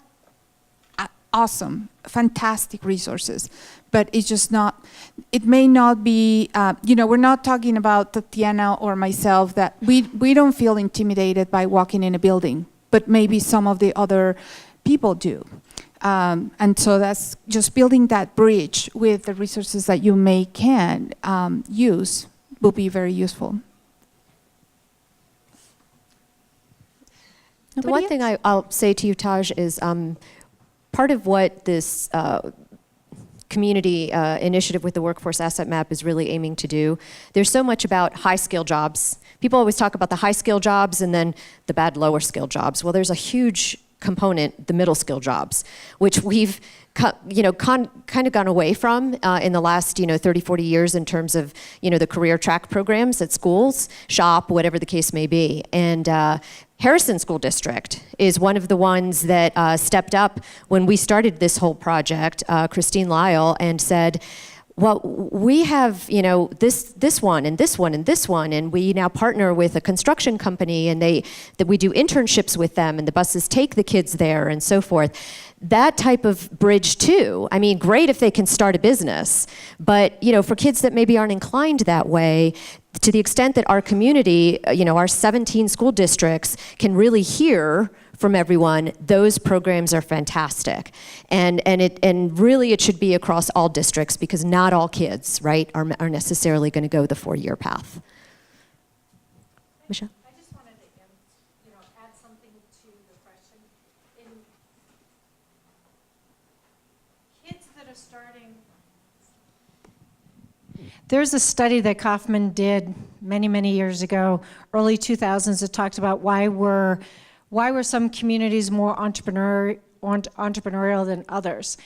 Speaker 7: awesome, fantastic resources, but it's just not, it may not be, we're not talking about Tatiana or myself that we don't feel intimidated by walking in a building, but maybe some of the other people do. And so that's just building that bridge with the resources that you can use will be very useful.
Speaker 4: The one thing I'll say to you, Taj, is part of what this community initiative with the Workforce Asset Map is really aiming to do. There's so much about high-skill jobs. People always talk about the high-skill jobs and then the bad lower-skill jobs. Well, there's a huge component, the middle-skill jobs, which we've kind of gone away from in the last 30, 40 years in terms of the career track programs at schools, shop, whatever the case may be. And Harrison School District is one of the ones that stepped up when we started this whole project, Christine Lyle, and said, well, we have, this one and this one and this one, and we now partner with a construction company, and that we do internships with them, and the buses take the kids there, and so forth. That type of bridge too. I mean, great if they can start a business, but for kids that maybe aren't inclined that way, to the extent that our community, our 17 school districts can really hear from everyone, those programs are fantastic. And really it should be across all districts because not all kids, right, are necessarily going to go the 4-year path. Michelle?
Speaker 2: I just wanted to add something to the question. In kids that are starting, there's a study that Kaufman did many, many years ago, early 2000s, that talked about why were some communities more entrepreneurial than others.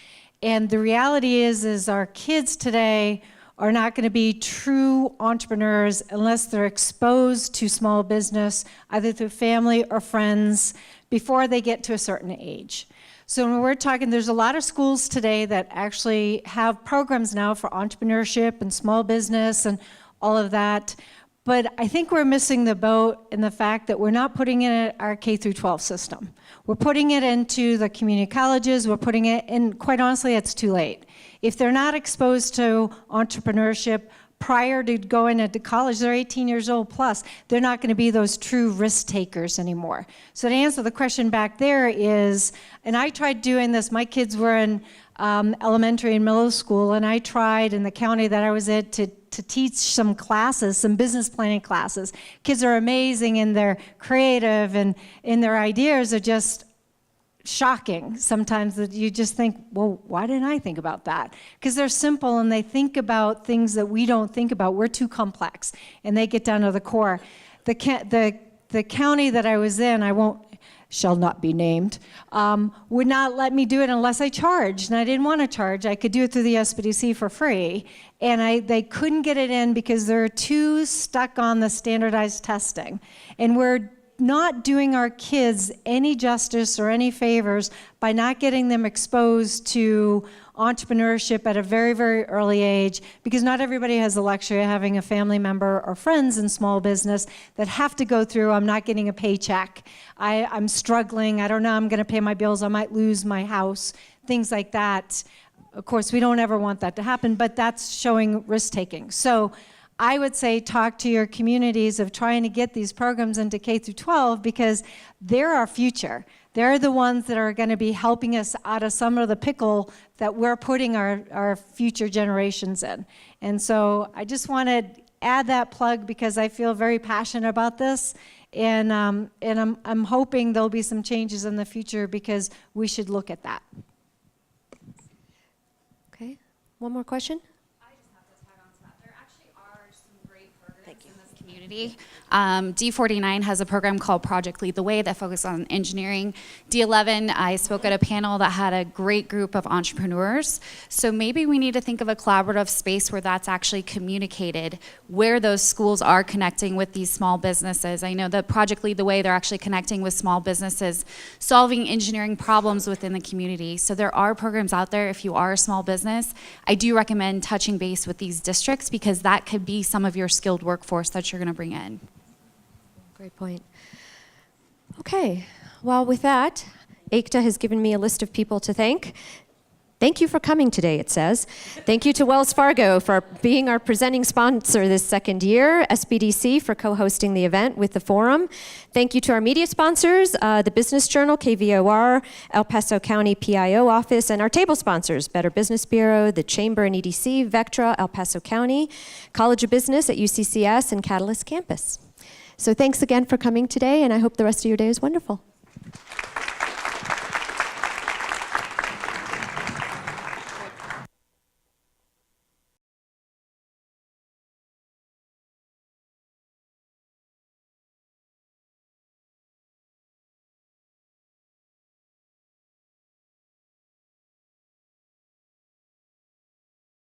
Speaker 2: And the reality is our kids today are not going to be true entrepreneurs unless they're exposed to small business, either through family or friends, before they get to a certain age. So when we're talking, there's a lot of schools today that actually have programs now for entrepreneurship and small business and all of that. But I think we're missing the boat in the fact that we're not putting it in our K through 12 system. We're putting it into the community colleges, we're putting it in, quite honestly, it's too late. If they're not exposed to entrepreneurship prior to going into college, they're 18 years old plus, they're not gonna be those true risk takers anymore. So to answer the question back there is, and I tried doing this, my kids were in elementary and middle school, and I tried in the county that I was at to teach some classes, some business planning classes. Kids are amazing and they're creative and their ideas are just shocking sometimes that you just think, well, why didn't I think about that? Because they're simple and they think about things that we don't think about. We're too complex and they get down to the core. The county that I was in, shall not be named, would not let me do it unless I charged, and I didn't want to charge. I could do it through the SBDC for free, and they couldn't get it in because they're too stuck on the standardized testing. And we're not doing our kids any justice or any favors by not getting them exposed to entrepreneurship at a very, very early age, because not everybody has the luxury of having a family member or friends in small business that have to go through, I'm not getting a paycheck, I'm struggling, I don't know, I'm gonna pay my bills, I might lose my house, things like that. Of course, we don't ever want that to happen, but that's showing risk-taking. So I would say talk to your communities of trying to get these programs into K through 12 because they're our future. They're the ones that are going to be helping us out of some of the pickle that we're putting our future generations in. And so I just want to add that plug because I feel very passionate about this. And I'm hoping there'll be some changes in the future because we should look at that.
Speaker 4: Okay, one more question?
Speaker 15: I just have to tag on to that. There actually are some great programs in this community. D49 has a program called Project Lead the Way that focuses on engineering. D11, I spoke at a panel that had a great group of entrepreneurs. So maybe we need to think of a collaborative space where that's actually communicated, where those schools are connecting with these small businesses. I know that Project Lead the Way, they're actually connecting with small businesses, solving engineering problems within the community. So there are programs out there if you are a small business. I do recommend touching base with these districts because that could be some of your skilled workforce that you're going to bring in.
Speaker 4: Great point. Okay, well, with that, Ekta has given me a list of people to thank. Thank you for coming today, it says. Thank you to Wells Fargo for being our presenting sponsor this second year, SBDC for co-hosting the event with the forum. Thank you to our media sponsors, the Business Journal, KVOR, El Paso County PIO office, and our table sponsors, Better Business Bureau, the Chamber and EDC, Vectra, El Paso County, College of Business at UCCS, and Catalyst Campus. So thanks again for coming today, and I hope the rest of your day is wonderful.